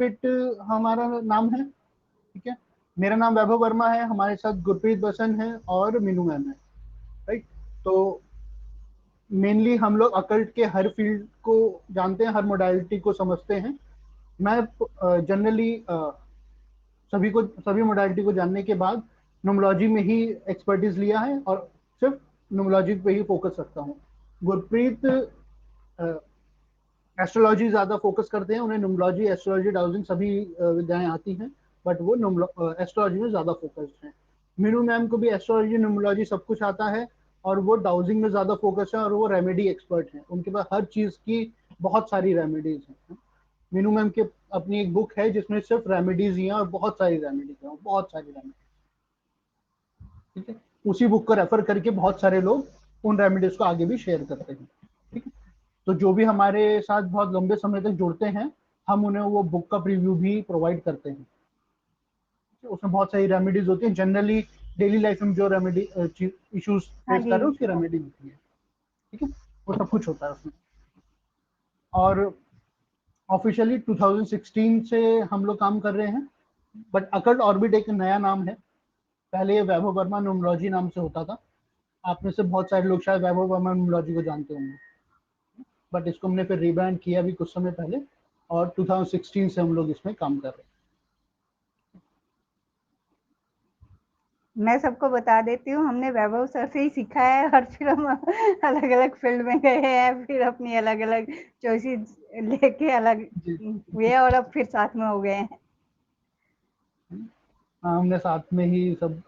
गुरप्रीत हमारा नाम है, ठीक है। मेरा नाम वैभव वर्मा है, हमारे साथ गुरप्रीत बसन है और मीनू मैम है, राइट। तो मेनली हम लोग अकल्ट के हर फील्ड को जानते हैं, हर मोडालिटी को समझते हैं। मैं जनरली सभी मोडालिटी को जानने के बाद न्यूमोलॉजी में ही एक्सपर्टीज लिया है और सिर्फ न्यूमोलॉजी पे ही फोकस रखता हूँ। गुरप्रीत एस्ट्रोलॉजी ज्यादा फोकस करते हैं, उन्हें न्यूमोलॉजी, एस्ट्रोलॉजी, डाउजिंग सभी विद्याएं आती हैं, बट वो एस्ट्रोलॉजी में ज्यादा फोकस्ड हैं। मीनू मैम को भी एस्ट्रोलॉजी, न्यूमोलॉजी सब कुछ आता है और वो डाउजिंग में ज्यादा फोकस है और वो रेमेडी एक्सपर्ट हैं, उनके पास हर चीज की बहुत सारी रेमेडीज हैं। मीनू मैम के अपनी एक बुक है जिसमें सिर्फ रेमेडीज ही हैं और बहुत सारी रेमेडीज हैं, बहुत सारी रेमेडीज, ठीक है। उसी बुक को रेफर करके बहुत सारे लोग उन रेमेडीज को आगे भी शेयर करते हैं, ठीक है। तो जो भी हमारे साथ बहुत लंबे समय तक जुड़ते हैं, हम उन्हें वो बुक का प्रीव्यू भी प्रोवाइड करते हैं। उसमें बहुत सारी रेमेडीज होती हैं, जनरली डेली लाइफ में जो रेमेडी इश्यूज हाँ फेस कर रहे जी। हैं उसकी रेमेडी होती है, ठीक है। वो सब कुछ होता है उसमें। और ऑफिशियली 2016 से हम लोग काम कर रहे हैं, बट अकल्ट ऑर्बिट एक नया नाम है। पहले ये वैभव वर्मा न्यूमरोलॉजी नाम से होता था। आप में से बहुत सारे लोग शायद वैभव वर्मा न्यूमरोलॉजी को जानते होंगे, बट इसको हमने फिर रिब्रांड किया अभी कुछ समय पहले और 2016 से हम लोग इसमें काम कर रहे हैं। मैं सबको बता देती हूँ, हमने वैभव सर से ही सीखा है और फिर हम अलग अलग फील्ड में गए हैं, फिर अपनी अलग अलग चॉइसेस लेके अलग जी। हुए और अब फिर साथ में हो गए हैं। हाँ, हमने साथ में ही सब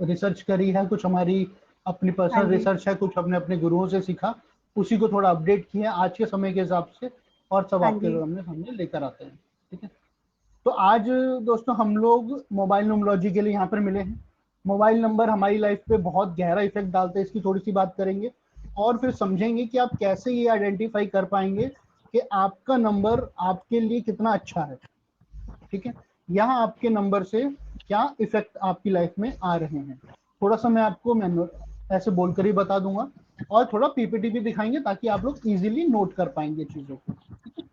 रिसर्च करी है, कुछ हमारी अपनी हाँ पर्सनल जी। रिसर्च है, कुछ हमने अपने गुरुओं से सीखा, उसी को थोड़ा अपडेट किया आज के समय के हिसाब से और सब हाँ आपके जी। सामने लेकर आते हैं, ठीक है। तो आज दोस्तों हम लोग मोबाइल न्यूमरोलॉजी के लिए यहाँ पर मिले हैं। मोबाइल नंबर हमारी लाइफ पे बहुत गहरा इफेक्ट डालते हैं, इसकी थोड़ी सी बात करेंगे और फिर समझेंगे कि आप कैसे ये आइडेंटिफाई कर पाएंगे कि आपका नंबर आपके लिए कितना अच्छा है, ठीक है। यहाँ आपके नंबर से क्या इफेक्ट आपकी लाइफ में आ रहे हैं, थोड़ा सा मैं आपको मैनुअल ऐसे बोलकर ही बता दूंगा और थोड़ा पीपीटी भी दिखाएंगे ताकि आप लोग इजीली नोट कर पाएंगे चीजों को, ठीक है।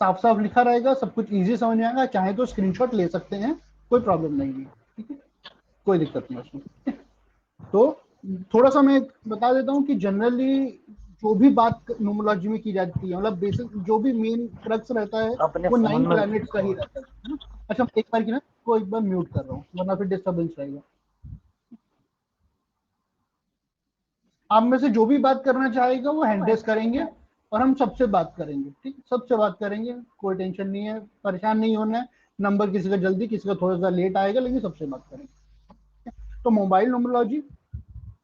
साफ साफ लिखा रहेगा, सब कुछ इजी समझ में आएगा, चाहे तो स्क्रीनशॉट ले सकते हैं, कोई प्रॉब्लम नहीं है, ठीक है, कोई दिक्कत नहीं उसमें। तो थोड़ा सा मैं बता देता हूँ कि जनरली जो भी बात न्यूमरोलॉजी में की जाती है, मतलब बेसिक जो भी मेन क्रक्स रहता है अपने वो फोन 9 में प्लैनेट्स का ही रहता है ना। अच्छा, एक बार की ना को एक बार म्यूट कर रहा हूँ वरना फिर डिस्टर्बेंस रहेगा। आप में से जो भी बात करना चाहेगा वो हैंड रेस करेंगे और हम सबसे बात करेंगे, ठीक, सबसे बात करेंगे, कोई टेंशन नहीं है, परेशान नहीं होना है। नंबर किसी का जल्दी, किसी का थोड़ा सा लेट आएगा, लेकिन सबसे बात करेंगे। तो मोबाइल न्यूमरोलॉजी,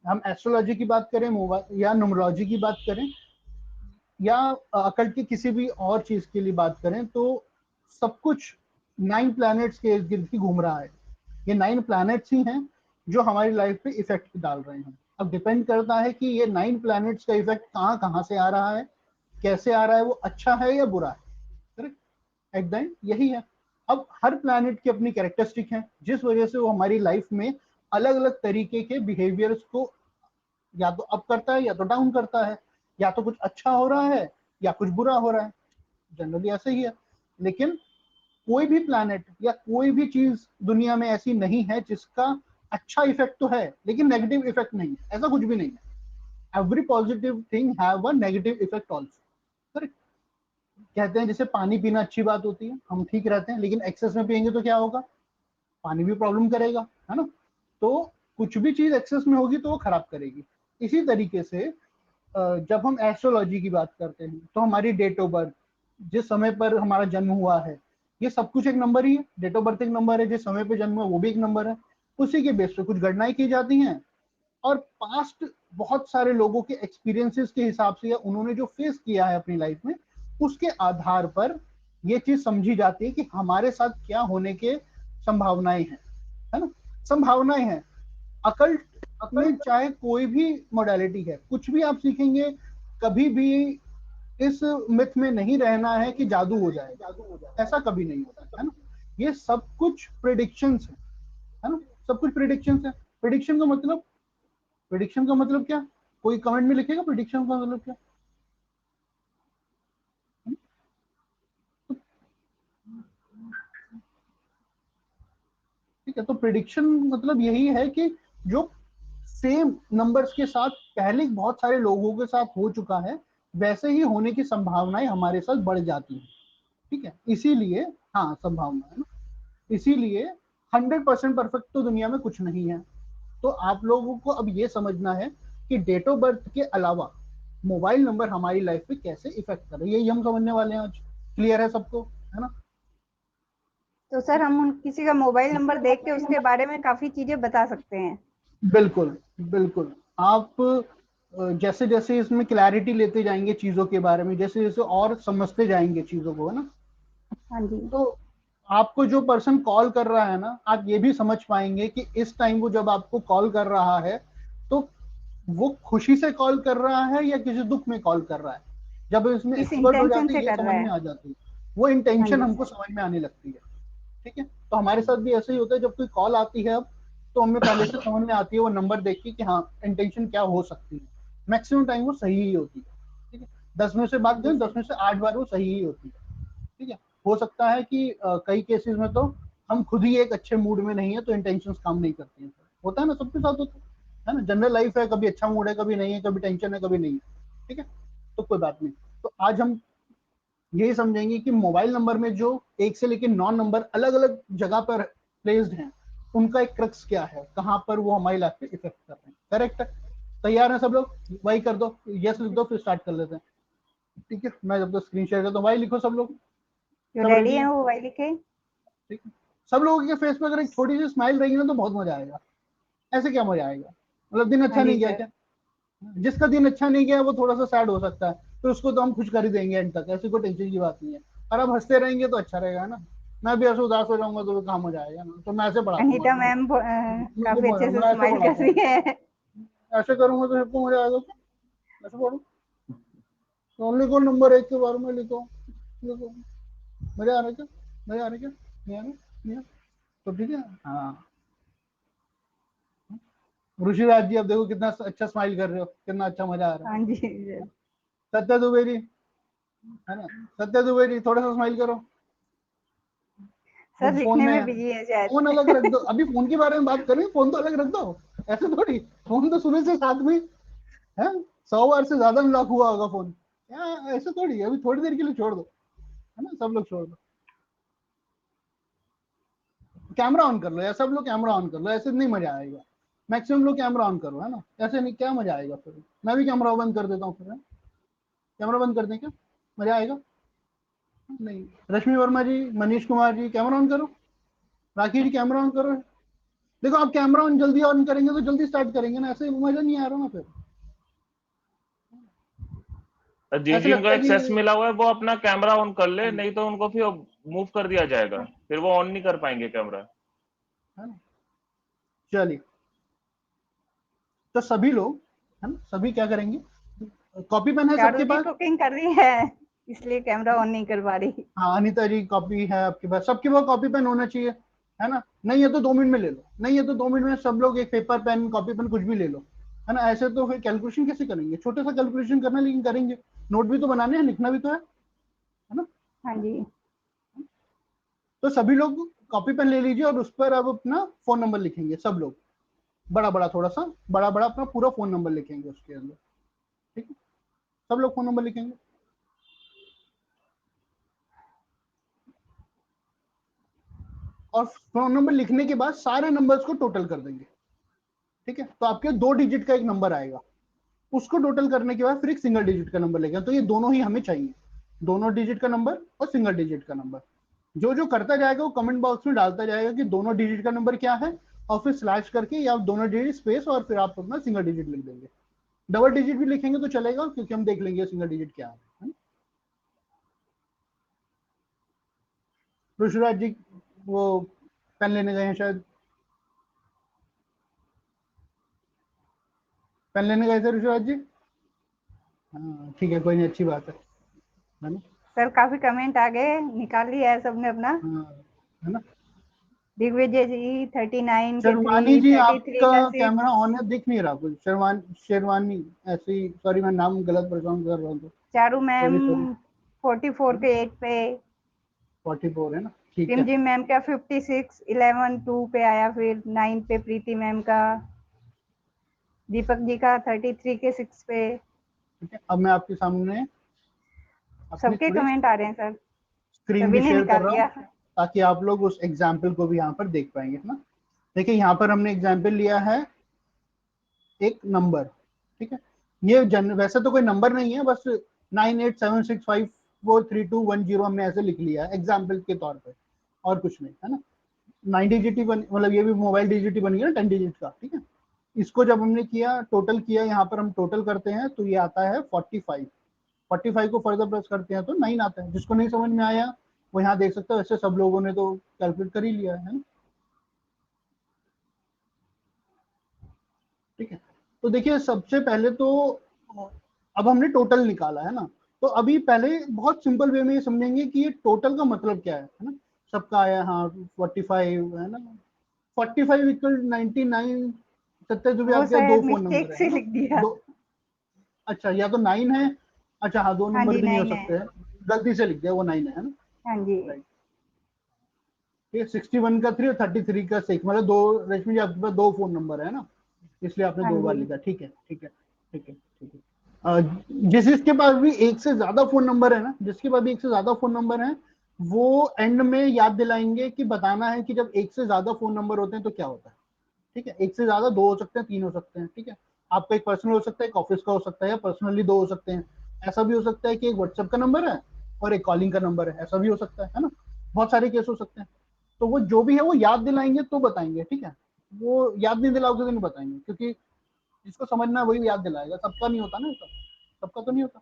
हम एस्ट्रोलॉजी की बात करें, मोबाइल या न्यूमरोलॉजी की बात करें या अकल्ट की किसी भी और चीज के लिए बात करें, तो सब कुछ 9 प्लैनेट्स के इर्द गिर्द ही घूम रहा है। ये 9 प्लैनेट्स ही हैं जो हमारी लाइफ पे इफेक्ट डाल रहे हैं। अब डिपेंड करता है कि ये 9 प्लैनेट्स का इफेक्ट कहाँ कहाँ से आ रहा है, कैसे आ रहा है, वो अच्छा है या बुरा है, करेक्ट, एकदम यही है। अब हर प्लैनेट की अपनी कैरेक्टरिस्टिक है जिस वजह से वो हमारी लाइफ में अलग अलग तरीके के बिहेवियर्स को या तो अप करता है या तो डाउन करता है, या तो कुछ अच्छा हो रहा है या कुछ बुरा हो रहा है, जनरली ऐसे ही है। लेकिन कोई भी प्लैनेट या कोई भी चीज दुनिया में ऐसी नहीं है जिसका अच्छा इफेक्ट तो है लेकिन नेगेटिव इफेक्ट नहीं है, ऐसा कुछ भी नहीं है। Every positive thing have a negative effect also. कहते हैं जैसे पानी पीना अच्छी बात होती है, हम ठीक रहते हैं, लेकिन एक्सेस में पियेंगे तो क्या होगा, पानी भी प्रॉब्लम करेगा, है ना। तो कुछ भी चीज एक्सेस में होगी तो वो खराब करेगी। इसी तरीके से जब हम एस्ट्रोलॉजी की बात करते हैं तो हमारी डेट ऑफ बर्थ, जिस समय पर हमारा जन्म हुआ है, ये सब कुछ एक नंबर ही है। डेट ऑफ बर्थ एक नंबर है, जिस समय पे जन्म हुआ वो भी एक नंबर है। उसी के बेस पे कुछ गणनाएं की जाती हैं और पास्ट बहुत सारे लोगों के एक्सपीरियंसेस के हिसाब से या उन्होंने जो फेस किया है अपनी लाइफ में, उसके आधार पर ये चीज समझी जाती है कि हमारे साथ क्या होने के संभावनाएं हैं, है ना, संभावनाएं हैं। अकल्ट में चाहे कोई भी मोडालिटी है, कुछ भी आप सीखेंगे, कभी भी इस मिथ में नहीं रहना है कि जादू हो जाएगा, ऐसा कभी नहीं होता है ना। ये सब कुछ प्रिडिक्शंस है ना, सब कुछ प्रिडिक्शंस है। प्रिडिक्शन का मतलब क्या, कोई कमेंट में लिखेगा प्रिडिक्शन का मतलब क्या। है। तो प्रिडिक्शन मतलब यही है कि जो सेम नंबर्स के साथ पहले बहुत सारे लोगों के साथ हो चुका है, वैसे ही होने की संभावनाएं हमारे साथ बढ़ जाती हैं। ठीक है, इसीलिए हाँ संभावना है ना, इसीलिए 100% परफेक्ट तो दुनिया में कुछ नहीं है। तो आप लोगों को अब ये समझना है कि डेट ऑफ बर्थ के अलावा मोबाइल नंबर हमारी लाइफ पे कैसे इफेक्ट कर रही है, यही हम समझने वाले हैं आज। क्लियर है सबको, है ना? तो सर हम उन किसी का मोबाइल नंबर देख के उसके बारे में काफ़ी चीज़ें बता सकते हैं। बिल्कुल बिल्कुल। आप जैसे जैसे इसमें क्लैरिटी लेते जाएंगे चीजों के बारे में, जैसे जैसे और समझते जाएंगे चीजों को, है ना, हाँ जी। तो आपको जो पर्सन कॉल कर रहा है ना, आप ये भी समझ पाएंगे कि इस टाइम वो जब आपको कॉल कर रहा है तो वो खुशी से कॉल कर रहा है या किसी दुख में कॉल कर रहा है। जब इसमें किस एक्सपर्ट हो इंटेंशन जाते हैं से ये कर रहा समझ में है। आ जाती है, वो हाँ इंटेंशन जी हमको सर। समझ में आने लगती है। ठीक है, तो हमारे साथ भी ऐसे ही होता है, जब कोई कॉल आती है अब तो हमें पहले से समझ में आती है वो नंबर देख के कि हाँ इंटेंशन क्या हो सकती है। मैक्सिमम टाइम वो सही ही होती है। ठीक है, 10 में से हाँ बात जी करें, सर। 10 में से 8 बार वो सही ही होती है। ठीक है, हो सकता है कि कई केसेस में तो हम खुद ही एक अच्छे मूड में नहीं है तो इंटेंशन काम नहीं करती हैं। होता है ना, सबके साथ होता है ना, जनरल लाइफ है, कभी अच्छा मूड है कभी नहीं है, कभी टेंशन है कभी नहीं है। ठीक है, तो कोई बात नहीं। तो आज हम यही समझेंगे कि मोबाइल नंबर में जो 1 से लेकर 9 नंबर अलग अलग जगह पर प्लेस्ड हैं, उनका एक क्रक्स क्या है, कहां पर वो हमारी लाइफ पे इफेक्ट कर रहे हैं। करेक्ट है? तैयार है सब लोग? वही कर दो, यस लिख दो, फिर स्टार्ट कर लेते हैं। ठीक है, मैं जब तक स्क्रीन शेयर करता हूँ, वही लिखो सब लोग। जो सब रेडी रेडी है है? वो वही लिखे। ठीक है, सब लोगों के फेस पे अगर एक छोटी सी स्माइल रहेगी ना तो बहुत मजा आएगा। ऐसे क्या मजा आएगा? मतलब दिन हाँ अच्छा जी नहीं गया सर। क्या? जिसका दिन अच्छा नहीं गया वो थोड़ा सा सैड हो सकता है, तो उसको तो हम खुश कर ही देंगे एंड तक, ऐसी कोई टेंशन की बात नहीं है। और अब हंसते रहेंगे तो अच्छा रहेगा ना। मैं भी ऐसे उदास हो जाऊंगा तो कहाँ मजा आएगा ना, तो मैं ऐसे पढ़ाता हूँ अनीता आपको। मैम काफ़ी अच्छे से मैं ऐसे स्माइल कर पढ़ाता रही हूँ, है। ऐसे करूंगा तो सबको मजा आएगा। ऐसे पढ़ो, तो लिखो नंबर 1 के बारे में लिखो। लिखो, मजा आ रहा है क्या? मजा आ रहा है क्या? नहीं आ रहा? नहीं आ रहा? तो ठीक है। हाँ, ऋषिराज जी अब देखो कितना अच्छा स्माइल कर रहे हो, कितना अच्छा मजा आ रहा हाँ जी सर। है। सत्या दुबे जी, है ना, सत्या दुबे जी थोड़ा सा स्माइल करो। वो सर फोन लिखने में में है, बिजी है शायद। फोन अलग रख दो, अभी फोन के बारे में बात करें, फोन तो अलग रख दो। ऐसे थोड़ी, फोन तो सुबह से साथ में है, 100 बार से ज्यादा लॉक हुआ होगा फोन। क्या ऐसे थोड़ी, अभी थोड़ी देर के लिए छोड़ दो, है ना, सब लोग छोड़ दो। कैमरा ऑन कर लो या सब लोग कैमरा ऑन कर लो, ऐसे नहीं मजा आएगा। मैक्सिमम लोग कैमरा ऑन करो, है ना, ऐसे नहीं क्या मजा आएगा फिर। मैं भी कैमरा बंद कर देता हूँ फिर, कैमरा बंद कर दें क्या? मजा आएगा नहीं? रश्मि वर्मा जी, मनीष कुमार जी कैमरा ऑन करो, राखी जी कैमरा ऑन करो। देखो आप कैमरा ऑन जल्दी ऑन करेंगे तो जल्दी स्टार्ट करेंगे ना, ऐसे मजा नहीं आ रहा ना फिर। जिन ऐसे जिन को लगता है कि एक्सेस मिला हुआ है वो अपना कैमरा ऑन कर ले, नहीं तो उनको फिर मूव कर दिया जाएगा, फिर वो ऑन नहीं कर पाएंगे कैमरा। है ना, चलिए, तो सभी लोग, है ना, सभी क्या करेंगे, कॉपी पेन है चारू सबके जी पास? कुकिंग कर रही है, इसलिए कैमरा ऑन नहीं कर पा रही। हाँ अनिता जी कॉपी है आपके पास, सबके पास कॉपी पेन होना चाहिए, है ना? नहीं है तो 2 मिनट में ले लो, नहीं है तो 2 मिनट में सब लोग एक पेपर पेन कॉपी पेन कुछ भी ले लो, है ना। ऐसे तो फिर कैलकुलेशन कैसे करेंगे, छोटा सा कैलकुलेशन करना लेकिन करेंगे। नोट भी तो बनाने हैं, लिखना भी तो है ना। हाँ जी। तो सभी लोग कॉपी पेन ले लीजिए और उस पर अब अपना फोन नंबर लिखेंगे सब लोग, बड़ा बड़ा, थोड़ा सा बड़ा बड़ा अपना पूरा फोन नंबर लिखेंगे उसके अंदर। ठीक है, सब लोग फोन नंबर लिखेंगे और फोन नंबर लिखने के बाद सारे नंबर्स को टोटल कर देंगे। ठीक है, तो आपके 2 डिजिट का एक नंबर आएगा, उसको टोटल करने के बाद फिर एक सिंगल डिजिट का नंबर लेगा। तो ये दोनों ही हमें चाहिए, दोनों डिजिट का नंबर और सिंगल डिजिट का नंबर। जो जो करता जाएगा वो कमेंट बॉक्स में डालता जाएगा कि दोनों डिजिट का नंबर क्या है, और फिर स्लैश करके या दोनों डिजिट स्पेस और फिर आप अपना सिंगल डिजिट लिख देंगे। डबल डिजिट भी लिखेंगे तो चलेगा, क्योंकि हम देख लेंगे सिंगल डिजिट क्या है। ऋषिराज जी वो पेन लेने गए हैं शायद, पेन लेने गए थे ऋषिराज जी। हाँ ठीक है, कोई नहीं, अच्छी बात है ना। सर काफी कमेंट आ गए, निकाल लिया है सबने अपना। हाँ, है ना। दिग्विजय जी 39 के शेरवानी 3, जी 33 आपका का 6। कैमरा ऑन है, दिख नहीं रहा कुछ। शेरवानी ऐसे ही, सॉरी मैं नाम गलत प्रोनाउंस कर रहा हूँ तो चारू मैम सॉरी सॉरी। 44 के 8 पे। 44 है ना, ठीक रिम है। जिम मैम का 56, 11 2 पे आया, फिर 9 पे प्रीति मैम का, दीपक जी का 33 के 6 पे। ठीक है, अब मैं आपके सामने अपनी सबके थोड़ी कमेंट आ रहे हैं सर, स्क्रीन भी सभी ने शेयर कर निकाल रहा हूँ लिया। ताकि आप लोग उस एग्जाम्पल को भी यहाँ पर देख पाएंगे, है ना। देखिए यहाँ पर हमने एग्जाम्पल लिया है एक नंबर, ठीक है। ये वैसे तो कोई नंबर नहीं है, बस 9876543210 हमने ऐसे लिख लिया है एग्जाम्पल के तौर पे, और कुछ नहीं, है ना। 9 डिजिट ही बन, मतलब ये भी मोबाइल डिजिट ही बन गया ना, 10 डिजिट का, ठीक है। इसको जब हमने किया, टोटल किया, यहाँ पर हम टोटल करते हैं तो ये आता है 45। 45 को फर्दर प्रेस करते हैं तो 9 आता है। जिसको नहीं समझ में आया वो यहाँ देख सकते हो, वैसे सब लोगों ने तो कैलकुलेट कर ही लिया है ना, ठीक है। तो देखिए सबसे पहले तो अब हमने टोटल निकाला है ना, तो अभी पहले बहुत सिंपल वे में ये समझेंगे कि ये टोटल का मतलब क्या है ना। सबका आया हाँ 45 है ना, 45 इक्वल 99। सत्तर जो भी वो आपके दो शायद फोन नंबर मिस्टेक है से ना, लिख दिया। दो। अच्छा, या तो 9 है। अच्छा हाँ, दो हाँ नंबर जी, भी नहीं हो 9 है। सकते हैं, गलती से लिख दिया, वो 9 है ना। हाँ जी। राइट। ये 61 का 3 और 33 का 6, मतलब दो। रश्मि जी आपके पास दो फोन नंबर है ना, इसलिए आपने हाँ दो बार जी। लिखा, ठीक है ठीक है ठीक है ठीक है। जिसके पास भी एक से ज्यादा फोन नंबर है ना, जिसके पास भी एक से ज्यादा फोन नंबर है, वो एंड में याद दिलाएंगे कि बताना है कि जब एक से ज्यादा फोन नंबर होते हैं तो क्या होता है, ठीक है। एक से ज्यादा दो हो सकते हैं, तीन हो सकते हैं, ठीक है। आपका एक पर्सनल हो सकता है, एक ऑफिस का हो सकता है, या पर्सनली दो हो सकते हैं। ऐसा भी हो सकता है कि एक व्हाट्सएप का नंबर है और एक कॉलिंग का नंबर है, ऐसा भी हो सकता है ना। बहुत सारे केस हो सकते हैं। तो वो जो भी है वो याद दिलाएंगे तो बताएंगे, ठीक है। वो याद नहीं दिलाओगे तो नहीं बताएंगे, क्योंकि जिसको समझना है वही याद दिलाएगा, सबका नहीं होता ना ऐसा, सबका तो नहीं होता,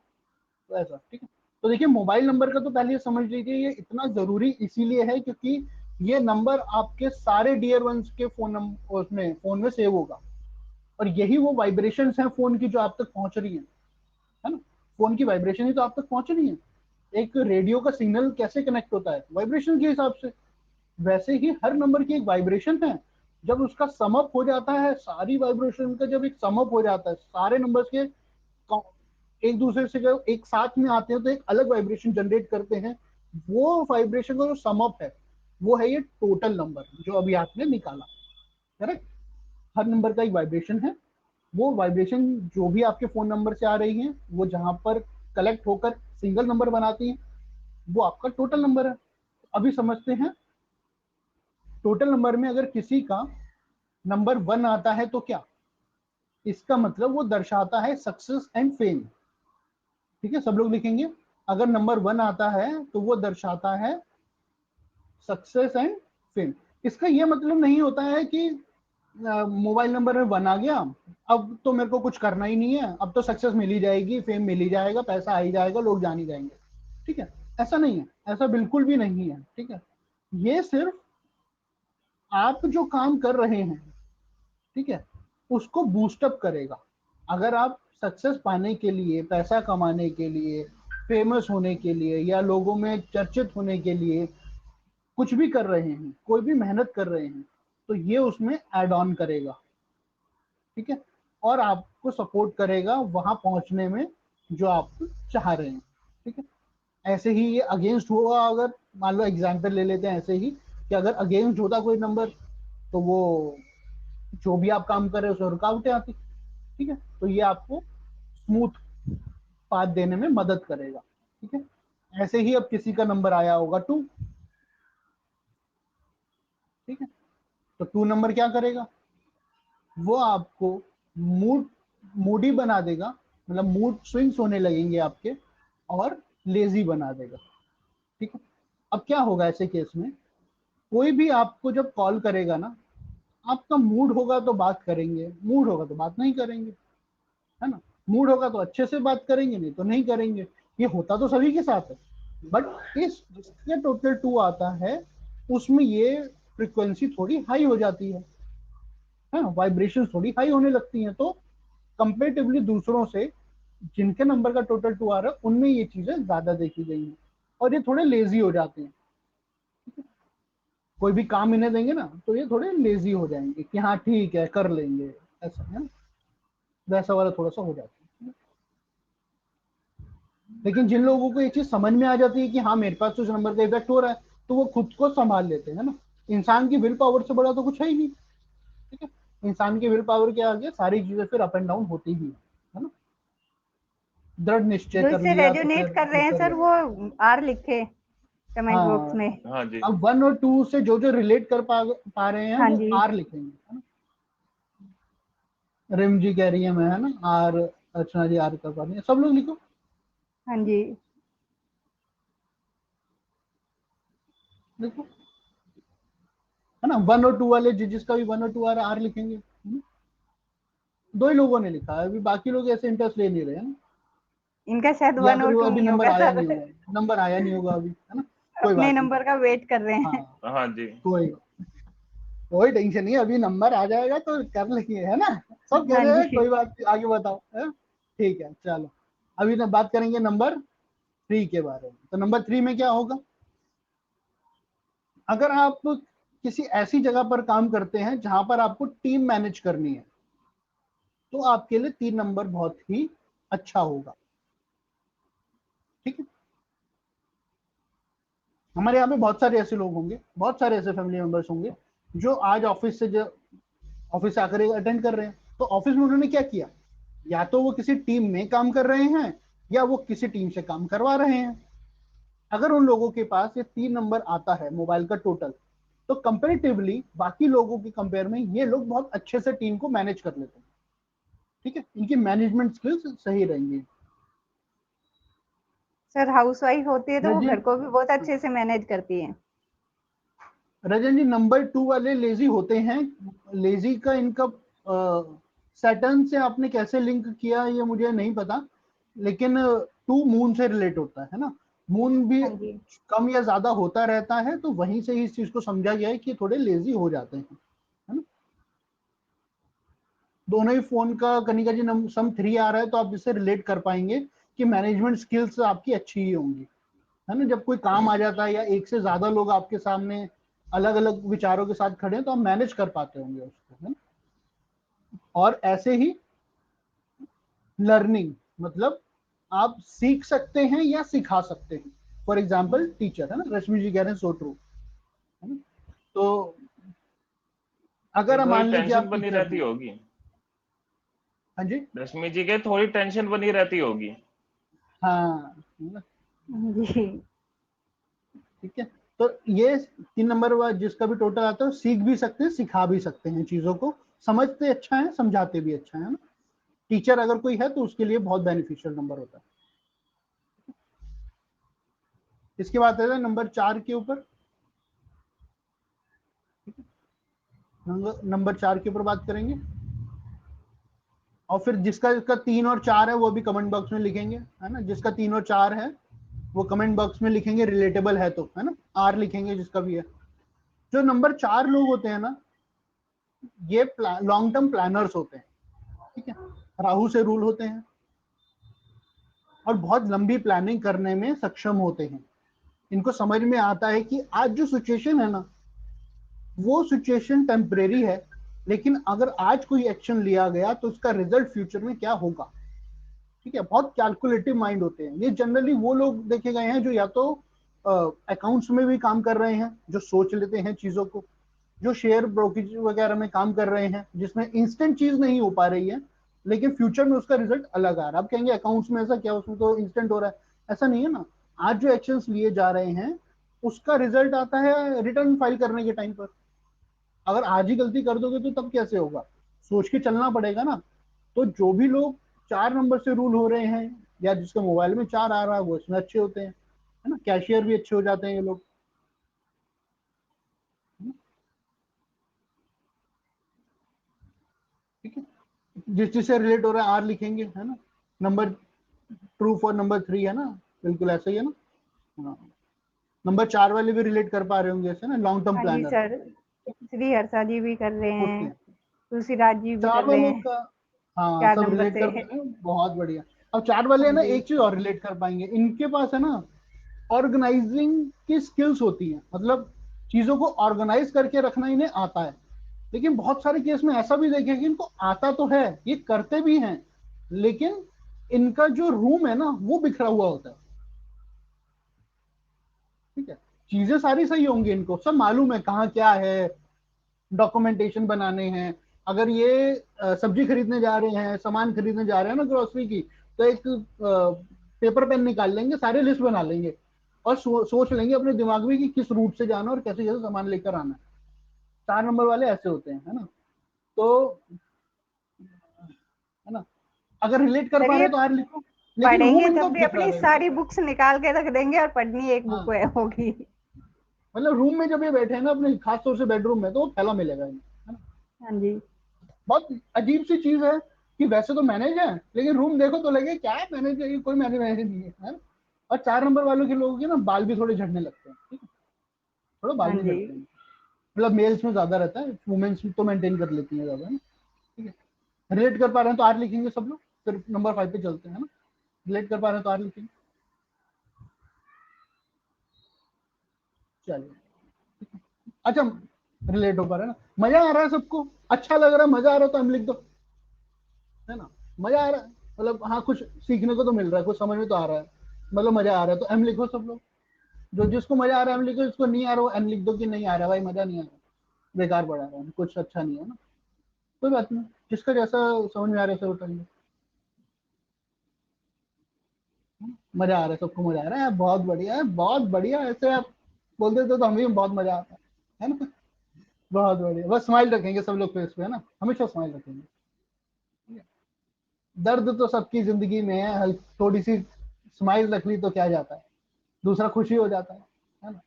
तो ऐसा, ठीक है। तो देखिए मोबाइल नंबर का तो पहले ये समझ लीजिए, ये इतना जरूरी इसीलिए है क्योंकि ये नंबर आपके सारे डियर वंस के फोन नंबर उसमें फोन में सेव होगा, और यही वो वाइब्रेशंस हैं फोन की जो आप तक पहुंच रही है ना। फोन की वाइब्रेशन ही तो आप तक पहुंच रही है। एक रेडियो का सिग्नल कैसे कनेक्ट होता है, वाइब्रेशन के हिसाब से, वैसे ही हर नंबर की एक वाइब्रेशन है। जब उसका समअप हो जाता है, सारी वाइब्रेशन का जब एक समअप हो जाता है, सारे नंबर्स के एक दूसरे से जब एक साथ में आते हैं तो एक अलग वाइब्रेशन जनरेट करते हैं। वो वाइब्रेशन का जो समअप है वो है ये टोटल नंबर जो अभी आपने निकाला, करेक्ट। हर नंबर का एक वाइब्रेशन है। वो वाइब्रेशन जो भी आपके फोन नंबर से आ रही है, वो जहां पर कलेक्ट होकर सिंगल नंबर बनाती है, वो आपका टोटल नंबर है। अभी समझते हैं, टोटल नंबर में अगर किसी का नंबर 1 आता है तो क्या, इसका मतलब वो दर्शाता है सक्सेस एंड फेम, ठीक है। सब लोग लिखेंगे, अगर नंबर 1 आता है तो वो दर्शाता है सक्सेस एंड फेम। इसका ये मतलब नहीं होता है कि मोबाइल नंबर में 1 आ गया, अब तो मेरे को कुछ करना ही नहीं है, अब तो सक्सेस मिल ही जाएगी, फेम मिल ही जाएगा, पैसा आ ही जाएगा, लोग जान ही जाएंगे, ठीक है। ऐसा नहीं है, ऐसा बिल्कुल भी नहीं है, ठीक है। ये सिर्फ आप जो काम कर रहे हैं, ठीक है, उसको बूस्टअप करेगा। अगर आप सक्सेस पाने के लिए, पैसा कमाने के लिए, फेमस होने के लिए, या लोगों में चर्चित होने के लिए कुछ भी कर रहे हैं, कोई भी मेहनत कर रहे हैं, तो ये उसमें ऐड ऑन करेगा, ठीक है। और आपको सपोर्ट करेगा वहां पहुंचने में जो आप चाह रहे हैं, ठीक है। ऐसे ही ये अगेंस्ट हुआ, अगर मान लो एग्जाम्पल ले लेते हैं ऐसे ही, कि अगर अगेंस्ट होता कोई नंबर, तो वो जो भी आप काम कर रहे हो उसमें रुकावटें आती, ठीक है। तो ये आपको स्मूथ पाथ देने में मदद करेगा, ठीक है। ऐसे ही अब किसी का नंबर आया होगा 2, ठीक है। तो 2 नंबर क्या करेगा, वो आपको मूड मूडी बना देगा, मतलब मूड स्विंग्स होने लगेंगे आपके, और लेजी बना देगा, ठीक है। अब क्या होगा ऐसे केस में, कोई भी आपको जब कॉल करेगा ना, आपका मूड होगा तो बात करेंगे, मूड होगा तो बात नहीं करेंगे, है ना। मूड होगा तो अच्छे से बात करेंगे, नहीं तो नहीं करेंगे। ये होता तो सभी के साथ है, बट इस जिसके टोटल 2 आता है उसमें ये फ्रिक्वेंसी थोड़ी हाई हो जाती है ना, वाइब्रेशन थोड़ी हाई होने लगती हैं, तो कंपेरेटिवली दूसरों से जिनके नंबर का टोटल 2 आ रहा है उनमें ये चीजें ज्यादा देखी गई हैं, और ये थोड़े लेजी हो जाते हैं। कोई भी काम इन्हें देंगे ना तो ये थोड़े लेजी हो जाएंगे कि हाँ ठीक है कर लेंगे, ऐसा है ना, वैसा वाला थोड़ा सा हो जाता है। लेकिन जिन लोगों को ये चीज समझ में आ जाती है कि हाँ मेरे पास तो इस नंबर का इफेक्ट हो रहा है, तो वो खुद को संभाल लेते हैं, है ना। इंसान की विल पावर से बड़ा तो कुछ है ही नहीं, ठीक है। इंसान की विल पावर के आगे सारी चीजें फिर अप एंड डाउन होती ही है ना। दृढ़ निश्चय जो कर इससे लिया तो फिर रेजोनेट कर रहे वो हैं कर सर, वो लेंगे। आर लिखे कमेंट बॉक्स हाँ, में। हाँ जी। अब 1 और 2 से जो जो रिलेट कर पा रहे हैं हाँ वो जी, आर लिखेंगे, है ना। रिम जी कह रही है मैं, है ना, आर। अर्चना जी आर कर पा रही है, सब लोग लिखो, हाँ जी। लिखो, है ना। 1 और 2 वाले जिसका भी 1 और 2 आ रहा है आर लिखेंगे, दो ही लोगों ने लिखा है, अभी बाकी लोग ऐसे इंटरेस्ट ले नहीं रहे हैं, इनका शायद या वन फिर और वो टू अभी नहीं नंबर होगा आया सर। नहीं होगा, नंबर आया नहीं होगा अभी, है ना। कोई अपने बात नहीं। नंबर का वेट कर रहे हैं। हाँ, हाँ जी। कोई कोई टेंशन नहीं, अभी नंबर आ जाएगा तो कर लेंगे, है ना। सब कह हाँ रहे हैं, जी कोई बात नहीं, आगे बताओ, है? ठीक है, चलो। अभी ना बात करेंगे नंबर 3 के बारे में। तो नंबर 3 में क्या होगा, अगर आप किसी ऐसी जगह पर काम करते हैं जहां पर आपको टीम मैनेज करनी है, तो आपके लिए 3 नंबर बहुत ही अच्छा होगा, ठीक है। हमारे यहाँ पे बहुत सारे ऐसे लोग होंगे, बहुत सारे ऐसे फैमिली मेंबर्स होंगे जो आज ऑफिस से आकर अटेंड कर रहे हैं। तो ऑफिस में उन्होंने क्या किया, या तो वो किसी टीम में काम कर रहे हैं या वो किसी टीम से काम करवा रहे हैं। अगर उन लोगों के पास ये 3 नंबर आता है मोबाइल का टोटल, तो कंपेरेटिवली बाकी लोगों के कंपेयर में ये लोग बहुत अच्छे से टीम को मैनेज कर लेते हैं, ठीक है। इनकी मैनेजमेंट स्किल्स सही रहेंगी। सर, हाउसवाइफ होती है तो वो रजन घर को भी बहुत अच्छे से मैनेज करती है। रजन जी, नंबर 2 वाले लेजी होते हैं। लेजी का इनका सैटर्न से आपने कैसे लिंक किया ये मुझे नहीं पता, लेकिन 2 मून से रिलेट होता है ना। मून भी हाँ जी। कम या ज्यादा होता रहता है, तो वहीं से ही इस चीज को समझा गया है कि थोड़े लेजी हो जाते हैं, है ना। दोनों ही फोन का कनिका जी सम 3 आ रहा है, तो आप इससे रिलेट कर पाएंगे कि मैनेजमेंट स्किल्स आपकी अच्छी ही होंगी, है ना। जब कोई काम आ जाता है या एक से ज्यादा लोग आपके सामने अलग अलग विचारों के साथ खड़े हैं, तो आप मैनेज कर पाते होंगे उसको, है ना। और ऐसे ही लर्निंग, मतलब आप सीख सकते हैं या सिखा सकते हैं। फॉर एग्जाम्पल टीचर, है ना, रश्मि जी कह रहे हैं, सो ट्रू, है ना। तो ये अगर थोड़ी मान लीजिए टेंशन आप बनी टीचर रहती हैं। होगी हाँ जी। रश्मि जी के, थोड़ी टेंशन बनी रहती होगी। हाँ, है ना? जी। ठीक है। तो ये 3 नंबर जिसका भी टोटल आता है, सीख भी सकते हैं, सिखा भी सकते हैं चीजों को, समझते अच्छा है, समझाते भी अच्छा है ना। टीचर अगर कोई है तो उसके लिए बहुत बेनिफिशियल नंबर होता है। इसके बाद है नंबर 4 के ऊपर। नंबर 4 के ऊपर बात करेंगे, और फिर जिसका 3 और 4 है वो भी कमेंट बॉक्स में लिखेंगे, है ना। जिसका 3 और 4 है वो कमेंट बॉक्स में लिखेंगे, रिलेटेबल है तो, है ना, आर लिखेंगे जिसका भी है। जो नंबर 4 लोग होते हैं ना, ये लॉन्ग टर्म प्लानर्स होते हैं, ठीक है। राहु से रूल होते हैं और बहुत लंबी प्लानिंग करने में सक्षम होते हैं। इनको समझ में आता है कि आज जो सिचुएशन है ना, वो सिचुएशन टेम्परेरी है, लेकिन अगर आज कोई एक्शन लिया गया तो उसका रिजल्ट फ्यूचर में क्या होगा, ठीक है। बहुत कैलकुलेटिव माइंड होते हैं ये। जनरली वो लोग देखे गए हैं जो या तो अकाउंट्स में भी काम कर रहे हैं, जो सोच लेते हैं चीजों को, जो शेयर ब्रोकरेज वगैरह में काम कर रहे हैं, जिसमें इंस्टेंट चीज नहीं हो पा रही है, लेकिन फ्यूचर में उसका रिजल्ट अलग आ रहा है। आप कहेंगे अकाउंट्स में ऐसा क्या, उसमें तो इंस्टेंट हो रहा है। ऐसा नहीं है ना। आज जो एक्शंस लिए जा रहे हैं उसका रिजल्ट आता है रिटर्न फाइल करने के टाइम पर। अगर आज ही गलती कर दोगे तो तब कैसे होगा, सोच के चलना पड़ेगा ना। तो जो भी लोग 4 नंबर से रूल हो रहे हैं, या जिसके मोबाइल में 4 आ रहा है, वो इसमें अच्छे होते हैं, है ना। कैशियर भी अच्छे हो जाते हैं ये लोग, ठीक है। जिस जिससे रिलेट हो रहा है आर लिखेंगे, है ना। नंबर ट्रू फॉर नंबर 3, है ना, बिल्कुल ऐसा ही है ना। हाँ, नंबर 4 वाले भी रिलेट कर पा रहे होंगे ऐसे ना, लॉन्ग टर्म हाँ जी प्लानर, सर, श्री हर्षा जी भी कर रहे ओके। हैं, तुलसीराज जी भी कर चार रहे वालों हैं का, हाँ, 4 सब नंबर रिलेट से। कर पा रहे हैं, बहुत बढ़िया। अब 4 वाले हाँ है ना, जी। एक चीज और रिलेट कर पाएंगे, इनके पास है ना ऑर्गेनाइजिंग की स्किल्स होती हैं, मतलब चीजों को ऑर्गेनाइज करके रखना इन्हें आता है। लेकिन बहुत सारे केस में ऐसा भी देखें कि इनको आता तो है, ये करते भी हैं, लेकिन इनका जो रूम है ना वो बिखरा हुआ होता है, ठीक है। चीजें सारी सही होंगी, इनको सब मालूम है कहाँ क्या है, डॉक्यूमेंटेशन बनाने हैं। अगर ये सब्जी खरीदने जा रहे हैं, सामान खरीदने जा रहे हैं ना ग्रोसरी की, तो एक पेपर पेन निकाल लेंगे, सारे लिस्ट बना लेंगे और सोच लेंगे अपने दिमाग में कि किस रूट से जाना और कैसे कैसे सामान लेकर आना है। 4 नंबर वाले ऐसे होते हैं, है ना। तो है ना, अगर रिलेट कर पा रहे चलिए, हो तो आर लिखो, लेकिन रूम पढ़ेंगे इनका तब भी दिख रहा अपनी है। सारी बुक्स निकाल के रख देंगे और पढ़नी एक बुक हाँ, होगी। मतलब रूम में जब ये बैठे हैं ना अपने, खास तौर से बेडरूम में, तो वो फैला मिलेगा इन्हें, है ना। हाँ जी। बहुत अजीब सी चीज है कि वैसे तो मैनेज है, लेकिन रूम देखो तो लगे क्या मैनेज है, ये कोई मैनेज नहीं है, है ना? और 4 नंबर वालों के लोगों के ना बाल भी थोड़े झड़ने लगते हैं, ठीक है, थोड़ा बाल हाँ भी जी। झड़ते हैं। मतलब मेल्स में ज्यादा रहता है, वुमेन्स तो मेंटेन कर लेती हैं ज्यादा ना। ठीक है, रिलेट कर पा रहे हैं तो आर लिखेंगे सब लोग, फिर नंबर 5 पे चलते हैं ना। रिलेट कर पा रहे हैं तो आर लिखेंगे। चलिए, अच्छा, रिलेट हो पा रहा है ना, मजा आ रहा है सबको, अच्छा लग रहा है, मजा आ रहा है तो हम लिख दो, है ना। मजा आ रहा है, मतलब हाँ कुछ सीखने को तो मिल रहा है, कुछ समझ में तो आ रहा है, मतलब मजा आ रहा है तो एम लिखो सब लोग। जो जिसको मजा आ रहा है एम लिखो, जिसको नहीं आ रहा वो एन लिख दो कि नहीं आ रहा भाई, मजा नहीं आ रहा, बेकार पढ़ा रहा है, कुछ अच्छा नहीं है ना। कोई बात नहीं, जिसका जैसा समझ में आ रहा है सब बताइए। मजा आ रहा है, सबको मजा आ रहा है, बहुत बढ़िया है, बहुत बढ़िया। ऐसे आप बोल देते तो हमें भी बहुत मजा आता है ना। बहुत बढ़िया, बस स्माइल रखेंगे सब लोग फेस पे, है ना, हमेशा स्माइल रखेंगे। दर्द तो सबकी जिंदगी में है, थोड़ी सी स्माइल रख ली तो क्या जाता है, दूसरा खुशी हो जाता है ना।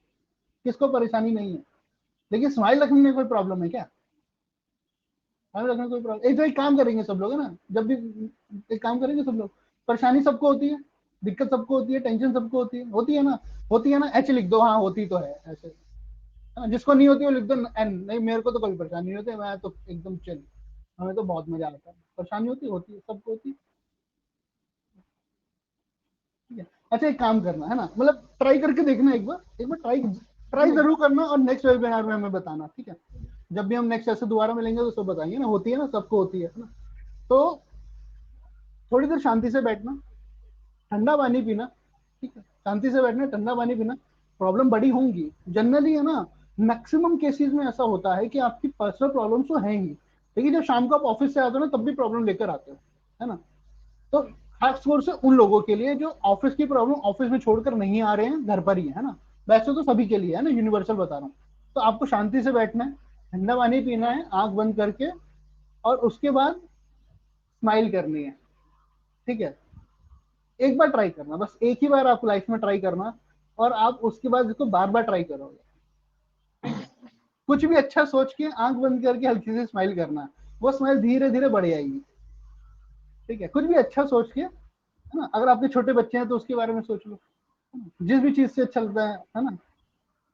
किसको परेशानी नहीं है, लेकिन स्माइल रखने में कोई प्रॉब्लम है क्या? स्माइल रखने में कोई प्रॉब्लम, एक तो एक काम करेंगे सब लोग, है ना, जब भी एक काम करेंगे सब लोग, परेशानी सबको होती है, दिक्कत सबको होती है, टेंशन सबको होती है ना, होती है ना, एच लिख दो, हाँ होती तो है ऐसे, है ना। जिसको नहीं होती वो लिख दो एन, नहीं मेरे को तो कोई परेशानी नहीं होती, मैं तो एकदम चिल, हमें तो बहुत मजा आता है। परेशानी होती है सबको होती है, ठीक है। अच्छा, एक काम करना है ना, मतलब ट्राई करके देखना, एक बार ट्राई ट्राई जरूर करना, और नेक्स्ट वेबिनार में हमें बताना, ठीक है। जब भी हम नेक्स्ट ऐसे दोबारा मिलेंगे तो सब बताएंगे ना, होती है ना, सबको होती है ना। तो थोड़ी देर शांति से बैठना, ठंडा पानी पीना, ठीक है, शांति से बैठना, ठंडा पानी पीना। प्रॉब्लम बड़ी होंगी जनरली, है ना, मैक्सिमम केसेस में ऐसा होता है कि आपकी पर्सनल प्रॉब्लम्स तो है ही, लेकिन जब शाम को आप ऑफिस से आते हो ना, तब भी प्रॉब्लम लेकर आते हो, है ना। तो खास तौर से उन लोगों के लिए जो ऑफिस की प्रॉब्लम ऑफिस में छोड़कर नहीं आ रहे हैं, घर पर ही है ना, वैसे तो सभी के लिए है ना, यूनिवर्सल बता रहा हूँ। तो आपको शांति से बैठना है, ठंडा पानी पीना है आंख बंद करके, और उसके बाद स्माइल करनी है, ठीक है। एक बार ट्राई करना, बस एक ही बार आपको लाइफ में ट्राई करना, और आप उसके बाद इसको बार बार ट्राई करोगे। कुछ भी अच्छा सोच के आंख बंद करके हल्की सी स्माइल करना, वो स्माइल धीरे धीरे बढ़ जाएगी, ठीक है। कुछ भी अच्छा सोच के, है ना, अगर आपके छोटे बच्चे हैं तो उसके बारे में सोच लो, जिस भी चीज से अच्छा लगता है ना।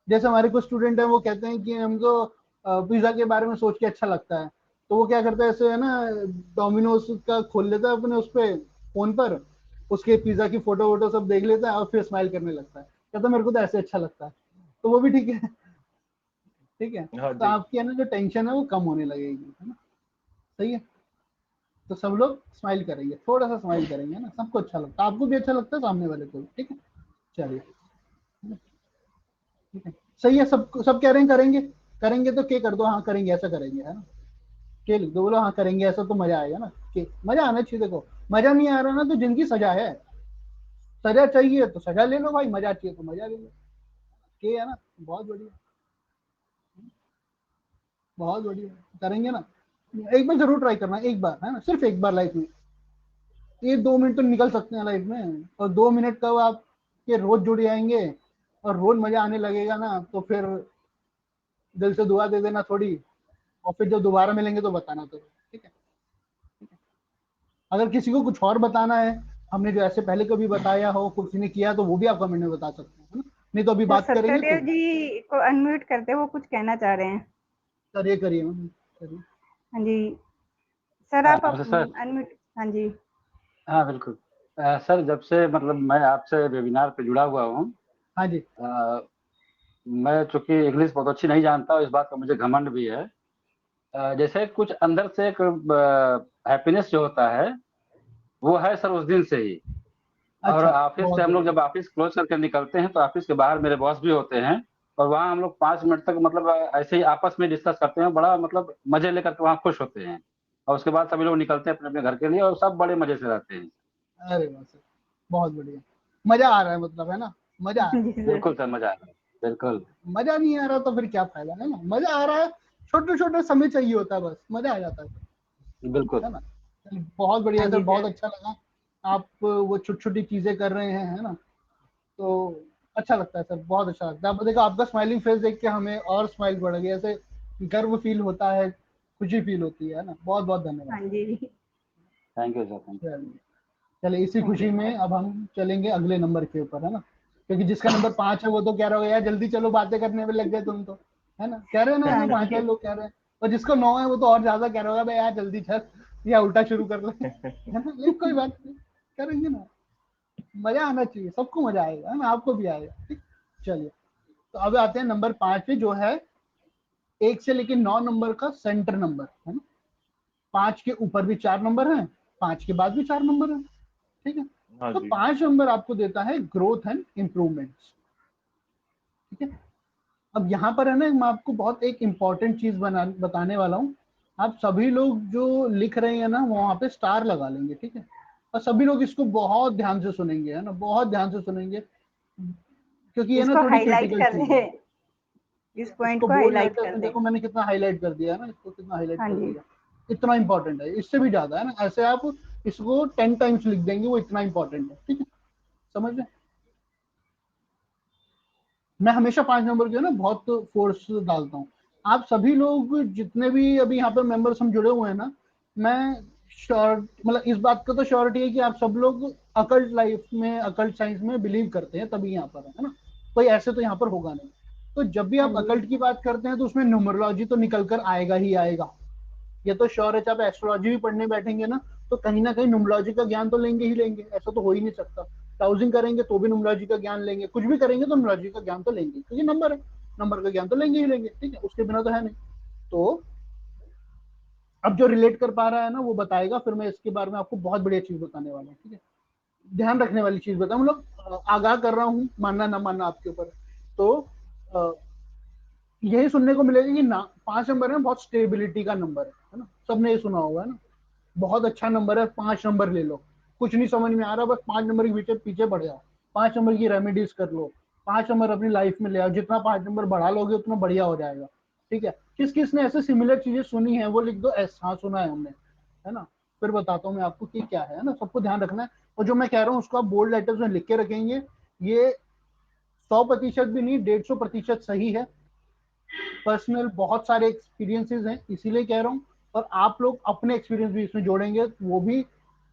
जैसे हमारे कुछ स्टूडेंट है, वो कहते हैं कि हमको पिज्जा के बारे में सोच के अच्छा लगता है, तो वो क्या करता है, ऐसे है ना, डोमिनोज का खोल लेता है अपने उस पे फोन पर, उसके पिज्जा की फोटो वोटो सब देख लेता है और फिर स्माइल करने लगता है, कहता है मेरे को तो ऐसे अच्छा लगता है। तो वो भी ठीक है, ठीक है, हाँ तो जी। आपकी है ना जो टेंशन है वो कम होने लगेगी, है ना। सही है, तो सब लोग स्माइल करेंगे, थोड़ा सा स्माइल करेंगे ना, सबको अच्छा लगता है, आपको भी अच्छा लगता है, सामने वाले को भी, ठीक है। चलिए, ठीक है, सही है, सब कह रहे हैं करेंगे, करेंगे तो के कर दो, हाँ करेंगे, ऐसा करेंगे, है ना। के लिख दो, बोलो हाँ करेंगे, ऐसा तो मजा आएगा ना, के मजा आना चाहिए। देखो, मजा नहीं आ रहा ना तो जिंदगी सजा है, सजा चाहिए तो सजा ले लो भाई, मजा चाहिए तो मजा ले लो, के है ना। बहुत बढ़िया, बहुत बढ़िया, करेंगे ना। एक बार जरूर ट्राई करना, एक बार, है ना, सिर्फ एक बार लाइफ में, 1-2 मिनट तो निकल सकते हैं लाइफ में, और 2 मिनट कब आपके रोज जुड़ जाएंगे और रोज मजा आने लगेगा ना, तो फिर दिल से दुआ दे देना थोड़ी, और फिर जब दोबारा मिलेंगे तो बताना तो, ठीक है। अगर किसी को कुछ और बताना है, हमने जो ऐसे पहले कभी बताया हो, किसी ने किया, तो वो भी आप कमेंट में बता सकते हैं, है ना। नहीं तो अभी सर, बात करेंगे तो सत्यदेव जी को अनम्यूट करते, वो कुछ कहना चाह रहे हैं। करिए करिए करिए। हाँ जी, सर हाँ आप नमस्ते सर। अनम्यूट। हाँ जी। हाँ बिल्कुल। सर जब से मतलब मैं आपसे वेबिनार पे जुड़ा हुआ हूँ, हाँ जी, मैं चूंकि इंग्लिश बहुत अच्छी नहीं जानता और इस बात का मुझे घमंड भी है। जैसे कुछ अंदर से एक हैप्पीनेस जो होता है वो है सर उस दिन से ही। और अच्छा, ऑफिस से बहुत हम लोग बढ़िया, जब ऑफिस क्लोज करके निकलते हैं तो ऑफिस के बाहर मेरे बॉस भी होते हैं। और वहाँ हम लोग 5 मिनट तक मतलब ऐसे ही आपस में डिस्कस करते हैं, बड़ा मतलब मजे लेकर के वहाँ खुश होते हैं, और उसके बाद सभी लोग निकलते हैं अपने अपने घर के लिए, और सब बड़े मजे से रहते हैं। अरे वाह सर, बहुत बढ़िया, मजा आ रहा है मतलब, है ना, मजा आ रहा जी है। सर। बिल्कुल सर, मजा आ रहा है, बिल्कुल। मजा नहीं आ रहा तो फिर क्या फायदा, है ना, मजा आ रहा है, छोटे छोटे समय चाहिए होता है, बस मजा आ जाता बिल्कुल। है ना। चलिए, बहुत बढ़िया हाँ सर, जी बहुत सर। अच्छा लगा। आप वो छोटी छोटी चीजें कर रहे हैं, है ना, तो अच्छा लगता है सर, बहुत अच्छा लगता है। आप देखो, आपका स्माइलिंग फेस देख के हमें और स्माइल बढ़ गई, ऐसे गर्व फील होता है, खुशी फील होती है ना। बहुत बहुत धन्यवाद। हाँ जी। Thank you sir, thank you. चलिए, चलिए, इसी थैंक खुशी यू में सर। अब हम चलेंगे अगले नंबर के ऊपर, है ना, क्योंकि जिसका नंबर 5 है वो तो कह रहा होगा यार जल्दी चलो, बातें करने में लग गए तुम तो, है ना, कह रहे हैं ना, हाँ ऐसे जी 5 सर। लोग कह रहे हैं। और जिसको 9 है वो तो और ज्यादा कह रहा होगा, भाई यार जल्दी चल, या उल्टा शुरू कर ले, है ना, लेकिन कोई बात नहीं, करेंगे ना, मजा आना चाहिए, सबको मजा आएगा, है ना, आपको भी आएगा, ठीक। चलिए, तो अब आते हैं नंबर 5 पे, जो है 1 से लेके 9 नंबर का सेंटर नंबर, है ना। 5 के ऊपर भी 4 नंबर हैं, 5 के बाद भी 4 नंबर हैं, ठीक है। हाँ तो जी। 5 नंबर आपको देता है ग्रोथ एंड इम्प्रूवमेंट्स, ठीक है। अब यहाँ पर है ना, मैं आपको बहुत एक इंपॉर्टेंट चीज बताने वाला हूँ। आप सभी लोग जो लिख रहे हैं ना, वहां पे स्टार लगा लेंगे, ठीक है। और सभी लोग इसको बहुत ध्यान से सुनेंगे, है ना, बहुत ध्यान से सुनेंगे, क्योंकि ये ना इसको थोड़ी हाईलाइट क्रिटिकल कर चीज है। ले, इस पॉइंट इसको को बोल्ड हाईलाइट लेटर कर में दे। देखो मैंने कितना हाईलाइट कर दिया है ना, इसको कितना हाईलाइट हाँ कर जी। दिया, इतना इंपॉर्टेंट है, इससे भी ज्यादा, है ना, ऐसे आप इसको 10 टाइम्स लिख देंगे, वो इतना इंपॉर्टेंट है, ठीक है, समझ रहे। मैं हमेशा 5 नंबर जो है ना बहुत फोर्स डालता हूँ। आप सभी लोग जितने भी अभी यहाँ पर मेंबर्स हम जुड़े हुए हैं ना, मैं श्योर, मतलब इस बात का तो श्योरिटी है कि आप सब लोग अकल्ट लाइफ में, अकल्ट साइंस में बिलीव करते हैं, तभी यहाँ पर है ना, कोई ऐसे तो यहाँ पर होगा नहीं। तो जब भी हाँ आप जी। अकल्ट की बात करते हैं तो उसमें न्यूमरोलॉजी तो निकल कर आएगा ही आएगा, ये तो श्योर है। चाहे आप एस्ट्रोलॉजी भी पढ़ने बैठेंगे ना, तो कहीं ना कहीं न्यूमरोलॉजी का ज्ञान तो लेंगे ही लेंगे, ऐसा तो हो ही नहीं सकता। ब्राउजिंग करेंगे तो भी न्यूमरोलॉजी का ज्ञान लेंगे, कुछ भी करेंगे तो न्यूमरोलॉजी का ज्ञान तो लेंगे, क्योंकि नंबर है, नंबर का ज्ञान तो लेंगे ही लेंगे, ठीक है, उसके बिना तो है नहीं। तो अब जो रिलेट कर पा रहा है ना वो बताएगा, फिर मैं इसके बारे में आपको बहुत बढ़िया चीज बताने वाला हूँ, ठीक है, ध्यान रखने वाली चीज बताऊँ, मतलब आगाह कर रहा हूँ, मानना ना मानना आपके ऊपर। तो अ, यही सुनने को मिलेगा कि ना 5 नंबर है बहुत स्टेबिलिटी का नंबर है ना, सबने ये सुना होगा, है ना, बहुत अच्छा नंबर है, 5 नंबर ले लो, कुछ नहीं समझ में आ रहा, बस 5 नंबर के पीछे पीछे बढ़ जाओ, 5 नंबर की रेमेडीज कर लो, 5 नंबर अपनी लाइफ में ले आओ, जितना 5 नंबर बढ़ा लोगे उतना बढ़िया हो जाएगा, ठीक है। किस किस ने ऐसे सिमिलर चीजें सुनी है वो लिख दो, एस हाँ सुना है हमने, है ना, फिर बताता हूँ मैं आपको कि क्या है ना, सबको ध्यान रखना है। और जो मैं कह रहा हूँ उसको आप बोल्ड लेटर्स में लिख के रखेंगे, ये 100% भी नहीं, 150% सही है, पर्सनल बहुत सारे एक्सपीरियंसेस हैं, इसीलिए कह रहा हूँ। और आप लोग अपने एक्सपीरियंस भी इसमें जोड़ेंगे, तो वो भी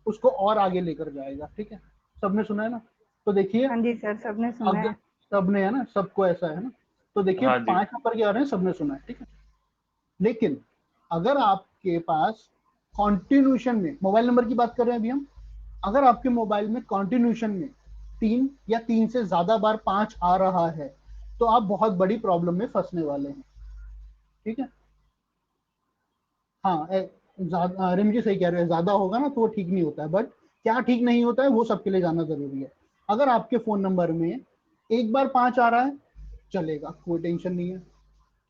उसको और आगे लेकर जाएगा, ठीक है। सबने सुना है ना, तो देखिए, हाँ जी सर, सबने सुना अगर है। सबने, है ना, सबको ऐसा है ना, तो देखिए हाँ जी। 5 नंबर के बारे में सबने सुना है, ठीक है। लेकिन अगर आपके पास कॉन्टिन्यूशन में, मोबाइल नंबर की बात कर रहे हैं अभी हम, अगर आपके मोबाइल में कॉन्टिन्यूशन में 3 या 3 से ज्यादा बार 5 आ रहा है, तो आप बहुत बड़ी प्रॉब्लम में फंसने वाले हैं, ठीक है। हाँ, रिम जी सही कह रहे हैं, ज्यादा होगा ना तो वो ठीक नहीं होता है, बट क्या ठीक नहीं होता है वो सबके लिए जानना जरूरी है। अगर आपके फोन नंबर में एक बार 5 आ रहा है, चलेगा, कोई टेंशन नहीं है,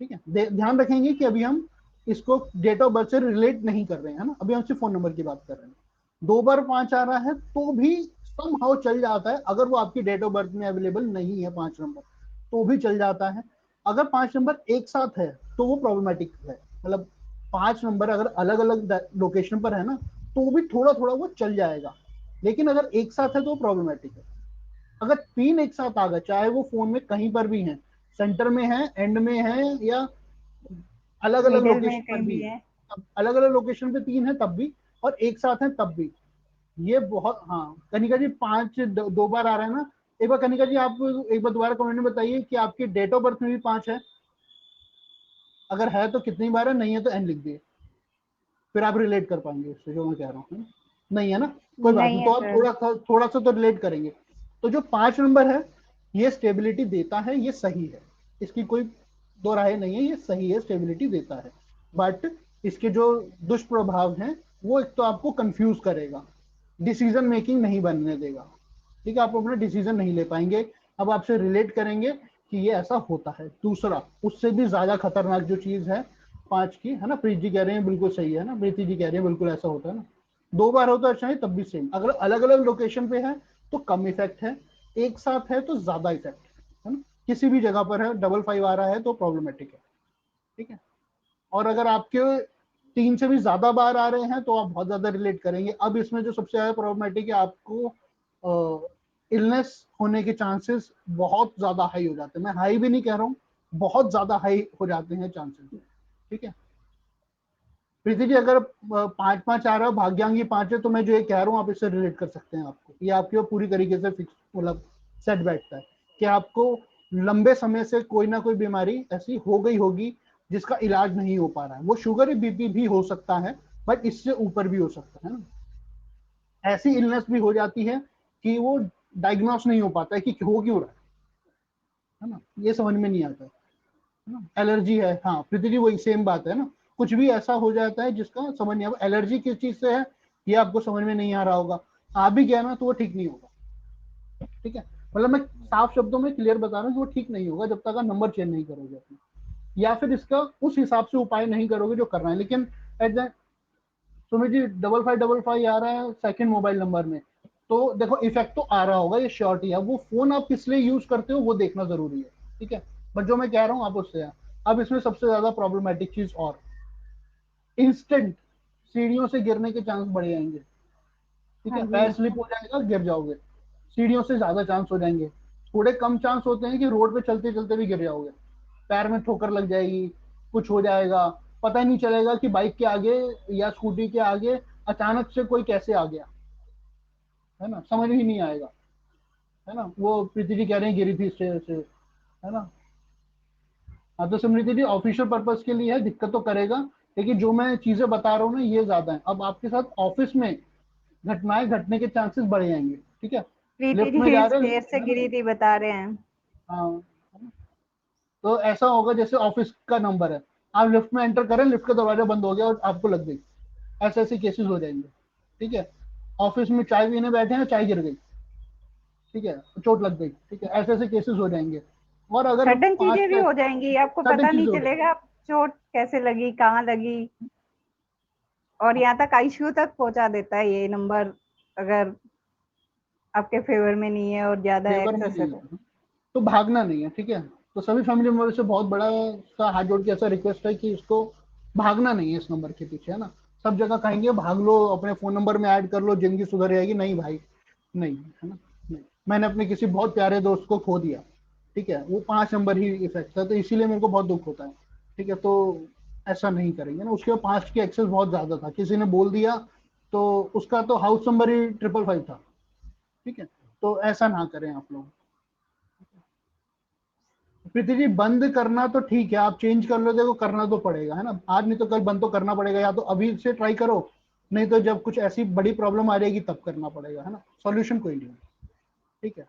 ठीक है। ध्यान रखेंगे कि अभी हम इसको डेट ऑफ बर्थ से रिलेट नहीं कर रहे हैं, है ना, अभी हम सिर्फ फोन नंबर की बात कर रहे हैं। 2 बार 5 आ रहा है तो भी समहाउ चल जाता है, अगर वो आपकी डेट ऑफ बर्थ में अवेलेबल नहीं है 5 नंबर, तो भी चल जाता है। अगर 5 नंबर एक साथ है तो वो प्रॉब्लमेटिक है, मतलब 5 नंबर अगर अलग अलग लोकेशन पर है ना, तो भी थोड़ा थोड़ा वो चल जाएगा, लेकिन अगर एक साथ है तो प्रॉब्लमेटिक है। अगर 3 एक साथ आ गए, चाहे वो फोन में कहीं पर भी है, सेंटर में है, एंड में है, या अलग अलग मिडिल में लोकेशन पर कहीं भी भी है, है। अब अलग अलग लोकेशन पे 3 है तब भी, और एक साथ है तब भी, ये बहुत, हाँ कनिका जी 5 दो बार आ रहा है ना। एक बार कनिका जी आप एक बार दोबारा कमेंट में बताइए कि आपकी डेट ऑफ बर्थ में भी 5 है, अगर है तो कितनी बार है, नहीं है तो एन लिख दिए, फिर आप रिलेट कर पाएंगे उससे जो मैं कह रहा हूँ। नहीं है ना, कोई बात नहीं नहीं, है तो आप सर। थोड़ा सा तो रिलेट करेंगे। तो जो 5 नंबर है ये स्टेबिलिटी देता है, ये सही है, इसकी कोई दो राय नहीं है, ये सही है, स्टेबिलिटी देता है। बट इसके जो दुष्प्रभाव हैं, वो एक तो आपको कंफ्यूज करेगा, डिसीजन मेकिंग नहीं बनने देगा, ठीक है, आप अपना डिसीजन नहीं ले पाएंगे। अब आपसे रिलेट करेंगे कि ये ऐसा होता है। दूसरा, उससे भी ज्यादा खतरनाक जो चीज है 5 की, है ना, प्रीति जी कह रहे हैं बिल्कुल सही है ना, प्रीति जी कह रहे हैं बिल्कुल ऐसा होता है ना, 2 बार होता है चाहे तब भी सेम। अगर अलग अलग लोकेशन पे है तो कम इफेक्ट है, एक साथ है तो ज्यादा इफेक्ट है ना, किसी भी जगह पर है 555 आ रहा है तो प्रॉब्लमेटिक है, ठीक है। और अगर आपके 3 से भी ज्यादा बार आ रहे हैं तो आप बहुत ज्यादा रिलेट करेंगे। अब इसमें जो सबसे ज्यादा प्रॉब्लमेटिक है, आपको इलनेस होने के चांसेस बहुत ज्यादा हाई हो जाते हैं। मैं हाई भी नहीं कह रहा हूँ, बहुत ज्यादा हाई हो जाते हैं चांसेस, ठीक है। प्रीति जी अगर 5-5 आ रहा है, भाग्यांगी 5 है, तो मैं जो ये कह रहा हूँ आप इससे रिलेट कर सकते हैं। आपको ये आपके पूरी तरीके से फिक्स मतलब सेट बैठता है कि आपको लंबे समय से कोई ना कोई बीमारी ऐसी हो गई होगी जिसका इलाज नहीं हो पा रहा है। वो शुगर या बीपी भी हो सकता है, बट इससे ऊपर भी हो सकता है ना। ऐसी इलनेस भी हो जाती है कि वो डायग्नोस नहीं हो पाता है कि हो क्यों रहा है ना, ये समझ में नहीं आता है ना। एलर्जी है, हाँ प्रीति जी वही सेम बात है ना, कुछ भी ऐसा हो जाता है जिसका समझ नहीं आता। एलर्जी किस चीज से है ये आपको समझ में नहीं आ रहा होगा, आ भी गया ना तो वो ठीक नहीं होगा, ठीक है। मतलब मैं साफ शब्दों में क्लियर बता रहा हूँ कि वो ठीक नहीं होगा जब तक आप नंबर चेंज नहीं करोगे अपना, या फिर इसका उस हिसाब से उपाय नहीं करोगे जो करना है। लेकिन एट द सुमित जी 5555 आ रहा है सेकंड मोबाइल नंबर में, तो देखो इफेक्ट तो आ रहा होगा, ये श्योरिटी है। वो फोन आप किस लिए यूज करते हो वो देखना जरूरी है, ठीक है। बट जो मैं कह रहा हूँ आप उससे अब इसमें सबसे ज्यादा प्रॉब्लमेटिक चीज, और इंस्टेंट सीढ़ियों से गिरने के चांस बढ़ जाएंगे, ठीक हाँ है। जी। पैर स्लिप हो जाएगा, गिर जाओगे, सीढ़ियों से ज्यादा चांस हो जाएंगे। थोड़े कम चांस होते हैं कि रोड पे चलते चलते भी गिर जाओगे, पैर में ठोकर लग जाएगी, कुछ हो जाएगा, पता ही नहीं चलेगा कि बाइक के आगे या स्कूटी के आगे अचानक से कोई कैसे आ गया, है ना, समझ ही नहीं आएगा, है ना। वो प्रीति जी कह रहे हैं गिरी थी स्टेयर से, है ना। हाँ तो स्मृति जी ऑफिशियल पर्पज के लिए है, दिक्कत तो करेगा, लेकिन जो मैं चीजें बता रहा हूँ ना ये ज्यादा है। अब आपके साथ ऑफिस में घटनाएं घटने के चांसेस बढ़ जाएंगे, ठीक है। प्रीति लिफ्ट में जा जी रहे स्टेयर से हैं, है ना? गिरी थी बता रहे हैं। हाँ, तो ऐसा होगा जैसे ऑफिस का नंबर है, आप लिफ्ट में एंटर करें, लिफ्ट का दरवाजा बंद हो गया और आपको लग गई, ऐसे ऐसे केसेस हो जाएंगे, ठीक है। ऑफिस में चाय पीने बैठे हैं, चाय गिर गई, ठीक है, चोट लग गई, ठीक है, ऐसे ऐसे केसेस हो जाएंगे। और अगर सडन 5 चीजें भी का हो जाएंगी, आपको सडन पता नहीं चीज हो जाएगी, चलेगा आप चोट कैसे लगी, कहाँ लगी। और यहाँ तक आईसीयू तक पहुंचा देता है ये नंबर, अगर आपके फेवर में नहीं है और ज्यादा फेवर में एक्सेस है नहीं तो। है तो भागना नहीं है, ठीक है। तो सभी फैमिली मेंबर से बहुत बड़ा सा हाथ जोड़ के ऐसा रिक्वेस्ट है कि इसको भागना नहीं है इस नंबर के पीछे, है ना। सब जगह कहेंगे भाग लो, अपने फोन नंबर में ऐड कर लो, जिंदगी सुधर जाएगी, नहीं भाई, नहीं, है ना, नहीं। मैंने अपने किसी बहुत प्यारे दोस्त को खो दिया, ठीक है, वो 5 नंबर ही इफेक्ट था, तो इसीलिए मेरे को बहुत दुख होता है, ठीक है। तो ऐसा नहीं करेंगे ना, उसके 5 की एक्सेस बहुत ज्यादा था, किसी ने बोल दिया तो उसका तो हाउस नंबर ही 555 था, ठीक है। तो ऐसा ना करें आप लोग। प्रीति जी बंद करना तो ठीक है, आप चेंज कर लो, देखो करना तो पड़ेगा, है ना, आज नहीं तो कल बंद तो करना पड़ेगा, या तो अभी से ट्राई करो, नहीं तो जब कुछ ऐसी बड़ी प्रॉब्लम आ जाएगी तब करना पड़ेगा, है ना। सॉल्यूशन कोई नहीं है, ठीक है।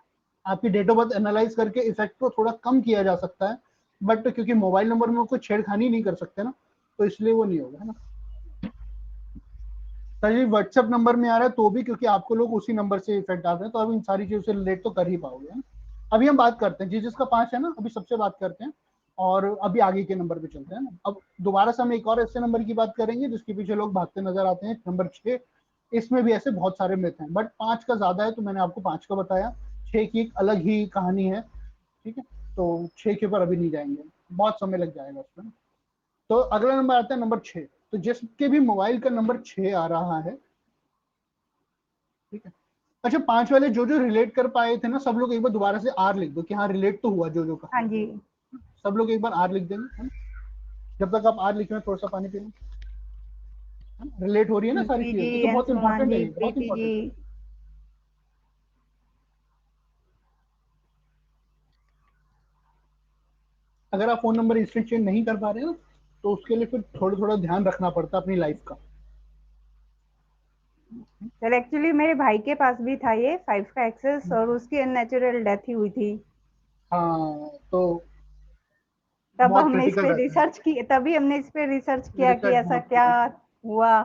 आपकी डेट ऑफ बर्थ एनालाइज करके इफेक्ट को थोड़ा कम किया जा सकता है, बट क्योंकि मोबाइल नंबर में कोई छेड़खानी नहीं कर सकते ना, तो इसलिए वो नहीं होगा, है ना। सर जी व्हाट्सएप नंबर में आ रहा है तो भी, क्योंकि आपको लोग उसी नंबर से इफेक्ट आते हैं, तो अब इन सारी चीजों से रिलेट तो कर ही पाओगे, है ना। अभी हम बात करते हैं जिसका 5 है ना, अभी सबसे बात करते हैं, और अभी आगे के नंबर पे चलते हैं ना। अब दोबारा से हम एक और ऐसे नंबर की बात करेंगे जिसके पीछे लोग भागते नजर आते हैं, नंबर 6। इसमें भी ऐसे बहुत सारे मिथ हैं, बट 5 का ज्यादा है तो मैंने आपको 5 का बताया। 6 की एक अलग ही कहानी है, ठीक है। तो 6 के ऊपर अभी नहीं जाएंगे, बहुत समय लग जाएगा उसमें। तो अगला नंबर आता है नंबर 6। तो जिसके भी मोबाइल का नंबर 6 आ रहा है, ठीक है। अच्छा 5 वाले जो जो रिलेट कर पाए थे ना, सब लोग एक बार दोबारा से आर लिख दो कि हाँ रिलेट तो हुआ जो जो कहा। हाँ जी। सब लोग एक बार आर लिख देंगे, है ना? जब तक आप आर लिख रहे हैं थोड़ा सा पानी पी लें, है ना? रिलेट हो रही है ना सारी कीर्ति चीजें, जी, ये तो बहुत अंशुमान इंपॉर्टेंट है, जी, ये बहुत प्रीति जी। इंपॉर्टेंट है। अगर आप फोन नंबर इंस्टेंट चेंज नहीं कर पा रहे हैं ना, तो उसके लिए फिर थोड़ा थोड़ा ध्यान रखना पड़ता है अपनी लाइफ का। सर एक्चुअली मेरे भाई के पास भी था ये 5 का एक्सेस, और उसकी अननेचुरल डेथ ही हुई थी। हाँ तो तब बहुत हमने इस क्रिटिकल पे रहता है रिसर्च की, तभी हमने इस पे रिसर्च किया कि रिसर्च, ऐसा बहुत क्या राइट। हुआ।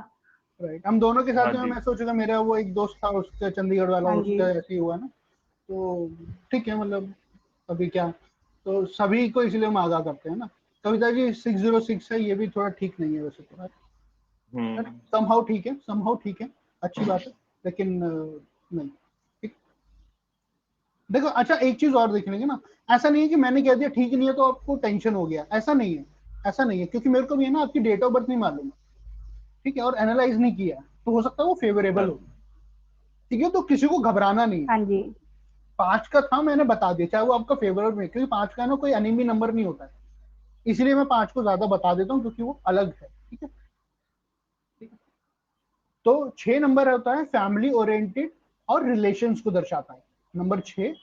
राइट, हम दोनों के साथ हाँ में जी। मैं सोचूंगा, मेरा वो एक दोस्त था उसका चंडीगढ़ वाला, हाँ जी। उसका ऐसे ही हुआ ना, तो ठीक है मतलब, अभी क्या, तो सभी को इसलिए हम आगाह करते हैं ना। कविता जी 606 है, ये भी थोड़ा ठीक नहीं है वैसे तो, समहाउ ठीक है, अच्छी बात है, लेकिन नहीं ठीक। देखो अच्छा एक चीज और देख लेंगे ना, ऐसा नहीं है कि मैंने कह दिया ठीक नहीं है तो आपको टेंशन हो गया, ऐसा नहीं है, ऐसा नहीं है, क्योंकि मेरे को भी है ना आपकी डेट ऑफ बर्थ नहीं मालूम, ठीक है, और एनालाइज नहीं किया, तो हो सकता है वो फेवरेबल हो, ठीक है, तो किसी को घबराना नहीं है। हाँ जी 5 का था मैंने बता दिया, चाहे वो आपका फेवरेट में, क्योंकि 5 का है ना कोई एनिमी नंबर नहीं होता है, इसलिए मैं 5 को ज्यादा बता देता हूँ क्योंकि वो अलग है, ठीक है। तो 6 नंबर होता है फैमिली ओरिएंटेड और रिलेशंस को दर्शाता है। नंबर 6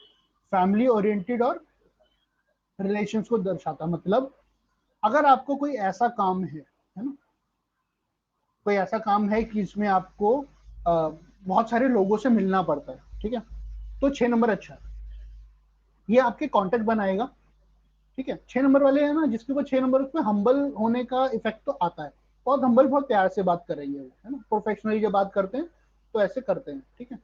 फैमिली ओरिएंटेड और रिलेशंस को दर्शाता है, मतलब अगर आपको कोई ऐसा काम है ना, कोई ऐसा काम है कि इसमें आपको बहुत सारे लोगों से मिलना पड़ता है, ठीक है, तो 6 नंबर अच्छा है, ये आपके कांटेक्ट बनाएगा, ठीक है। 6 नंबर वाले हैं ना जिसके ऊपर 6 नंबर, उसमें हम्बल होने का इफेक्ट तो आता है, बहुत हम्बल, बहुत प्यार से बात कर रही है वो, है ना, प्रोफेशनली जब बात करते हैं तो ऐसे करते हैं, ठीक है।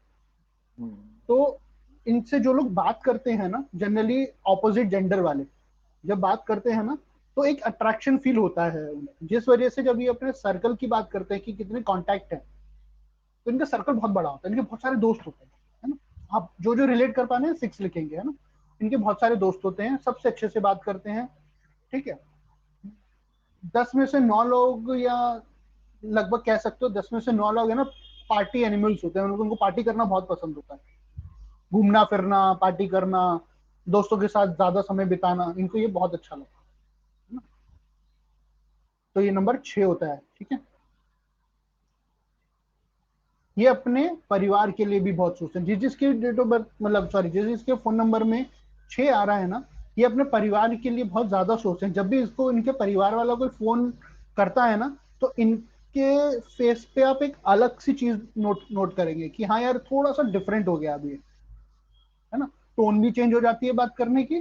तो इनसे जो लोग बात करते हैं ना, जनरली ऑपोजिट जेंडर वाले जब बात करते हैं ना, तो एक अट्रैक्शन फील होता है उन्हें, जिस वजह से जब ये अपने सर्कल की बात करते हैं कि कितने कांटेक्ट है, तो इनका सर्कल बहुत बड़ा होता है, इनके बहुत सारे दोस्त होते हैं, है ना। आप जो जो रिलेट कर पाने 6 लिखेंगे, है ना, इनके बहुत सारे दोस्त होते हैं, सबसे अच्छे से बात करते हैं, ठीक है। 10 में से 9 लोग, या लगभग कह सकते हो 10 में से 9 लोग है ना पार्टी एनिमल्स होते हैं, उनको पार्टी करना बहुत पसंद होता है, घूमना फिरना, पार्टी करना, दोस्तों के साथ ज्यादा समय बिताना, इनको ये बहुत अच्छा लगता है ना। तो ये नंबर 6 होता है, ठीक है। ये अपने परिवार के लिए भी बहुत सोचते हैं, जिस जिसके डेट ऑफ बर्थ, मतलब सॉरी, जिस जिसके फोन नंबर में 6 आ रहा है ना, ये अपने परिवार के लिए बहुत ज्यादा सोचते हैं। जब भी इसको इनके परिवार वाला कोई फोन करता है ना, तो इनके फेस पे आप एक अलग सी चीज नोट करेंगे कि हाँ यार थोड़ा सा डिफरेंट हो गया अभी, है ना, टोन भी चेंज हो जाती है बात करने की,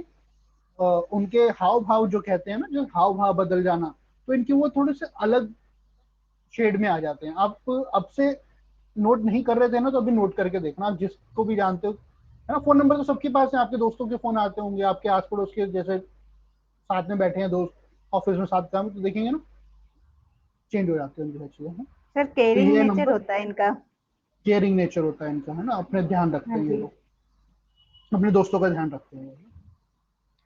उनके हाव भाव जो कहते हैं ना, जो हाव भाव बदल जाना, तो इनके वो थोड़े से अलग शेड में आ जाते हैं। आप अब से नोट नहीं कर रहे थे ना, तो अभी नोट करके देखना, आप जिसको भी जानते हो, है ना, फोन नंबर तो सबके पास है, आपके दोस्तों के फोन आते होंगे, आपके आस पड़ोस के, जैसे साथ में बैठे हैं दोस्त, ऑफिस में साथ काम, तो देखेंगे ना चेंज हो जाते हैं उनकी चीजें, है। सर तो केयरिंग ये नेचर नंबर होता है इनका। केयरिंग नेचर होता है इनका, है ना, अपने ध्यान रखते हाँ हैं ये जी, लोग, अपने दोस्तों का ध्यान रखते हैं ये लोग।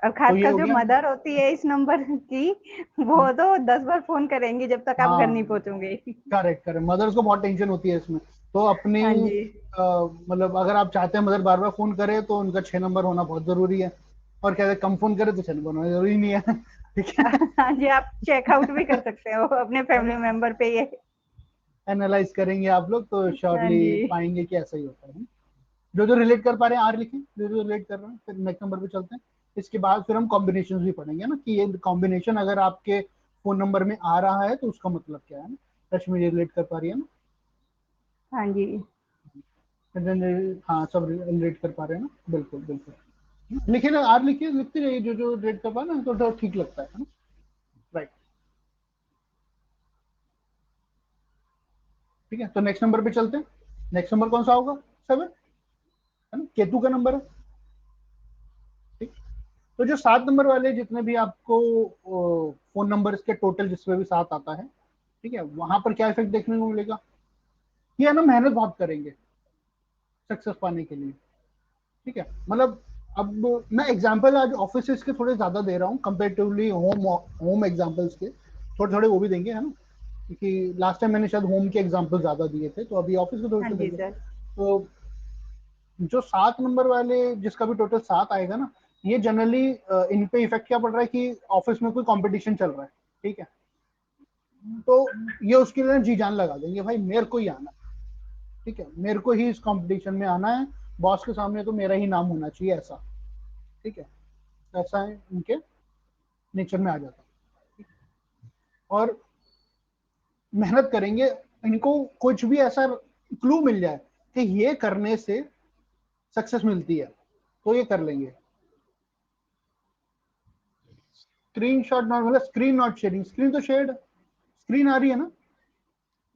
और तो ये खासकर हो जो गया। मदर होती है इस नंबर की, वो तो 10 बार फोन करेंगी जब तक आप घर नहीं हाँ पहुंचोगे। करेक्ट करेक्ट, मदर्स को बहुत टेंशन होती है इसमें, तो अपनी हाँ जी मतलब अगर आप चाहते हैं मदर बार बार फोन करे, तो उनका 6 नंबर होना बहुत जरूरी है, और कहते हैं कम फोन करे तो 6 नंबर होना जरूरी नहीं है ठीक है, हाँ जी, आप चेकआउट भी कर सकते हो अपने है फैमिली ना, मेंबर पे ये। एनालाइज करेंगे आप लोग तो हाँ श्योरली जी पाएंगे कि ऐसा ही होता है। जो जो रिलेट कर पा रहे हैं आर लिखें, जो जो रिलेट कर रहे हैं, फिर नेक्स्ट नंबर पे चलते हैं। इसके बाद फिर हम कॉम्बिनेशन भी पढ़ेंगे ना, कि ये कॉम्बिनेशन अगर आपके फोन नंबर में आ रहा है तो उसका मतलब क्या है ना, रश्मि रिलेट कर पा रही है ना, हाँ जी हाँ सब रिलेट कर पा रहे हैं ना, बिल्कुल बिल्कुल, लिखिए ना, आर लिखिए, लिखते रहिए, जो जो रिलेट कर पा रहे हैं तो थोड़ा ठीक लगता है ना, राइट। ठीक है, तो नेक्स्ट नंबर पे चलते हैं। नेक्स्ट नंबर कौन सा होगा? 7, है ना, केतु का नंबर है, ठीक। तो जो 7 नंबर वाले जितने भी आपको फोन नंबर के टोटल जिसमें भी 7 आता है, ठीक है, वहां पर क्या इफेक्ट देखने को मिलेगा, ये है ना मेहनत बहुत करेंगे सक्सेस पाने के लिए, ठीक है। मतलब अब मैं एग्जांपल आज ऑफिस के थोड़े ज्यादा दे रहा हूँ कंपेरेटिवली होम होम एग्जांपल्स के, थोड़े थोड़े वो भी देंगे, है ना, क्योंकि लास्ट टाइम मैंने शायद होम के एग्जांपल ज्यादा दिए थे, तो अभी ऑफिस के थोड़े हाँ से जी देंगे। सर तो जो 7 नंबर वाले जिसका भी टोटल 7 आएगा ना, ये जनरली इन पे इफेक्ट क्या पड़ रहा है कि ऑफिस में कोई कंपटीशन चल रहा है, ठीक है, तो ये उसके लिए जी जान लगा देंगे, भाई मेरे को ही आना, ठीक है, मेरे को ही इस कंपटीशन में आना है, बॉस के सामने तो मेरा ही नाम होना चाहिए, ऐसा, ठीक है, ऐसा है इनके नेचर में आ जाता है। और मेहनत करेंगे, इनको कुछ भी ऐसा क्लू मिल जाए कि ये करने से सक्सेस मिलती है, तो ये कर लेंगे। स्क्रीन शॉट नॉट, मतलब स्क्रीन नॉट शेयरिंग, स्क्रीन तो शेयर्ड, स्क्रीन आ रही है ना,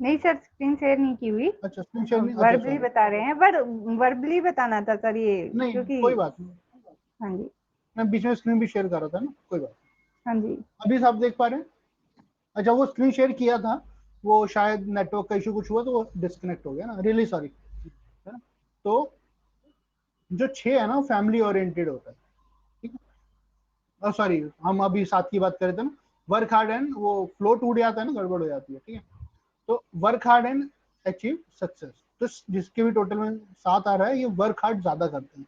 नहीं सर स्क्रीन शेयर नहीं की हुई, अच्छा स्क्रीन शेयर नहीं, अच्छा वर्बली सॉरी, बता रहे हैं, पर वर्बली बताना था सर ये, नहीं क्योंकि कोई बात नहीं, हाँ जी मैं बीच में स्क्रीन भी शेयर कर रहा था ना, कोई बात। हाँ जी। अभी आप देख पा रहे हैं? अच्छा, वो स्क्रीन शेयर किया था, वो शायद नेटवर्क का इशू कुछ हुआ तो वो डिस्कनेक्ट हो गया ना, रियली सॉरी, है ना। तो जो 6 है ना, फैमिली ओरिएंटेड होता है, ठीक है। सॉरी, हम अभी 7 की बात कर रहे थे ना, वर्क हार्ड एंड वो फ्लो टूट जाता है ना, गड़बड़ हो जाती है, ठीक है। तो work hard and achieve success, तो जिसके भी टोटल में 7 आ रहा है, ये वर्क हार्ड ज्यादा करते हैं,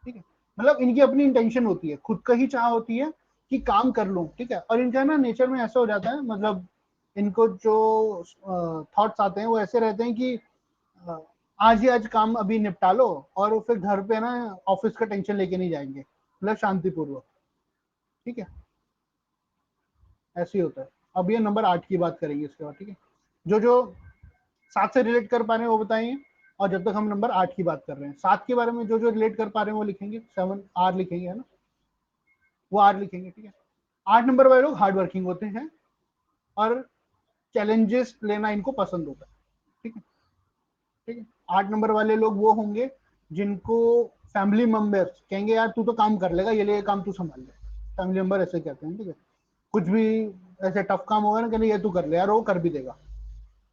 ठीक है। मतलब इनकी अपनी इंटेंशन होती है, खुद का ही चाह होती है कि काम कर लूं, ठीक है। और इनका ना नेचर में ऐसा हो जाता है, मतलब इनको जो थॉट्स आते हैं वो ऐसे रहते हैं कि अ, आज ही आज काम अभी निपटा लो, और फिर घर पे ना ऑफिस का टेंशन लेके नहीं जाएंगे, मतलब शांतिपूर्वक, ठीक है। ऐसे ही होता है। अब ये नंबर 8 की बात करेंगे इसके बाद, ठीक है। जो जो 7 से रिलेट कर पा रहे हैं वो बताइए, और जब तक हम नंबर 8 की बात कर रहे हैं, 7 के बारे में जो जो रिलेट कर पा रहे हैं वो लिखेंगे, 7 आर लिखेंगे, है ना, वो आर लिखेंगे, ठीक है। 8 नंबर वाले लोग हार्ड वर्किंग होते हैं और चैलेंजेस लेना इनको पसंद होता है, ठीक है, ठीक है। 8 नंबर वाले लोग वो होंगे जिनको फैमिली मेंबर्स कहेंगे यार तू तो काम कर लेगा, ये काम तू संभाल ले, फैमिली मेंबर ऐसे कहते हैं, ठीक है। कुछ भी ऐसे टफ काम होगा ना, कहते ये तू कर ले यार, वो कर भी देगा,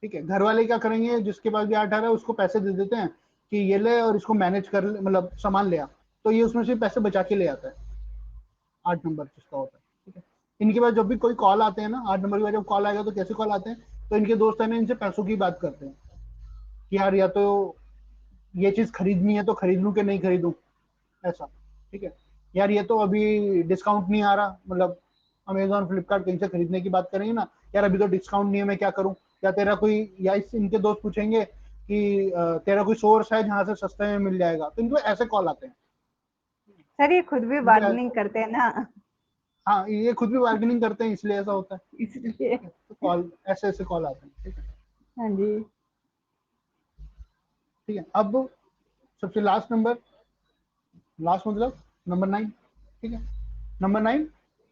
ठीक है। घर वाले क्या करेंगे, जिसके पास भी 8 आ रहा है उसको पैसे दे देते हैं कि ये ले और इसको मैनेज कर ले, मतलब सामान ले आ, तो ये उसमें से पैसे बचा के ले आता है, 8 नंबर जिसका होता है, ठीक है। इनके पास जब भी कोई कॉल आते हैं ना, 8 नंबर के बाद जब कॉल आएगा तो कैसे कॉल आते हैं, तो इनके दोस्त है ना, इनसे पैसों की बात करते हैं कि यार या तो ये चीज खरीदनी है तो खरीद लूं कि नहीं खरीदूं, ऐसा, ठीक है। यार ये तो अभी डिस्काउंट नहीं आ रहा, मतलब अमेजोन फ्लिपकार्ट कहीं से खरीदने की बात करेंगे ना, यार अभी तो डिस्काउंट नहीं है, मैं क्या करूं। या तेरा कोई, या इनके दोस्त पूछेंगे कि तेरा कोई सोर्स है जहां से सस्ते में मिल जाएगा, तो इनको ऐसे कॉल आते हैं। सर ये खुद भी इनको बार्गेनिंग करते हैं ना, हाँ, ये खुद भी बार्गेनिंग करते हैं इसलिए ऐसा होता है, इसलिए। ठीक है। तो कॉल ऐसे ऐसे कॉल आते हैं, ठीक है, हाँ जी। ठीक है। अब सबसे लास्ट नंबर, लास्ट मतलब नंबर 9, ठीक है। नंबर 9,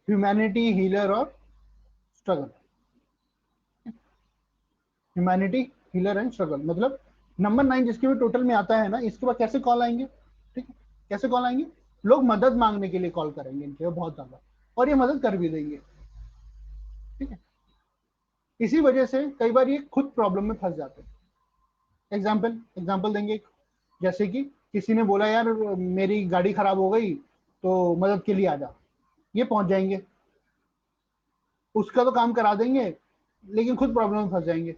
ह्यूमैनिटी हीलर और struggle, humanity healer and struggle, मतलब नंबर 9 जिसके भी टोटल में आता है ना, इसके बाद कैसे कॉल आएंगे, ठीक है। कैसे कॉल आएंगे, लोग मदद मांगने के लिए कॉल करेंगे इनके बहुत ज्यादा, और ये मदद कर भी देंगे, ठीक है। इसी वजह से कई बार ये खुद प्रॉब्लम में फंस जाते हैं। एग्जाम्पल देंगे, जैसे कि किसी ने बोला यार मेरी गाड़ी खराब हो गई तो मदद के लिए आ जा, ये पहुंच जाएंगे, उसका तो काम करा देंगे, लेकिन खुद प्रॉब्लम में फंस जाएंगे,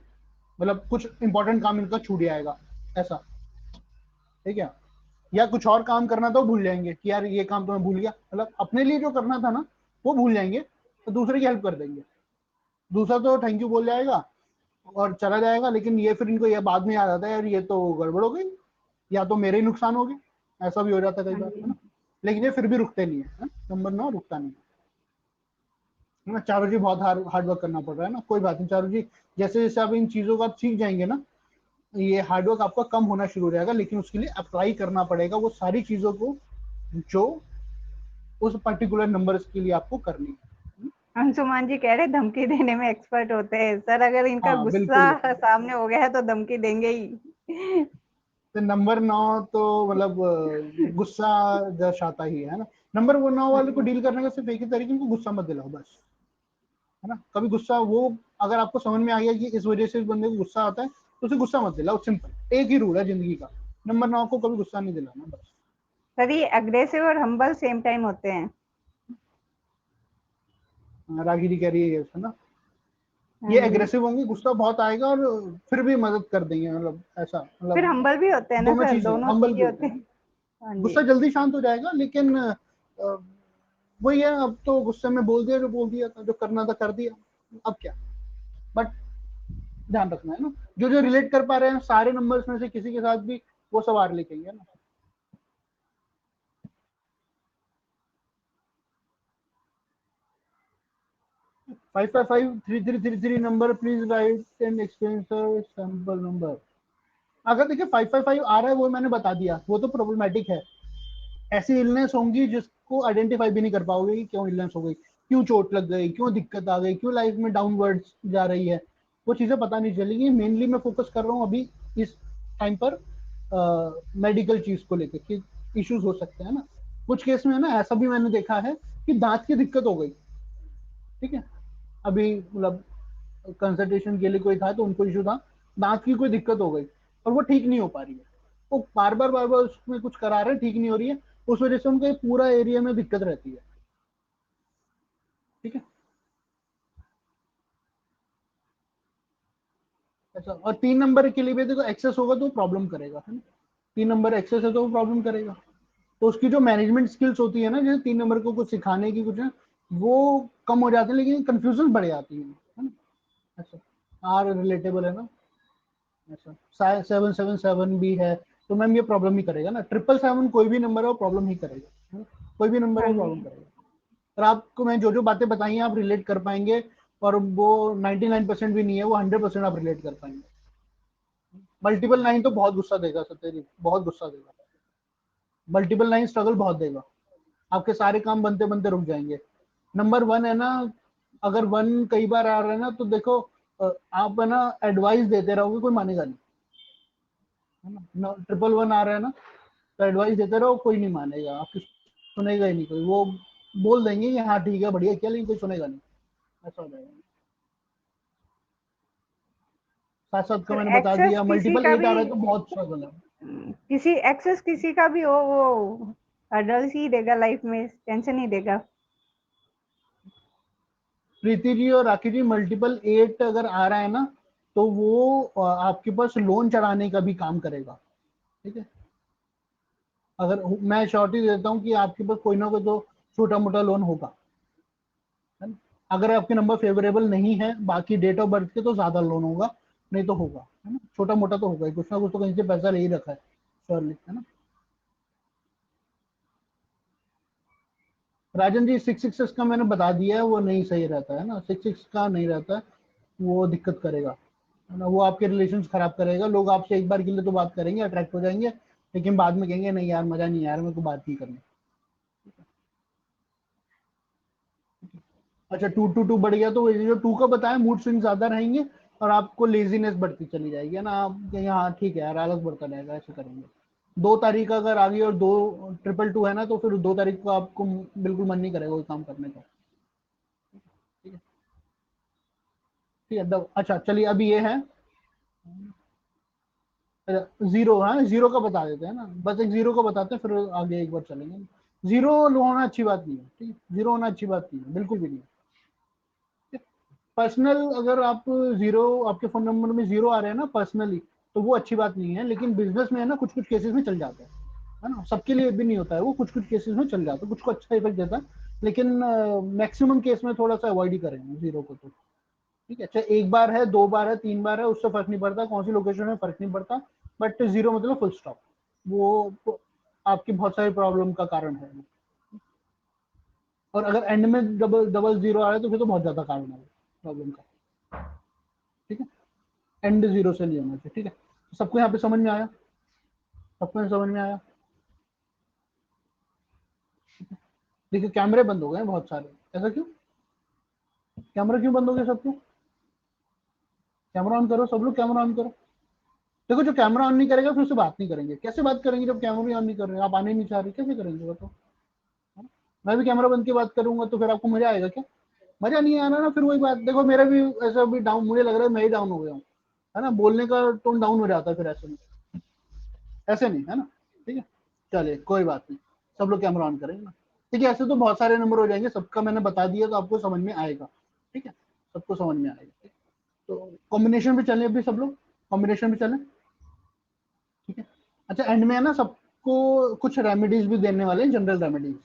मतलब कुछ इंपॉर्टेंट काम इनका छूट जाएगा, ऐसा, ठीक है। या कुछ और काम करना तो भूल जाएंगे कि यार ये काम तो मैं भूल गया, मतलब अपने लिए जो करना था ना वो भूल जाएंगे, तो दूसरे की हेल्प कर देंगे। दूसरा तो थैंक यू बोल जाएगा और चला जाएगा, लेकिन ये फिर इनको ये बाद में याद आता है यार ये तो गड़बड़ हो गई, या तो मेरे ही नुकसान हो गए, ऐसा भी हो जाता है कई हाँ बार, जी। है ना। लेकिन ये फिर भी रुकते नहीं है, नंबर 9 रुकता नहीं है ना। चारू जी बहुत हार्ड वर्क करना पड़ रहा है ना, कोई बात नहीं चारू जी, जैसे जैसे आप इन चीजों को आप सीख जाएंगे ना, ये हार्डवर्क आपका कम होना शुरू हो जाएगा, लेकिन उसके लिए अप्लाई करना पड़ेगा वो सारी चीजों को जो उस पर्टिकुलर नंबर के लिए आपको करनी है। अंशुमान जी कह रहे धमकी देने में एक्सपर्ट होते हैं सर, अगर इनका हाँ गुस्सा बिल्कुल। सामने हो गया है तो धमकी देंगे ही। तो नंबर 9 तो मतलब गुस्सा दर्शाता ही है ना। नंबर 9 हाँ वाले को जी। डील करने का सिर्फ एक ही तरीके, उनको गुस्सा मत दिलाओ बस, है ना। कभी गुस्सा वो, अगर आपको समझ में आ गया कि इस वजह से इस बंदे को गुस्सा आता है, तो उसे गुस्सा मत दिलाओ, सिंपल एक ही रूल है जिंदगी का, नंबर 9 को कभी गुस्सा नहीं दिलाना बस। सर ये अग्रेसिव और हम्बल सेम टाइम होते हैं। रागिनी कह रही है है ना, हाँ ये जी। एग्रेसिव होंगे, गुस्सा बहुत आएगा और फिर भी मदद कर देंगे, मतलब ऐसा, फिर मतलब हम्बल भी होते हैं ना दोनों सर, चीजें, दोनों हम्बल भी चीजें होते होते हैं। हैं। हाँ जी। गुस्सा जल्दी शांत हो जाएगा, लेकिन वही है, अब तो गुस्से में बोल दिया जो बोल दिया था, जो करना था कर दिया, अब क्या। बट ध्यान रखना है ना, जो जो रिलेट कर पा रहे हैं सारे नंबर्स में से किसी के साथ भी, वो सब आर लिखेंगे ना। 5553333 number please right and explain sir sample number. अगर देखिए 555 आ रहा है वो मैंने बता दिया, वो तो प्रॉब्लमेटिक है। ऐसी इलनेस होंगी जिसको आइडेंटिफाई भी नहीं कर पाओगे कि क्यों इलनेस हो गई, क्यों चोट लग गई, क्यों दिक्कत आ गई, क्यों लाइफ में डाउनवर्ड जा रही है, वो चीजें पता नहीं चलेगी। मेनली मैं फोकस कर रहा हूँ अभी इस टाइम पर मेडिकल चीज को लेकर कि इश्यूज हो सकते हैं ना, कुछ केस में है ना ऐसा भी मैंने देखा है कि दांत की दिक्कत हो गई, ठीक है, अभी मतलब कंसल्टेशन के लिए कोई था तो उनको इशू था, दांत की कोई दिक्कत हो गई और वो ठीक नहीं हो पा रही है, वो बार बार उसमें कुछ करा रहे हैं, ठीक नहीं हो रही है, उस वजह से उनके पूरा एरिया में दिक्कत रहती है, ठीक है। अच्छा, और 3 नंबर के लिए भी देखो एक्सेस होगा तो प्रॉब्लम करेगा, है ना, 3 नंबर एक्सेस है तो वो प्रॉब्लम करेगा, तो उसकी जो मैनेजमेंट स्किल्स होती है ना, जैसे 3 नंबर को कुछ सिखाने की कुछ है, वो कम हो जाते हैं, लेकिन कंफ्यूजन बढ़ जाती है ना। अच्छा, आर रिलेटेबल है ना। अच्छा, 777 भी है, तो मैम ये प्रॉब्लम ही करेगा ना, 777 कोई भी नंबर है वो प्रॉब्लम ही करेगा, है ना? कोई भी नंबर है हाँ वो प्रॉब्लम जी। करेगा। और आपको मैं जो जो बातें बताई हैं आप रिलेट कर पाएंगे, और वो 99% भी नहीं है, वो 100% आप रिलेट कर पाएंगे। मल्टीपल 9 तो बहुत गुस्सा देगा सत्यजीत, बहुत गुस्सा देगा, मल्टीपल 9 स्ट्रगल बहुत देगा, आपके सारे काम बनते बनते रुक जाएंगे। नंबर 1 है ना, अगर 1 कई बार आ रहा है ना तो देखो, आप है ना एडवाइस देते रहोगे कोई मानेगा नहीं, है ना, 111 आ रहा है ना, तो एडवाइस देते रहो कोई नहीं मानेगा, आपकी सुनेगा ही नहीं कोई, वो बोल देंगे कि हाँ ठीक है बढ़िया किया, लेकिन कोई सुनेगा नहीं, ऐसा हो जाएगा। साथ साथ का फिर मैंने बता एक्सेस दिया, किसी मल्टीपल का 8 आ भी, रहा है तो बहुत स्ट्रगल है। किसी एक्सेस किसी का भी हो, वो हर्डल्स ही देगा लाइफ में, टेंशन ही देगा। प्रीति जी और राखी जी, मल्टीपल 8 अगर आ रहा है ना, तो वो आपके पास लोन चढ़ाने का भी काम करेगा, ठीक है। अगर मैं श्योरिटी देता हूँ कि आपके पास कोई ना कोई तो छोटा मोटा लोन होगा, है ना? अगर आपके नंबर फेवरेबल नहीं है बाकी डेट ऑफ बर्थ के तो ज्यादा लोन होगा, नहीं तो होगा, है ना, छोटा मोटा तो होगा ही, कुछ ना कुछ तो कहीं से पैसा ले ही रखा है श्योरली, है ना। राजन जी 666 का मैंने बता दिया है, वो नहीं सही रहता है ना, 66 का नहीं रहता है, वो दिक्कत करेगा, है ना, वो आपके रिलेशन खराब करेगा, लोग आपसे एक बार के लिए तो बात करेंगे, अट्रैक्ट हो जाएंगे, लेकिन बाद में कहेंगे नहीं यार मजा नहीं यार, मेरे को बात नहीं करनी। अच्छा, 2 बढ़ गया तो ये जो 2 का बताया, मूड स्विंग ज्यादा रहेंगे और आपको लेजीनेस बढ़ती चली जाएगी, है ना, आप कहेंगे हाँ ठीक है यार आलस बढ़ता रहेगा, ऐसे करेंगे। 2 तारीख अगर आ गई और 2 222 है ना, तो फिर 2 तारीख को आपको बिल्कुल मन नहीं करेगा कोई काम करने का, ठीक है। ठीक है, अच्छा चलिए अभी ये है, जीरो, हाँ जीरो का बता देते हैं ना, बस एक जीरो का बताते हैं, फिर आगे एक बार चलेंगे। जीरो होना अच्छी बात नहीं है, ठीक है, जीरो होना अच्छी बात नहीं है, बिल्कुल भी नहीं है। पर्सनल अगर आप जीरो, आपके फोन नंबर में जीरो आ रहे हैं ना पर्सनली, तो वो अच्छी बात नहीं है, लेकिन बिजनेस में है ना कुछ कुछ केसेस में चल जाता है ना, सबके लिए भी नहीं होता है वो, कुछ कुछ केसेस में चल जाता है, कुछ को अच्छा इफेक्ट देता है, लेकिन मैक्सिमम केस में थोड़ा सा अवॉइड ही करेंगे जीरो को तो, ठीक है। अच्छा, एक बार है, 2 बार है, 3 बार है, उससे फर्क नहीं पड़ता, कौन सी लोकेशन में फर्क नहीं पड़ता, बट जीरो मतलब फुल स्टॉप, वो आपकी बहुत सारी प्रॉब्लम का कारण है। और अगर एंड में डबल डबल जीरो आ रहा है तो फिर तो बहुत ज्यादा कारण है प्रॉब्लम का, ठीक है। एंड जीरो से नहीं होना चाहिए, ठीक है। सबको यहाँ पे समझ में आया, सबको यहाँ समझ में आया। देखिए कैमरे बंद हो गए हैं बहुत सारे, ऐसा क्यों, कैमरा क्यों बंद हो गया सबके, कैमरा ऑन करो सब लोग, कैमरा ऑन करो। देखो जो कैमरा ऑन नहीं करेगा फिर उससे बात नहीं करेंगे, कैसे बात करेंगे जब कैमरा ही ऑन नहीं कर रहे हैं, आप आने नहीं चाह रहे, कैसे करेंगे बताओ। मैं भी कैमरा बंद की बात करूंगा तो फिर आपको मजा आएगा क्या, मजा नहीं आना ना, फिर वही बात, देखो मेरा भी ऐसा भी डाउन, मुझे लग रहा है मैं ही डाउन हो गया हूँ, है ना, बोलने का टोन डाउन हो जाता है फिर, ऐसे में ऐसे नहीं, है ना, ठीक है। चलिए कोई बात नहीं, सब लोग कैमरा ऑन करेंगे ना, ठीक है। ऐसे तो बहुत सारे नंबर हो जाएंगे, सबका मैंने बता दिया तो आपको समझ में आएगा, ठीक है, सबको समझ में आएगा, ठीक? तो कॉम्बिनेशन पे चलें अभी सब लोग, कॉम्बिनेशन पे चलें, ठीक है। अच्छा, एंड में है ना सबको कुछ रेमेडीज भी देने वाले हैं, जनरल रेमेडीज,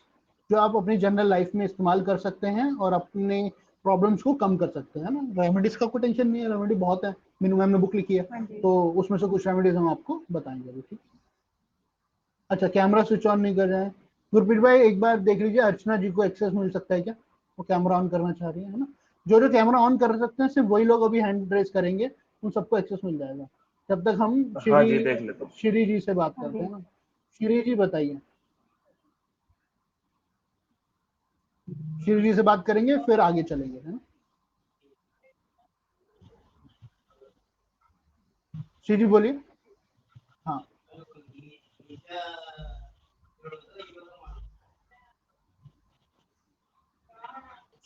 जो आप अपनी जनरल लाइफ में इस्तेमाल कर सकते हैं और अपने प्रॉब्लम्स को कम कर सकते हैं ना, रेमेडीज का कोई टेंशन नहीं है, रेमेडी बहुत है, मीनू मैम ने बुक लिखी है, हाँ जी। तो उसमें से कुछ रेमेडीज हम आपको बताएंगे अभी, ठीक। अच्छा, कैमरा स्विच ऑन नहीं कर रहे हैं, गुरप्रीत भाई एक बार देख लीजिए अर्चना जी को एक्सेस मिल सकता है क्या, वो कैमरा ऑन करना चाह रही है ना, जो जो कैमरा ऑन कर सकते हैं सिर्फ वही लोग अभी हैंड रेस करेंगे, उन सबको एक्सेस मिल जाएगा। तब तक हम हाँ जी, देख लेता हूँ। श्री जी से बात हाँ करते जी। हैं ना, श्री जी बताइए, श्री जी से बात करेंगे फिर आगे चलेंगे, है ना। श्री जी बोलिए। हाँ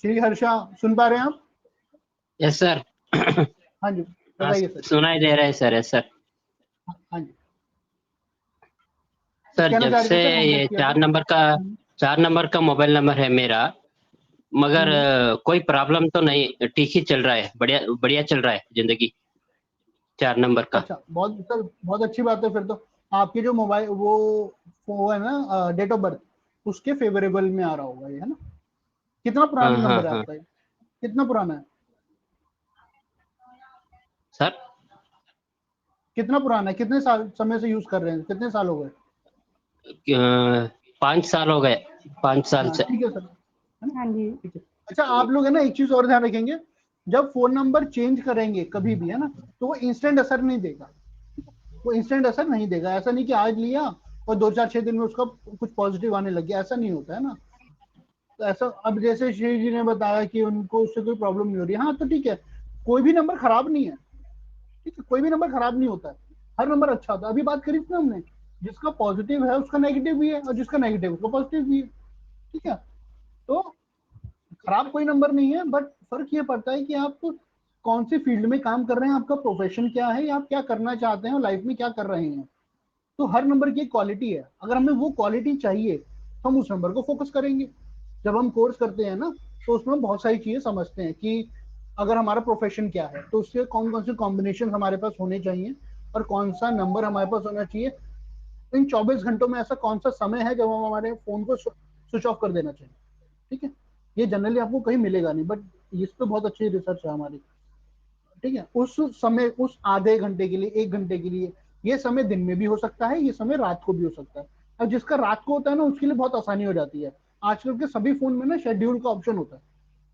श्री हर्षा, सुन पा रहे हैं आप? Yes sir. हाँ जी, बताइए सर। सुनाई दे रहा है सर। Yes sir. हाँ जी, सर कहना जब चाह रहे से थे सर, हैंडल ये किया था। 4 नंबर का मोबाइल नंबर है मेरा, मगर कोई प्रॉब्लम तो नहीं, ठीक ही चल रहा है, बढ़िया बढ़िया चल रहा है जिंदगी 4 नंबर का। अच्छा, बहुत सर, बहुत अच्छी बात है। फिर तो आपके जो मोबाइल वो है ना, डेट ऑफ बर्थ, उसके फेवरेबल में आ रहा होगा ये, है ना? कितना पुराना हाँ हाँ नंबर है हाँ आपका ये? कितना पुराना है? सर। कितना पुराना है? कितने साल समय से यूज कर रहे हैं? कितने साल हो गए? 5 साल हो गए, 5 साल हाँ से। ठीक है सर, है ना? हाँ जी। ठीक है। अच्छा, आप लोग है ना, एक चीज और ध्यान रखेंगे, जब फोन नंबर चेंज करेंगे कभी भी, है ना, तो वो इंस्टेंट असर नहीं देगा। वो इंस्टेंट असर नहीं देगा। ऐसा नहीं कि आज लिया और 2 4 6 दिन में उसका कुछ पॉजिटिव आने लग गया, ऐसा नहीं होता है ना। तो ऐसा, अब जैसे श्री जी ने बताया कि उनको उससे कोई प्रॉब्लम नहीं हो रही, हाँ तो ठीक है, कोई भी नंबर खराब नहीं है। ठीक है, कोई भी नंबर खराब नहीं होता है, हर नंबर अच्छा होता है। अभी बात करी थी ना हमने, जिसका पॉजिटिव है उसका नेगेटिव भी है, और जिसका नेगेटिव उसका पॉजिटिव भी है। ठीक है, तो खराब कोई नंबर नहीं है, बट फर्क ये पड़ता है कि आप कौन सी फील्ड में काम कर रहे हैं, आपका प्रोफेशन क्या है, या आप क्या करना चाहते हैं, लाइफ में क्या कर रहे हैं। तो हर नंबर की एक क्वालिटी है, अगर हमें वो क्वालिटी चाहिए तो हम उस नंबर को फोकस करेंगे। जब हम कोर्स करते हैं ना, तो उसमें हम बहुत सारी चीजें समझते हैं कि अगर हमारा प्रोफेशन क्या है तो उसके कौन कौन से कॉम्बिनेशन हमारे पास होने चाहिए, और कौन सा नंबर हमारे पास होना चाहिए। इन 24 घंटों में ऐसा कौन सा समय है जब हम हमारे फोन को स्विच ऑफ कर देना चाहिए। ठीक है, ये जनरली आपको कहीं मिलेगा नहीं, बट इस पे बहुत अच्छी रिसर्च है हमारी। ठीक है, उस समय, उस आधे घंटे के लिए, 1 घंटे के लिए, ये समय दिन में भी हो सकता है, ये समय रात को भी हो सकता है। अब जिसका रात को होता है ना, उसके लिए बहुत आसानी हो जाती है। आजकल के सभी फोन में ना शेड्यूल का ऑप्शन होता है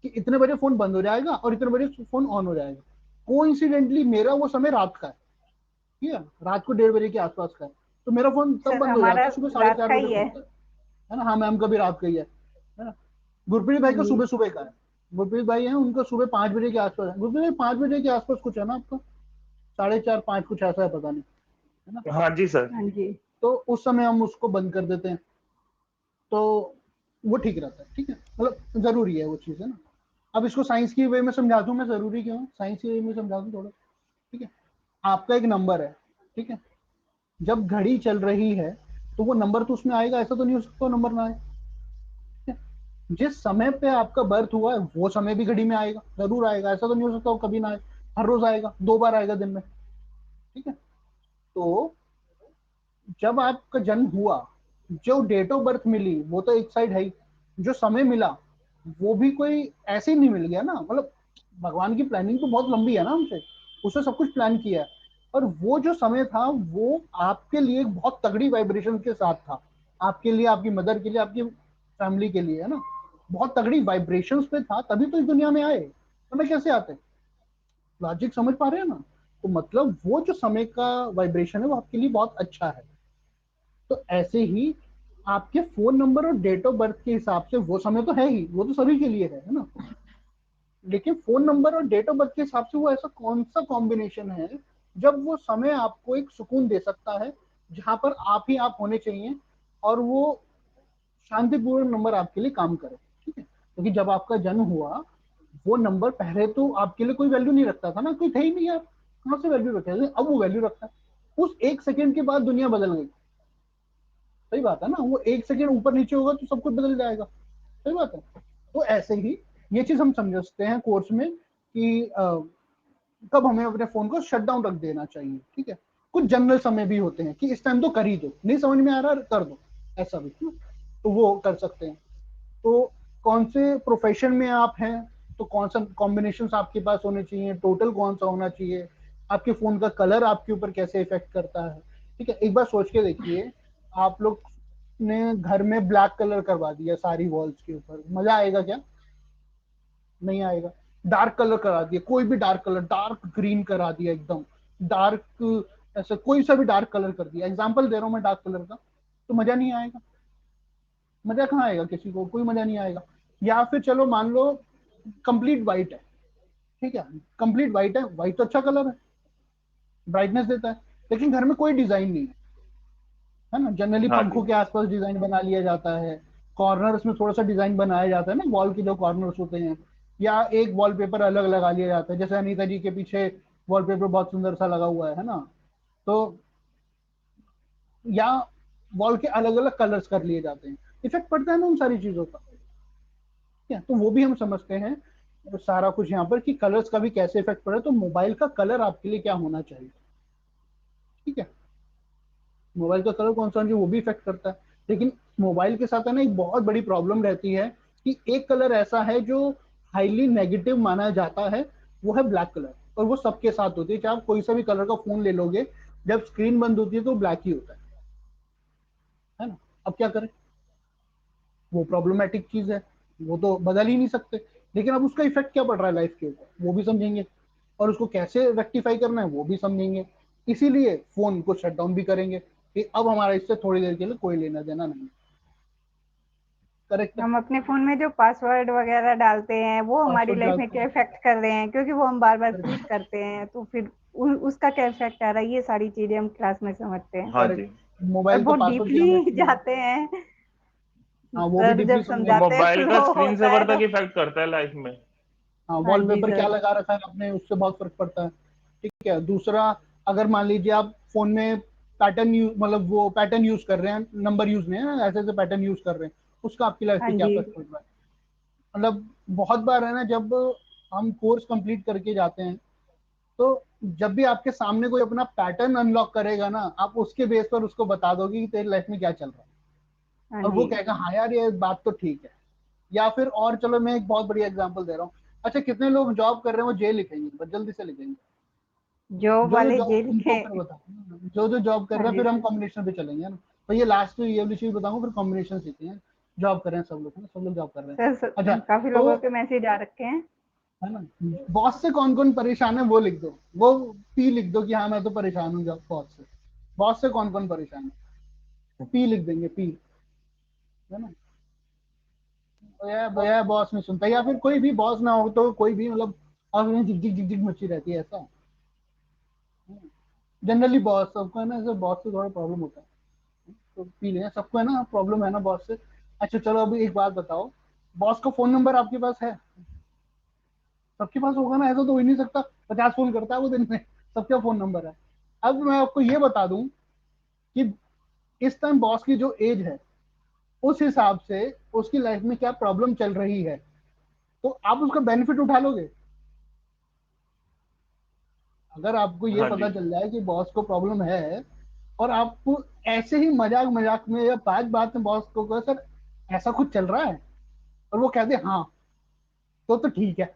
कि इतने बजे फोन बंद हो जाएगा और इतने बजे फोन ऑन हो जाएगा। कोइंसिडेंटली मेरा वो समय रात का है। ठीक है, रात को 1:30 बजे के आसपास का है, तो मेरा फोन तब सर बंद हो जाता हमारा है, सुबह साढ़े रात चार का बजे ही है। खुलता है ना। हाँ मैम का भी रात का ही है ना। गुरप्रीत भाई हाँ का जी। सुबह सुबह का है। गुरप्रीत भाई है, उनका सुबह 5 बजे के आसपास है। गुरप्रीत भाई 5 बजे के आसपास कुछ है ना आपका, 4:30 5 कुछ ऐसा है, पता नहीं, है ना। हाँ जी सर। हाँ जी। तो उस समय हम उसको बंद कर देते हैं, तो वो ठीक रहता है। ठीक है, मतलब जरूरी है वो चीज़, है ना। अब इसको साइंस की वे में समझा दूं मैं, जरूरी क्यों है, साइंस की वे में समझा दूं थोड़ा। ठीक है, आपका एक नंबर है, ठीक है, जब घड़ी चल रही है तो वो नंबर तो उसमें आएगा, ऐसा तो नहीं हो सकता वो नंबर ना आए। ठीक है? जिस समय पे आपका बर्थ हुआ है वो समय भी घड़ी में आएगा, जरूर आएगा, ऐसा तो नहीं हो सकता वो कभी ना आए। हर रोज आएगा, 2 बार आएगा दिन में। ठीक है, तो जब आपका जन्म हुआ, जो डेट ऑफ बर्थ मिली वो तो एक साइड है ही, जो समय मिला वो भी कोई ऐसे ही नहीं मिल गया ना, मतलब भगवान की प्लानिंग तो बहुत लंबी है ना हमसे, उसने सब कुछ प्लान किया है। और वो जो समय था वो आपके लिए एक बहुत तगड़ी वाइब्रेशन के साथ था, आपके लिए, आपकी मदर के लिए, आपकी फैमिली के लिए, है ना। बहुत तगड़ी वाइब्रेशंस पे था, तभी तो इस दुनिया में आए, वरना कैसे आते। लॉजिक समझ पा रहे हैं ना। तो मतलब वो जो समय का वाइब्रेशन है वो आपके लिए बहुत अच्छा है। तो ऐसे ही आपके फोन नंबर और डेट ऑफ बर्थ के हिसाब से वो समय तो है ही, वो तो सभी के लिए है ना। लेकिन फोन नंबर और डेट ऑफ बर्थ के हिसाब से वो ऐसा कौन सा कॉम्बिनेशन है जब वो समय आपको एक सुकून दे सकता है, जहां पर आप ही आप होने चाहिए, और वो शांतिपूर्ण नंबर आपके लिए काम करे। ठीक है, क्योंकि जब आपका जन्म हुआ वो नंबर पहले तो आपके लिए कोई वैल्यू नहीं रखता था ना, कोई थे ही नहीं, आप कहाँ से वैल्यू रखे, अब वो वैल्यू रखता है। उस 1 सेकंड के बाद दुनिया बदल गई। सही बात है ना, वो 1 सेकंड ऊपर नीचे होगा तो सब कुछ बदल जाएगा। सही बात है। तो ऐसे ही ये चीज हम समझते हैं कोर्स में कि कब हमें अपने फोन को शट डाउन रख देना चाहिए। ठीक है, कुछ जनरल समय भी होते हैं कि इस टाइम तो कर ही दो, नहीं समझ में आ रहा कर दो, ऐसा भी तो वो कर सकते हैं। तो कौन से प्रोफेशन में आप हैं, तो कौन सा कॉम्बिनेशन आपके पास होने चाहिए, टोटल कौन सा होना चाहिए, आपके फोन का कलर आपके ऊपर कैसे इफेक्ट करता है। ठीक है, एक बार सोच के देखिए, आप लोग ने घर में ब्लैक कलर करवा दिया सारी वॉल्स के ऊपर, मजा आएगा क्या? नहीं आएगा। डार्क कलर करा दिया, कोई भी डार्क कलर, डार्क ग्रीन करा दिया एकदम डार्क, ऐसा कोई सा भी डार्क कलर कर दिया, एग्जांपल दे रहा हूं मैं डार्क कलर का, तो मजा नहीं आएगा। मजा कहाँ आएगा, किसी को कोई मजा नहीं आएगा। या फिर चलो मान लो कंप्लीट वाइट है। ठीक है, कंप्लीट वाइट है, वाइट तो अच्छा कलर है, ब्राइटनेस देता है, लेकिन घर में कोई डिजाइन नहीं है ना। जनरली हाँ पंखों जी। के आसपास डिजाइन बना लिया जाता है, कॉर्नर्स में थोड़ा सा डिजाइन बनाया जाता है ना, वॉल के जो कॉर्नर्स होते हैं, या एक वॉलपेपर अलग लगा लिया जाता है, जैसे अनीता जी के पीछे वॉलपेपर बहुत सुंदर सा लगा हुआ है ना, तो या वॉल के अलग अलग कलर्स कर लिए जाते हैं, इफेक्ट पड़ता है ना उन सारी चीजों का। ठीक है, तो वो भी हम समझते हैं सारा कुछ यहाँ पर कि कलर्स का भी कैसे इफेक्ट पड़े, तो मोबाइल का कलर आपके लिए क्या होना चाहिए। ठीक है, मोबाइल का कलर कौन सा है वो भी इफेक्ट करता है, लेकिन मोबाइल के साथ है ना एक बहुत बड़ी प्रॉब्लम रहती है कि एक कलर ऐसा है जो हाईली नेगेटिव माना जाता है, वो है ब्लैक कलर, और वो सबके साथ होती है, चाहे आप कोई सा भी कलर का फोन ले लोगे, जब स्क्रीन बंद होती है तो ब्लैक ही होता है ना। अब क्या करें, वो प्रॉब्लमेटिक चीज है, वो तो बदल ही नहीं सकते, लेकिन अब उसका इफेक्ट क्या पड़ रहा है लाइफ के ऊपर वो भी समझेंगे, और उसको कैसे रेक्टिफाई करना है वो भी समझेंगे, इसीलिए फोन को शट डाउन भी करेंगे कि अब हमारा इससे थोड़ी देर के लिए कोई लेना देना नहीं। करेक्ट है, हम अपने फोन में जो पासवर्ड वगैरह डालते हैं वो हमारी पासवर्ड लाइफ में डालते क्या हैं। इफेक्ट कर रहे हैं, क्योंकि वो हम बार बार क्लिक करते हैं, तो फिर उसका क्या इफेक्ट आ रहा है, ये सारी चीजें हम क्लास में समझते हैं हाँ जी। करेक्ट, और मोबाइल का बहुत पासवर्ड क्या डीपली हमें, जाते हैं। हाँ वो भी सर डीपली जब समझेंगे। समझाते हैं मोबाइल का फ्लो स्क्रीन होता सेवर है तक तो। इफेक्ट करता है लाइफ में। हाँ, हाँ जी वॉलपेपर क्या सर। लगा रखा है आपने उससे बहुत फर्क पड़ता है। ठीक है, दूसरा, अगर मान लीजिए आप फोन में पैटर्न यूज, मतलब वो पैटर्न यूज कर रहे हैं, नंबर यूज नहीं है ना, ऐसे ऐसे पैटर्न यूज कर रहे हैं, उसका आपकी लाइफ हाँ पे क्या जी। इफेक्ट पड़ रहा है। मतलब बहुत बार है ना, जब हम कोर्स कंप्लीट करके जाते हैं, तो जब भी आपके सामने कोई अपना पैटर्न अनलॉक करेगा ना, आप उसके बेस पर उसको बता दोगे कि तेरी लाइफ में क्या चल रहा है, हाँ और वो जी। कहेगा हाँ यार ये बात तो ठीक है। या फिर और चलो मैं एक बहुत बढ़िया एग्जांपल दे रहा हूँ, अच्छा कितने लोग जॉब कर रहे हैं वो जे लिखेंगे, बस जल्दी से लिखेंगे, जॉब जो जो वाले जॉब, जेल उनको के। फिर बता, जो जो जॉब कर हाँ रहे हैं, जी फिर हम सर। कॉम्बिनेशन पे चलेंगे ना। तो ये लास्ट ये वाली चीज बताऊंगा, फिर कॉम्बिनेशन सीखेंगे। जॉब कर रहे हैं सब लोग, है ना, सब लोग जॉब कर रहे हैं। अच्छा, काफी तो लोगों के मैसेज आ रखे हैं। है ना, बॉस से कौन कौन परेशान है वो लिख दो, वो पी लिख दो कि हाँ मैं तो परेशान हूँ जॉब बॉस से। बॉस से कौन कौन परेशान है, पी लिख देंगे, पी, है ना। तो यार बॉस नहीं सुनता, या फिर कोई भी बॉस ना हो तो कोई भी, मतलब ऑफिस में झिक झिक झिक झिक मची रहती है, ऐसा जनरली बॉस सबको है ना, ऐसे बॉस से थोड़ा प्रॉब्लम होता है, तो पी लें, सबको है ना प्रॉब्लम है ना बॉस से। अच्छा चलो अभी एक बात बताओ, बॉस का फोन नंबर आपके पास है, सबके पास होगा ना, ऐसा तो हो ही नहीं सकता, 50 फोन करता है वो दिन में, सबका फोन नंबर है। अब मैं आपको ये बता दूं कि इस टाइम बॉस की जो एज है, उस हिसाब से उसकी लाइफ में क्या प्रॉब्लम चल रही है, तो आप उसका बेनिफिट उठा लोगे। अगर आपको ये हाँ पता जी। चल जाए कि बॉस को प्रॉब्लम है, और आपको ऐसे ही मजाक मजाक में या बात बात में बॉस को कहो सर ऐसा कुछ चल रहा है, और वो कहते हाँ, तो ठीक है,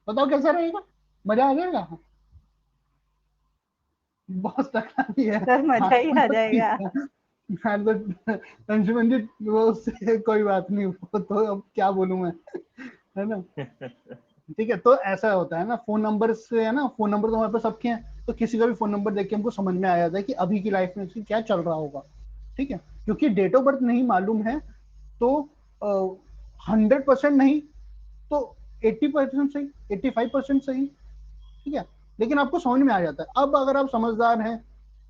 बताओ कैसा रहेगा, मजा आ जाएगा। बॉस तक भी है, सर हाँ मजा ही आ तो ठीक जाएगा। है। हाँ तो अंशुमन जी वो उससे कोई बात नहीं, वो तो अब क्या बोलूं मैं, है ना। ठीक है, तो ऐसा होता है ना, फोन नंबर से है ना, फोन नंबर तो हमारे पास सबके हैं, तो किसी का भी फोन नंबर देख के हमको समझ में आ जाता है कि अभी की लाइफ में उसकी क्या चल रहा होगा। ठीक है, क्योंकि डेट ऑफ बर्थ नहीं मालूम है, तो 100% नहीं, तो 80% सही, 85% सही। ठीक है, लेकिन आपको समझ में आ जाता है। अब अगर आप समझदार हैं,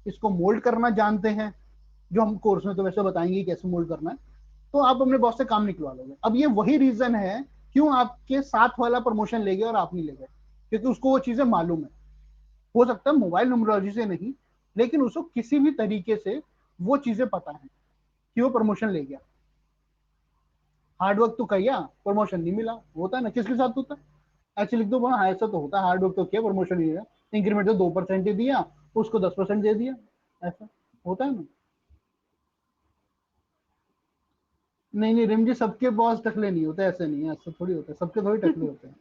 इसको मोल्ड करना जानते हैं, जो हम कोर्स में तो वैसे बताएंगे कैसे मोल्ड करना है, तो आप अपने बॉस से काम निकलवा लोगे। अब ये वही रीजन है क्यों आपके साथ वाला प्रमोशन ले गया और आप नहीं ले गए, क्योंकि उसको वो चीजें मालूम है। हो सकता है मोबाइल न्यूमरोलॉजी से नहीं, लेकिन उसको किसी भी तरीके से वो चीजें पता है कि वो प्रमोशन ले गया। हार्ड वर्क तो किया, प्रमोशन नहीं मिला, होता है ना, किसके साथ होता है, ऐसे लिख दो, हाँ ऐसा तो होता है, हार्ड वर्क तो किया, प्रमोशन नहीं मिला, इंक्रीमेंट तो 2% ही दिया, उसको 10% दे दिया, ऐसा होता है ना। नहीं नहीं रिम जी, सबके बॉस टकले नहीं होते, ऐसे नहीं है, ऐसा थोड़ी होता है, सबके थोड़ी टकले होते हैं।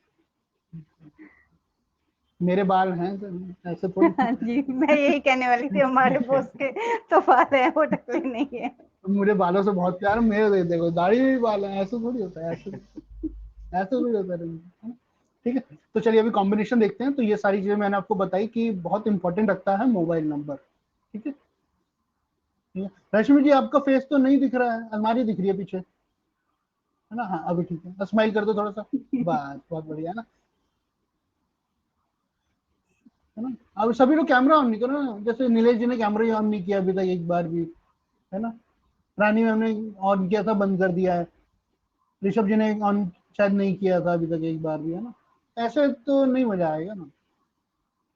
मेरे बाल हैं तो ऐसे थोड़ी हाँ जी, मैं यही कहने वाली थी, हमारे बॉस के तो बाल है, वो टकले नहीं है। मुझे बालों से बहुत प्यार, मेरे देखो दाढ़ी में भी बाल है, ऐसे थोड़ी होता है, ऐसे थोड़ी होता है रिम जी, है ना? ठीक है, तो चलिए अभी कॉम्बिनेशन देखते हैं। तो ये सारी चीजें मैंने आपको बताई कि बहुत इंपॉर्टेंट रखता है मोबाइल नंबर। ठीक है, रश्मि जी आपका फेस तो नहीं दिख रहा है, अलमारी दिख रही है पीछे, है ना, हाँ अभी ठीक है, स्माइल कर दो थोड़ा सा, बस बहुत बढ़िया, है ना। है ना, अब सभी लोग कैमरा ऑन नहीं करो ना, जैसे नीलेश जी ने कैमरा ही ऑन नहीं किया अभी तक एक बार भी, है ना। रानी मैम ने ऑन किया था, बंद कर दिया है। ऋषभ जी ने ऑन शायद नहीं किया था अभी तक एक बार भी, है ना। ऐसे तो नहीं मजा आएगा ना।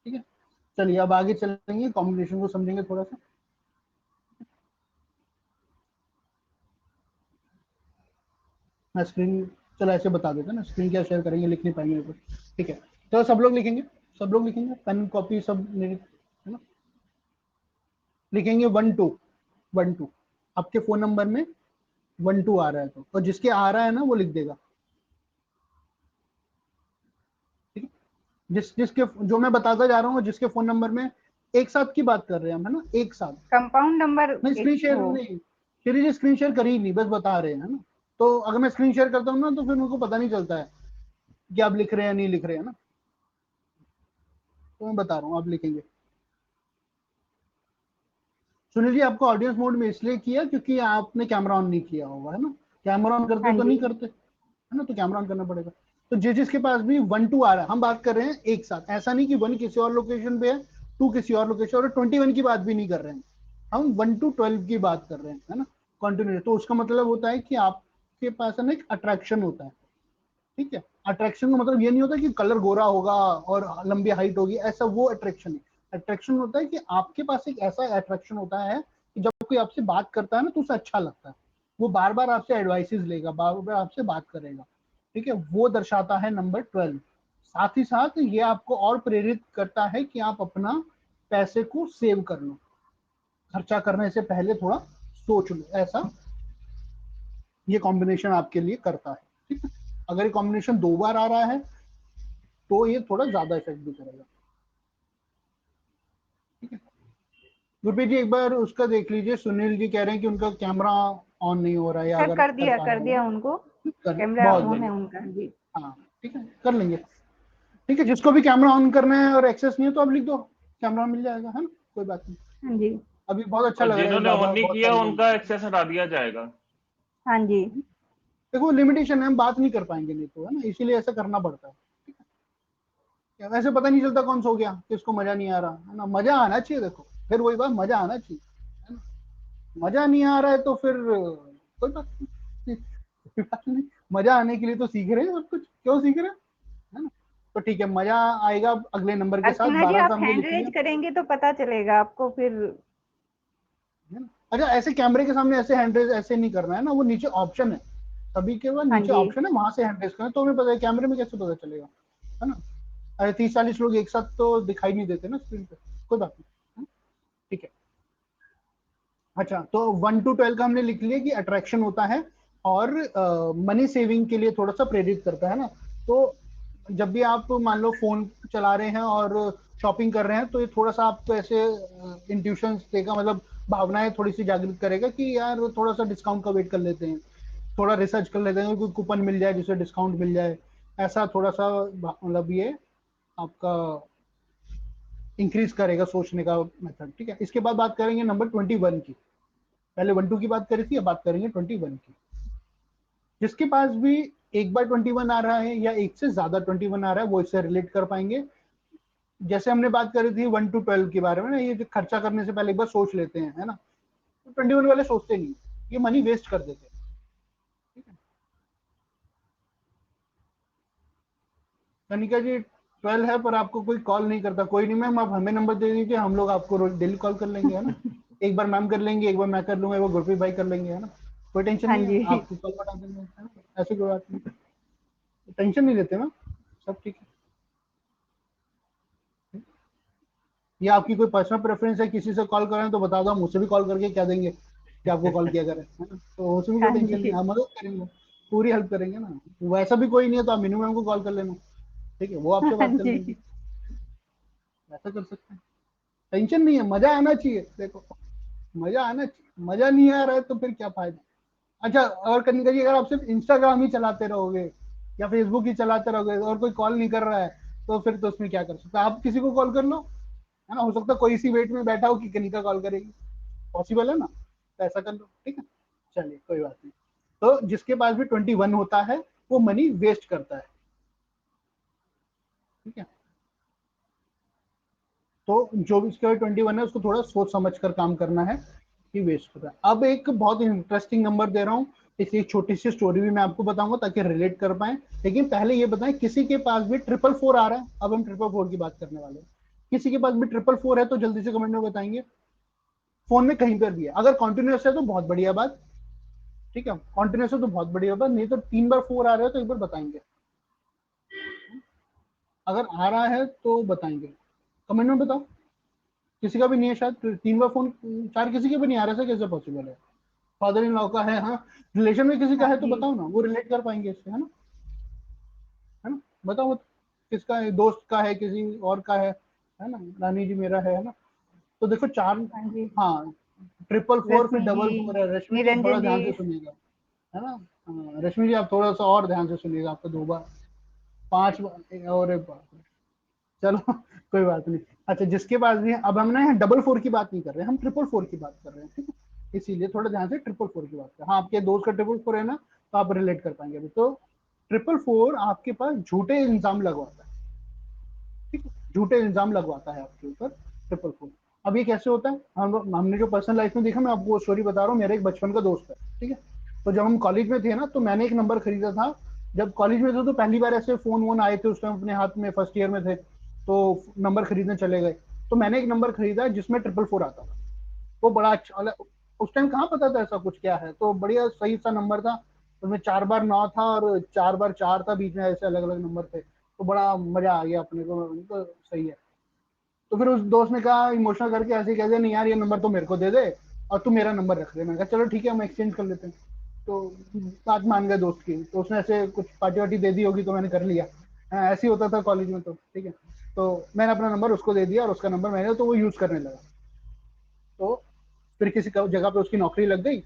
ठीक है, चलिए अब आगे चलेंगे, कॉम्बिनेशन को समझेंगे थोड़ा सा। मैं स्क्रीन, चलो ऐसे बता देता ना, स्क्रीन क्या शेयर करेंगे, लिख नहीं पाएंगे तो। ठीक है, तो सब लोग लिखेंगे, सब लोग लिखेंगे, पेन कॉपी सब है ना। लिखेंगे 1 2 आपके फोन नंबर में 1 2 आ रहा है तो, और जिसके आ रहा है ना वो लिख देगा। ठीक है, जिसके जो मैं बताता जा रहा हूँ, जिसके फोन नंबर में एक साथ की बात कर रहे हैं हम, है ना, एक साथ। कंपाउंड नंबर नहीं स्क्रीन शेयर वो नहीं, श्री जी स्क्रीन शेयर करी ही नहीं, बस बता रहे हैं, है ना। तो अगर मैं स्क्रीन शेयर करता हूँ ना तो फिर उनको पता नहीं चलता है कि आप लिख रहे हैं या नहीं लिख रहे हैं ना। तो मैं बता रहा हूँ, आप लिखेंगे। सुनील जी आपको ऑडियंस मोड में इसलिए किया क्योंकि आपने कैमरा ऑन नहीं किया होगा, है ना। कैमरा ऑन करते हाँ तो जी नहीं करते, है ना, तो कैमरा ऑन करना पड़ेगा। तो जिसके पास भी 1 2 आ रहा है, हम बात कर रहे हैं एक साथ, ऐसा नहीं कि 1 किसी और लोकेशन पे है, 2 किसी और लोकेशन, और 21 की बात भी नहीं कर रहे हैं हम, 1 to 12 की बात कर रहे हैं, है ना, कंटिन्यू। तो उसका मतलब होता है कि आपके पास है ना एक अट्रैक्शन होता है। ठीक है, अट्रैक्शन का मतलब ये नहीं होता कि कलर गोरा होगा और लंबी हाइट होगी, ऐसा वो अट्रैक्शन है। अट्रैक्शन होता है कि आपके पास एक ऐसा अट्रैक्शन होता है कि जब कोई आपसे बात करता है ना तो उसे अच्छा लगता है, वो बार बार आपसे एडवाइसेस लेगा, बार बार आपसे बात करेगा। ठीक है, वो दर्शाता है नंबर 12। साथ ही साथ ये आपको और प्रेरित करता है कि आप अपना पैसे को सेव कर लो, खर्चा करने से पहले थोड़ा सोच लो, ऐसा ये कॉम्बिनेशन आपके लिए करता है। ठीक है, अगर ये कॉम्बिनेशन 2 बार आ रहा है तो ये थोड़ा ज्यादा इफेक्ट भी करेगा। ठीक है, गुरप्रीत जी एक बार उसका देख लीजिए, सुनील जी कह रहे हैं कि उनका कैमरा ऑन नहीं हो रहा है, या सर, अगर कर पा रहे कर होंगे दिया उनको, कर, कैमरा बहुत ऑन है बढ़िया। उनका जी। हाँ ठीक है, कर लेंगे। ठीक है, जिसको भी कैमरा ऑन करना है और एक्सेस नहीं है तो आप लिख दो, कैमरा मिल जाएगा, है ना, कोई बात नहीं। हाँ जी अभी बहुत अच्छा और लग रहा है, जिन्होंने ऑन ज्यादा नहीं बहुत किया सारे उनका लोग। एक्सेस हटा दिया जाएगा। हाँ जी देखो लिमिटेशन है, हम बात नहीं कर पाएंगे नहीं तो, है ना, इसीलिए ऐसा करना पड़ता है। क्या वैसे पता नहीं चलता कौन सो गया, किसको मजा नहीं आ रहा, है ना, मजा आना चाहिए, देखो फिर वही बात, मजा आना चाहिए, है ना। मजा नहीं आ रहा है तो फिर कोई बात नहीं, कोई बात नहीं। मजा आने के लिए तो सीख रहे हैं सब कुछ, क्यों सीख रहे हैं, है ना। तो ठीक है, मजा आएगा अगले नंबर के साथ, अर्चना जी, 12 का आप हमने हैंड लिख लिया, रेज करेंगे तो पता चलेगा आपको फिर। है ना। अच्छा, ऐसे कैमरे के सामने ऐसे हैंड रेज ऐसे नहीं करना है ना, वो नीचे ऑप्शन है, सभी के बाद हाँ नीचे जी ऑप्शन है, वहां से हैंड रेज करना, तो हमें पता है, कैमरे में कैसे पता चलेगा, है ना। अरे 30 40 लोग एक साथ तो दिखाई नहीं देते ना स्क्रीन पे, कोई बात नहीं, है ना? ठीक है। अच्छा, तो 1 to 12 का हमने लिख लिया कि अट्रैक्शन होता है और मनी सेविंग के लिए थोड़ा सा प्रेरित करता है ना। तो जब भी आप मान लो फोन चला रहे हैं और शॉपिंग कर रहे हैं, तो ये थोड़ा सा आपको ऐसे इंट्यूशन देगा, मतलब भावनाएं थोड़ी सी जागृत करेगा कि यार थोड़ा सा डिस्काउंट का वेट कर लेते हैं, थोड़ा रिसर्च कर लेते हैं, कोई कूपन मिल जाए जिससे डिस्काउंट मिल जाए, ऐसा थोड़ा सा मतलब ये आपका इंक्रीज करेगा सोचने का मेथड। ठीक है, इसके बाद बात करेंगे नंबर 21 की। पहले 1 2 की बात करी थी, अब बात करेंगे 21 की। जिसके पास भी एक बार 21 आ रहा है या एक से ज्यादा 21 आ रहा है, वो इससे रिलेट कर पाएंगे। जैसे हमने बात करी थी 1 to 12 के बारे में ना, ये जो खर्चा करने से पहले एक बार सोच लेते हैं, है ना। तो 21 वाले सोचते नहीं, ये मनी वेस्ट कर देते हैं। ठीक है, कनिका जी 12 है पर आपको कोई कॉल नहीं करता, कोई नहीं मैम, आप हमें नंबर दे दीजिए, हम लोग आपको रोज डेली कॉल कर लेंगे, है ना। एक बार मैम कर लेंगे, एक बार मैं कर लूंगा, एक बार गुरप्रीत भाई कर लेंगे, है ना। कोई टेंशन हाँ नहीं है, जी आपको कॉल बता देंगे, है ना, ऐसी कोई बात नहीं, टेंशन नहीं लेते ना, सब ठीक है। या आपकी कोई पर्सनल प्रेफरेंस है, किसी से कॉल करें तो बता दो, हम मुझसे भी कॉल करके क्या देंगे कि आपको कॉल किया करें, है ना, तो उसमें कोई हाँ टेंशन नहीं, जी हम मदद करेंगे, पूरी हेल्प करेंगे ना। वैसा भी कोई नहीं है तो आप मीनू मैम को कॉल कर लेना, ठीक है, वो आपसे हाँ बात कर जी लेंगे, ऐसा कर सकते हैं। टेंशन नहीं है, मजा आना चाहिए, देखो मजा आना चाहिए, मजा नहीं आ रहा है तो फिर क्या फायदा। अच्छा, और करनी करिए, अगर आप सिर्फ इंस्टाग्राम ही चलाते रहोगे या फेसबुक ही चलाते रहोगे और कोई कॉल नहीं कर रहा है, तो फिर तो उसमें क्या कर सकते, आप किसी को कॉल कर लो, है ना, हो सकता है कोई इसी वेट में बैठा हो कि कनिका कॉल करेगी, पॉसिबल है ना, तो ऐसा कर लो। ठीक है, चलिए कोई बात नहीं। तो जिसके पास भी 21 होता है वो मनी वेस्ट करता है। ठीक है, तो जो भी इसके 21 है उसको थोड़ा सोच समझ कर काम करना है। ही वेस्ट कर रहा है। अब एक बहुत इंटरेस्टिंग नंबर दे रहा हूँ, इसकी एक छोटी सी स्टोरी भी मैं आपको बताऊंगा ताकि रिलेट कर पाए। लेकिन पहले ये बताएं, किसी के पास भी 444 आ रहा है? अब हम 444 की बात करने वाले हैं। किसी के पास भी 444 है तो जल्दी से कमेंट में बताएंगे। फोन में कहीं पर भी है, अगर कॉन्टिन्यूस है तो बहुत बढ़िया बात, ठीक है, कॉन्टिन्यूस है तो बहुत बढ़िया बात, नहीं तो 3 बार 4 आ रहा है तो एक बार बताएंगे। अगर आ रहा है तो बताएंगे, कमेंट में बताओ। किसी का भी नहीं है शायद, 3 बार फोन 4 किसी के भी नहीं आ रहा है, कैसे पॉसिबल है? फादर इन लॉ का है, हाँ, रिलेशन में किसी का हाँ है तो जी। बताओ ना, वो रिलेट कर पाएंगे इससे, है ना, बताओ किसका है, दोस्त का है, किसी और का है ना, रानी जी मेरा है ना। तो देखो 4, हाँ जी। हाँ, 444 फिर रश्मि जी, 444 है। रश्मि जी थोड़ा निरंजन जी। ध्यान से सुनिएगा, है ना। हाँ, रश्मि जी आप थोड़ा सा और ध्यान से सुनिएगा, आपको 2 बार 5 बार और एक बार, चलो कोई बात नहीं। अच्छा, जिसके पास भी है, अब हम ना यहाँ 444 की बात नहीं कर रहे हैं, हम 444 की बात कर रहे हैं, ठीक है, इसीलिए थोड़ा ध्यान से 444 की बात कर। हाँ, आपके दोस्त का 444 है ना, तो आप रिलेट कर पाएंगे अभी। तो 444 आपके पास झूठे इल्जाम लगवाता है, ठीक है, झूठे इल्जाम लगवाता है आपके ऊपर 444। अब ये कैसे होता है, हमने जो पर्सनल लाइफ में देखा, मैं आपको वो स्टोरी बता रहा हूँ। मेरा एक बचपन का दोस्त है, ठीक है, तो जब हम कॉलेज में थे ना, तो मैंने एक नंबर खरीदा था। जब कॉलेज में थे तो पहली बार ऐसे फोन वोन आए थे उस टाइम, अपने हाथ में फर्स्ट ईयर में थे, तो नंबर खरीदने चले गए। तो मैंने एक नंबर खरीदा जिसमें 444 आता था। वो बड़ा अच्छा उस टाइम कहाँ पता था ऐसा कुछ क्या है, तो बढ़िया सही सा नंबर था। उसमें 4 बार 9 था और 4 बार 4 था, बीच में ऐसे अलग अलग नंबर थे, तो बड़ा मजा आ गया अपने को, तो सही है। तो फिर उस दोस्त ने कहा इमोशनल करके, ऐसे कह दिया, नहीं यार ये नंबर तो मेरे को दे दे और तू मेरा नंबर रख ले। मैंने कहा चलो ठीक है, हम एक्सचेंज कर लेते हैं। तो बात मान गए दोस्त की, तो उसने ऐसे कुछ पार्टी वार्टी दे दी होगी तो मैंने कर लिया। हाँ, ऐसे ही होता था कॉलेज में, तो ठीक है। तो मैंने अपना नंबर उसको दे दिया और उसका नंबर मैंने, तो वो यूज करने लगा। तो फिर किसी जगह पे उसकी नौकरी लग गई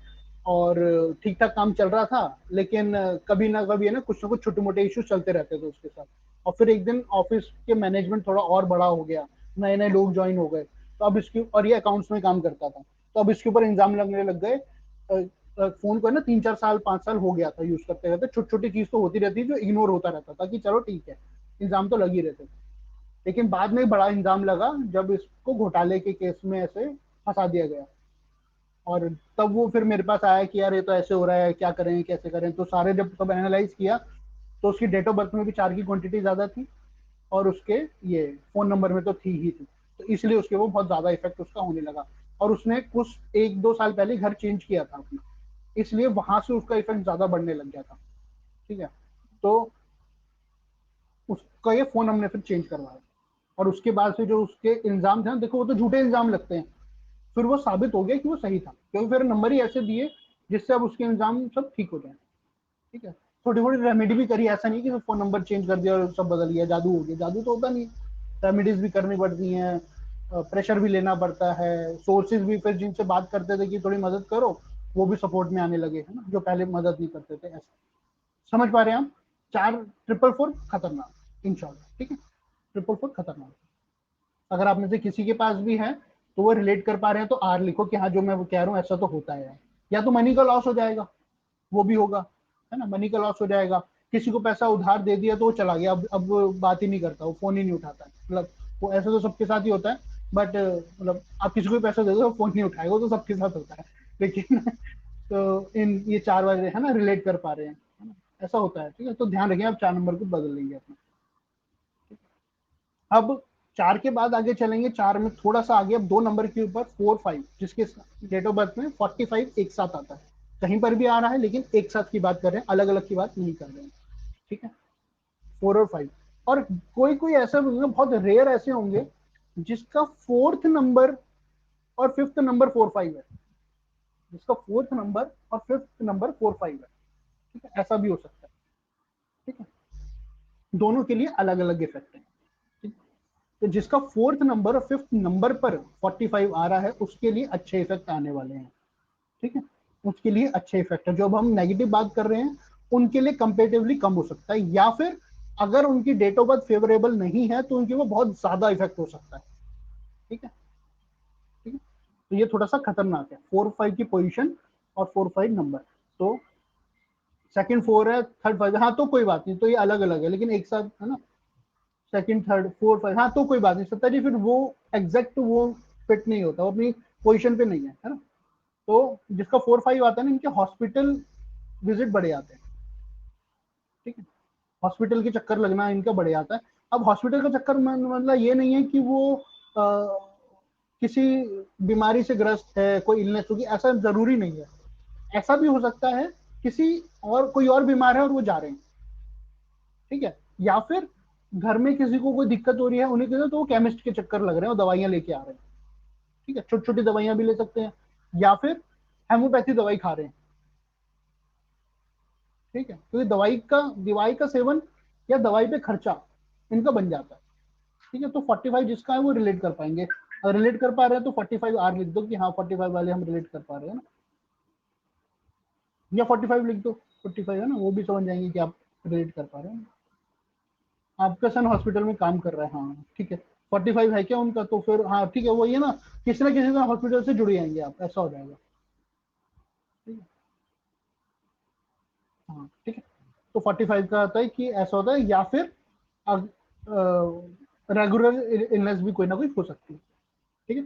और ठीक ठाक काम चल रहा था। लेकिन कभी ना कभी है ना, कुछ ना कुछ छोटे मोटे इश्यूज चलते रहते थे उसके साथ। और फिर एक दिन ऑफिस के मैनेजमेंट थोड़ा और बड़ा हो गया, नए नए लोग ज्वाइन हो गए, तो अब इसके, और ये अकाउंट्स में काम करता था, तो अब इसके ऊपर इंजाम लगने लग गए। फोन को है ना 3-4 साल 5 साल हो गया था यूज करते रहते, छोटी छोटी चीज तो होती रहती जो इग्नोर होता रहता था कि चलो ठीक है, इंजाम तो लग ही रहते थे। लेकिन बाद में बड़ा इंजाम लगा जब इसको घोटाले के केस में ऐसे फंसा दिया गया। और तब वो फिर मेरे पास आया कि यार ये तो ऐसे हो रहा है, क्या करें कैसे करें। तो सारे जब सब एनालाइज किया, तो उसकी डेट ऑफ बर्थ में भी 4 की क्वांटिटी ज्यादा थी और उसके ये फोन नंबर में तो थी ही थी। तो इसलिए उसके वो बहुत ज्यादा इफेक्ट उसका होने लगा। और उसने कुछ 1-2 साल पहले घर चेंज किया था अपना, इसलिए वहां से उसका इफेक्ट ज्यादा बढ़ने लग गया था, ठीक है। तो उसका ये फोन हमने फिर चेंज करवाया। और उसके बाद से जो उसके इल्जाम थे ना, देखो वो तो झूठे इल्जाम लगते हैं, फिर वो साबित हो गया कि वो सही था, क्योंकि फिर नंबर ही ऐसे दिए जिससे अब उसके इल्जाम सब ठीक हो जाए, ठीक है। थोड़ी थोड़ी रेमेडी भी करी, ऐसा नहीं कि फोन नंबर चेंज कर दिया और सब बदल गया, जादू हो गया, जादू तो होता नहीं है। रेमेडीज भी करनी पड़ती हैं, प्रेशर भी लेना पड़ता है, सोर्सेज भी फिर जिनसे बात करते थे कि थोड़ी मदद करो, वो भी सपोर्ट में आने लगे, है ना, जो पहले मदद नहीं करते थे, ऐसा। समझ पा रहे हैं हम? 4 444 खतरनाक, इन शॉर्ट, ठीक है, 444 खतरनाक। अगर आप में से किसी के पास भी है तो वो रिलेट कर पा रहे हैं तो आर लिखो कि हाँ, जो मैं वो कह रहा हूँ ऐसा तो होता है। या तो मनी का लॉस हो जाएगा, वो भी होगा, है ना, मनी का लॉस हो जाएगा। किसी को पैसा उधार दे दिया तो वो चला गया, अब वो बात ही नहीं करता, वो फोन ही नहीं उठाता है, मतलब वो ऐसा तो सबके साथ ही होता है। बट मतलब आप किसी को भी पैसा दे दो, फोन नहीं उठाएगा, वो तो सबके साथ होता है। लेकिन तो इन ये 4 वाले है ना, रिलेट कर पा रहे हैं, है ना, ऐसा होता है, ठीक है। तो ध्यान रखिए, आप 4 नंबर को बदल लेंगे अपना। अब 4 के बाद आगे चलेंगे, 4 में थोड़ा सा आगे, अब 2 नंबर के ऊपर 4-5, जिसके डेट ऑफ बर्थ में 45 एक साथ आता है। कहीं पर भी आ रहा है लेकिन एक साथ की बात कर रहे हैं, अलग अलग की बात नहीं कर रहे हैं, ठीक है, 4 और 5। और कोई कोई ऐसा बहुत रेयर ऐसे होंगे जिसका 4th नंबर और 5th नंबर 4-5 है, जिसका 4th नंबर और 5th नंबर 4-5 है, ठीक है, ऐसा भी हो सकता है, ठीक है। दोनों के लिए अलग अलग इफेक्ट है, ठीक है? तो जिसका 4th नंबर और 5th नंबर पर 45 आ रहा है, उसके लिए अच्छे इफेक्ट आने वाले हैं, ठीक है, उसके लिए अच्छे इफेक्ट है। जो अब हम नेगेटिव बात कर रहे हैं उनके लिए कंपेरेटिवली कम हो सकता है, या फिर अगर उनकी डेट ऑफ बर्थ फेवरेबल नहीं है तो उनके वो बहुत ज्यादा इफेक्ट हो सकता है, ठीक है, ठीक है। तो ये थोड़ा सा खतरनाक है, 4-5 की पोजीशन और 4-5 नंबर। तो सेकंड 4 है, थर्ड 5, हाँ तो कोई बात नहीं, तो ये अलग अलग है लेकिन एक साथ, है ना, सेकंड थर्ड 4-5, हाँ तो कोई बात नहीं। सत्ता जी फिर वो एग्जैक्ट वो फिट नहीं होता, वो अपनी पोजीशन पे नहीं है, है ना। तो जिसका 4-5 आता है ना, इनके हॉस्पिटल विजिट बढ़े आते हैं, ठीक है, हॉस्पिटल के चक्कर लगना इनका बढ़ जाता है। अब हॉस्पिटल का चक्कर मतलब ये नहीं है कि वो किसी बीमारी से ग्रस्त है, कोई इलनेस होगी, ऐसा जरूरी नहीं है। ऐसा भी हो सकता है किसी और कोई और बीमार है और वो जा रहे हैं, ठीक है, या फिर घर में किसी को कोई दिक्कत हो रही है उन्हें तो वो केमिस्ट के चक्कर लग रहे हैं और दवाइयां लेके आ रहे हैं, ठीक है, छोटी छोटी दवाइयां भी ले सकते हैं, या फिर हेमोपैथी दवाई खा रहे हैं, ठीक है, क्योंकि दवाई का सेवन या दवाई पे खर्चा इनका बन जाता है, ठीक है। तो 45 जिसका है वो रिलेट कर पाएंगे, अगर रिलेट कर पा रहे हैं तो 45 आर लिख दो कि हाँ 45 वाले हम रिलेट कर पा रहे हैं ना, या 45 लिख दो, 45 है ना, वो भी समझ जाएंगे कि आप रिलेट कर पा रहे हैं। आपका सन हॉस्पिटल में काम कर रहा है, हाँ ठीक है, 45 है क्या उनका, तो फिर हाँ ठीक है, वही है ना, किसी ना किसी हॉस्पिटल से जुड़ जाएंगे आप, ऐसा हो जाएगा, ठीक है, हाँ ठीक है। तो 45 का आता है कि ऐसा होता है, या फिर रेगुलर इलनेस भी कोई ना कोई हो सकती है, ठीक है।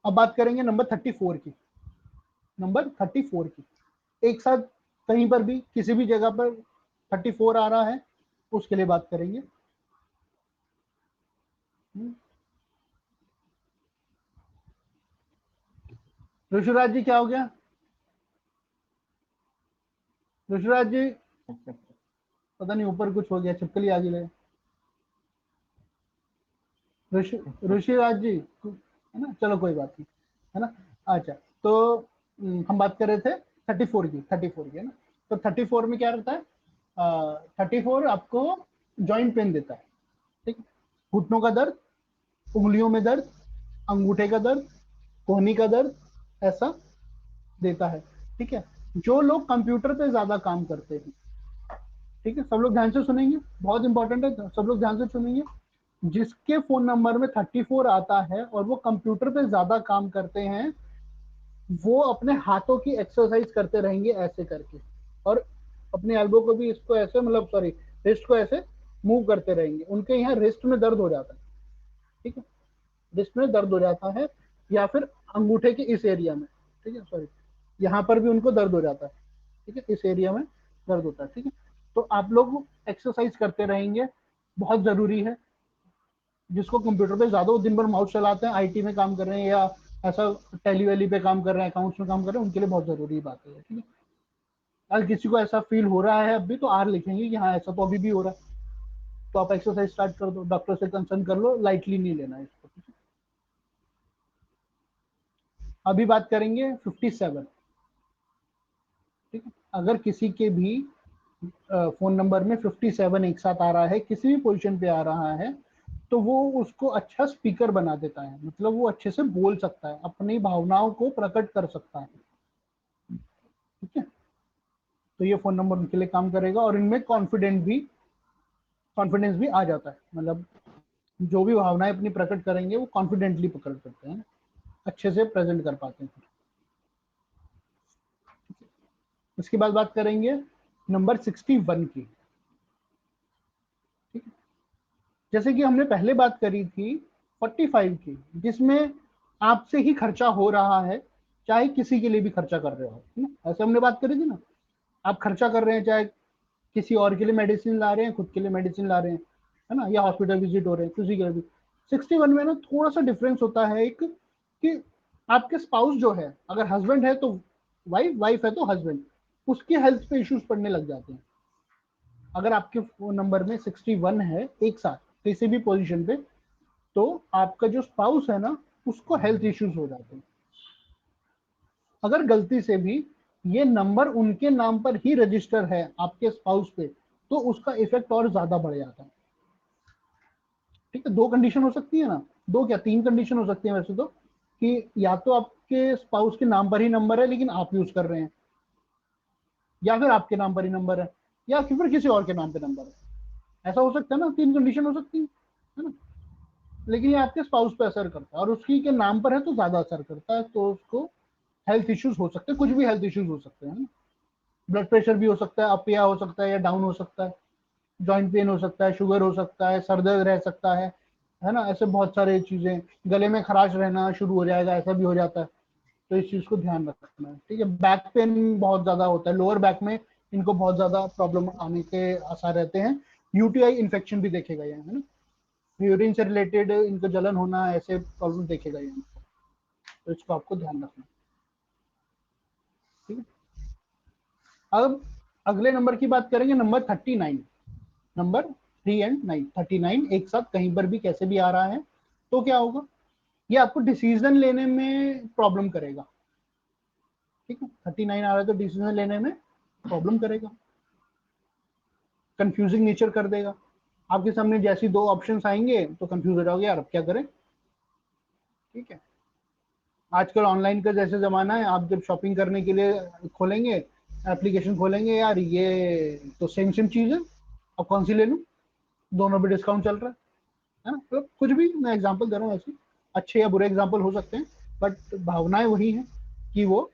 अब बात करेंगे नंबर 34 की, नंबर 34 की, एक साथ कहीं पर भी किसी भी जगह पर 34 आ रहा है उसके लिए बात करेंगे। ऋषिराज जी क्या हो गया, ऋषिराज जी पता नहीं ऊपर कुछ हो गया, छिपकली आ गई। ऋषिराज जी है ना, चलो कोई बात नहीं, है ना। अच्छा तो हम बात कर रहे थे 34 की, 34 की है ना। तो 34 में क्या रहता है, 34 आपको जॉइंट पेन देता है, ठीक, घुटनों का दर्द, उंगलियों में दर्द, अंगूठे का दर्द, कोहनी का दर्द, ऐसा देता है, ठीक है। जो लोग कंप्यूटर पे ज्यादा काम करते हैं, ठीक है, सब लोग ध्यान से सुनेंगे, बहुत इंपॉर्टेंट है, सब लोग ध्यान से सुनेंगे। जिसके फोन नंबर में 34 आता है और वो कंप्यूटर पे ज्यादा काम करते हैं, वो अपने हाथों की एक्सरसाइज करते रहेंगे ऐसे करके, और अपने एल्बो को भी इसको ऐसे, मतलब सॉरी, रिस्ट को ऐसे मूव करते रहेंगे, उनके यहाँ रिस्ट में दर्द हो जाता है, ठीक है, रिस्ट में दर्द हो जाता है, या फिर अंगूठे के इस एरिया में, ठीक है, सॉरी, यहाँ पर भी उनको दर्द हो जाता है, ठीक है, इस एरिया में दर्द होता है, ठीक है। तो आप लोग एक्सरसाइज करते रहेंगे, बहुत जरूरी है। जिसको कंप्यूटर पे ज्यादा दिन भर माउस चलाते हैं, आईटी में काम कर रहे हैं या ऐसा टेली वेली पे काम कर रहे हैं, अकाउंट्स में काम कर रहे हैं, उनके लिए बहुत जरूरी बात है, ठीक है। अगर किसी को ऐसा फील हो रहा है अभी, तो आर लिखेंगे कि हाँ ऐसा तो अभी भी हो रहा है, तो आप एक्सरसाइज स्टार्ट कर दो, डॉक्टर से कंसल्ट कर लो, लाइटली नहीं लेना है इसको, ठीक है। अभी बात करेंगे 57, ठीक है। अगर किसी के भी फोन नंबर में 57 एक साथ आ रहा है, किसी भी पोजीशन पे आ रहा है, तो वो उसको अच्छा स्पीकर बना देता है, मतलब वो अच्छे से बोल सकता है, अपनी भावनाओं को प्रकट कर सकता है, ठीक है। तो ये फोन नंबर उनके लिए काम करेगा, और इनमें कॉन्फिडेंस भी आ जाता है, मतलब जो भी भावनाएं अपनी प्रकट करेंगे वो कॉन्फिडेंटली प्रकट करते हैं, अच्छे से प्रेजेंट कर पाते हैं। इसके बाद बात करेंगे नंबर 61 की, ठीक है। जैसे कि हमने पहले बात करी थी 45 की, जिसमें आपसे ही खर्चा हो रहा है, चाहे किसी के लिए भी खर्चा कर रहे हो, है ना, ऐसे हमने बात करी थी ना। आप खर्चा कर रहे हैं, चाहे किसी और के लिए मेडिसिन ला रहे हैं, खुद के लिए मेडिसिन ला रहे हैं, है ना, या हॉस्पिटल विजिट हो रहे हैं, किसी के लिए भी। 61 में ना थोड़ा सा डिफरेंस होता है एक, कि आपके स्पाउस जो है, अगर हस्बैंड है तो वाइफ, वाइफ है तो हस्बैंड, उसके हेल्थ पे इश्यूज पड़ने लग जाते हैं। अगर आपके फोन नंबर में 61 है एक साथ किसी भी पोजीशन पे, तो आपका जो स्पाउस है ना, उसको हेल्थ इश्यूज हो जाते हैं। अगर गलती से भी ये नंबर उनके नाम पर ही रजिस्टर है आपके स्पाउस पे, तो उसका इफेक्ट और ज्यादा बढ़ जाता है, ठीक है। दो कंडीशन हो सकती है ना, दो क्या तीन कंडीशन हो सकती है वैसे तो, कि या तो आपके स्पाउस के नाम पर ही नंबर है लेकिन आप यूज कर रहे हैं, या फिर आपके नाम पर ही नंबर है, या फिर किसी और के नाम पे नंबर है, ऐसा हो सकता है ना, तीन कंडीशन हो सकती है ना। लेकिन ये आपके स्पाउस पे असर करता है, और उसकी के नाम पर है तो ज्यादा असर करता है, तो उसको हेल्थ इश्यूज हो सकते हैं, कुछ भी हेल्थ इश्यूज हो सकते हैं, ब्लड प्रेशर भी हो सकता है, अप या हो सकता है या डाउन हो सकता है, जॉइंट पेन हो सकता है, शुगर हो सकता है, सर दर्द रह सकता है ना, ऐसे बहुत सारे चीजें, गले में खराश रहना शुरू हो जाएगा, ऐसा भी हो जाता है, तो इस चीज को ध्यान रखना है, ठीक है। बैक पेन बहुत ज्यादा होता है, लोअर बैक में इनको बहुत ज्यादा प्रॉब्लम आने के आसार रहते हैं। यूटीआई इन्फेक्शन भी देखेगा यहाँ, है ना, यूरिन से रिलेटेड इनको जलन होना, ऐसे प्रॉब्लम देखेगा यहाँ, तो इसको आपको ध्यान रखना, ठीक है। अब अगले नंबर की बात करेंगे, नंबर 39। नंबर 3 एंड 9, 39 एक साथ कहीं पर भी कैसे भी आ रहा है तो क्या होगा, ये आपको डिसीजन लेने में प्रॉब्लम करेगा, ठीक है। 39 आ रहा है तो डिसीजन लेने में प्रॉब्लम करेगा, कंफ्यूजिंग नेचर कर देगा। आपके सामने जैसी दो ऑप्शंस आएंगे तो कंफ्यूज हो जाओगे, यार अब क्या करें, ठीक है। आजकल ऑनलाइन का जैसे जमाना है, आप जब शॉपिंग करने के लिए खोलेंगे, एप्लीकेशन खोलेंगे, यार ये तो सेम सेम चीज है, अब कौन सी ले लूं, दोनों पे डिस्काउंट चल रहा है ना। मतलब कुछ भी मैं एग्जांपल दे रहा हूँ, ऐसे अच्छे या बुरे एग्जांपल हो सकते हैं, बट भावनाएं वही हैं कि वो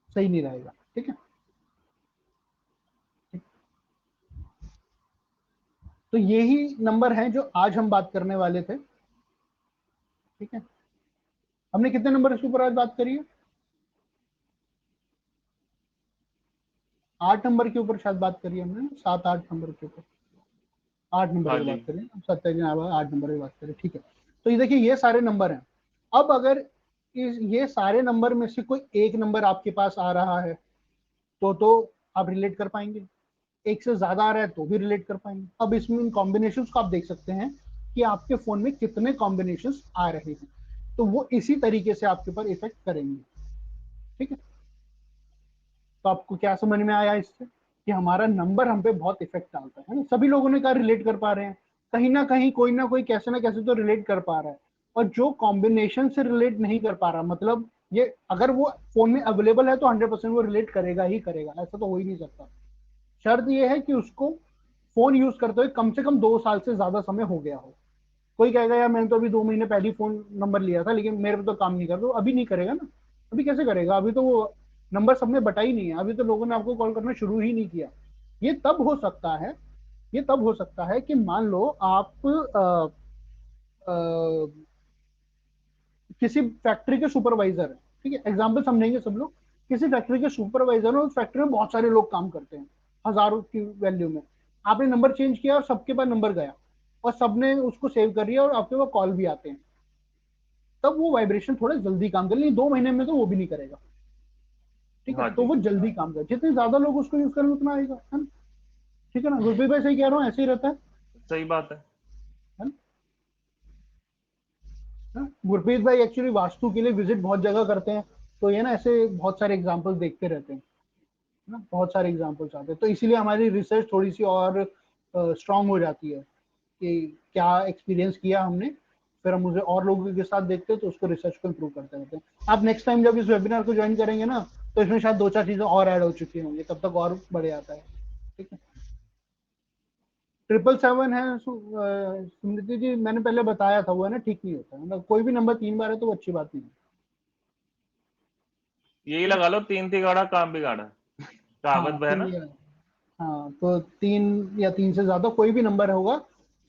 सही नहीं रहेगा, ठीक है। तो यही नंबर हैं जो आज हम बात करने वाले थे, ठीक है। हमने कितने नंबर इसके ऊपर आज बात करी है, 8 नंबर के ऊपर शायद बात करी है हमने, 7-8 नंबर के ऊपर, 8 नंबर हाँ की जी। बात करें, 8 नंबर की बात करें, ठीक है। तो ये देखिए ये सारे नंबर हैं। अब अगर ये सारे नंबर में से कोई एक नंबर आपके पास आ रहा है तो आप रिलेट कर पाएंगे, एक से ज्यादा आ रहा है तो भी रिलेट कर पाएंगे। अब इसमें इन कॉम्बिनेशंस को आप देख सकते हैं कि आपके फोन में कितने कॉम्बिनेशंस आ रहे हैं, तो वो इसी तरीके से आपके ऊपर इफेक्ट करेंगे, ठीक है। तो आपको क्या समझ में आया इससे, कि हमारा नंबर हम पे बहुत इफेक्ट डालता है ना। सभी लोगों ने कहा रिलेट कर पा रहे हैं, कहीं ना कोई कैसे ना कैसे तो रिलेट कर पा रहा है। और जो कॉम्बिनेशन से रिलेट नहीं कर पा रहा, मतलब ये अगर वो फोन में अवेलेबल है तो 100% वो रिलेट करेगा ही करेगा, ऐसा तो हो ही नहीं सकता। शर्त ये है कि उसको फोन यूज करते हुए कम से कम 2 साल से ज्यादा समय हो गया हो। कोई कहेगा यार मैंने तो अभी 2 महीने पहले ही फोन नंबर लिया था लेकिन मेरे पे तो काम नहीं कर रहा, तो अभी नहीं करेगा ना, अभी कैसे करेगा, अभी तो वो नंबर सबने बटा ही नहीं है, अभी तो लोगों ने आपको कॉल करना शुरू ही नहीं किया। ये तब हो सकता है, ये तब हो सकता है कि मान लो आप किसी फैक्ट्री के सुपरवाइजर है, ठीक है, एग्जाम्पल समझेंगे सब लोग। किसी फैक्ट्री के सुपरवाइजर और उस फैक्ट्री में बहुत सारे लोग काम करते हैं, हजारों की वैल्यू में। आपने नंबर चेंज किया और सबके पास नंबर गया और सबने उसको सेव कर लिया और आपके पास कॉल भी आते हैं, तब वो वाइब्रेशन थोड़ा जल्दी काम कर, लेकिन 2 महीने में तो वो भी नहीं करेगा, ठीक है। हाँ तो जी। वो जल्दी काम करे, जितने ज्यादा लोग उसको यूज करेंगे उतना आएगा, है ना, ठीक है ना। गुरप्रीत भाई सही कह रहा हूँ, ऐसे ही रहता सही बात है। है ना। गुरप्रीत भाई एक्चुअली वास्तु के लिए विजिट बहुत जगह करते हैं, तो ये ना ऐसे बहुत सारे एग्जाम्पल्स देखते रहते हैं, है ना, बहुत सारे एग्जाम्पल्स आते हैं, तो इसीलिए हमारी रिसर्च थोड़ी सी और स्ट्रांग हो जाती है कि क्या एक्सपीरियंस किया हमने, फिर हम उसे और लोगों के साथ देखते हैं तो उसको रिसर्च को इम्प्रूव करते रहते हैं। आप नेक्स्ट टाइम जब इस वेबिनार को ज्वाइन करेंगे ना, तो इसमें शायद 2-4 चीजें और ऐड हो चुकी होंगी, तब तक और बढ़ जाता है, ठीक है। 777 है स्मृति जी, मैंने पहले बताया था, वो है ना ठीक नहीं होता, मतलब कोई भी नंबर 3 बार है तो वो अच्छी बात नहीं है। यही लगा लो, तीन तिगाड़ा काम बिगाड़ा, हाँ कहावत है ना। हाँ, तो 3 या 3 से ज्यादा कोई भी नंबर होगा,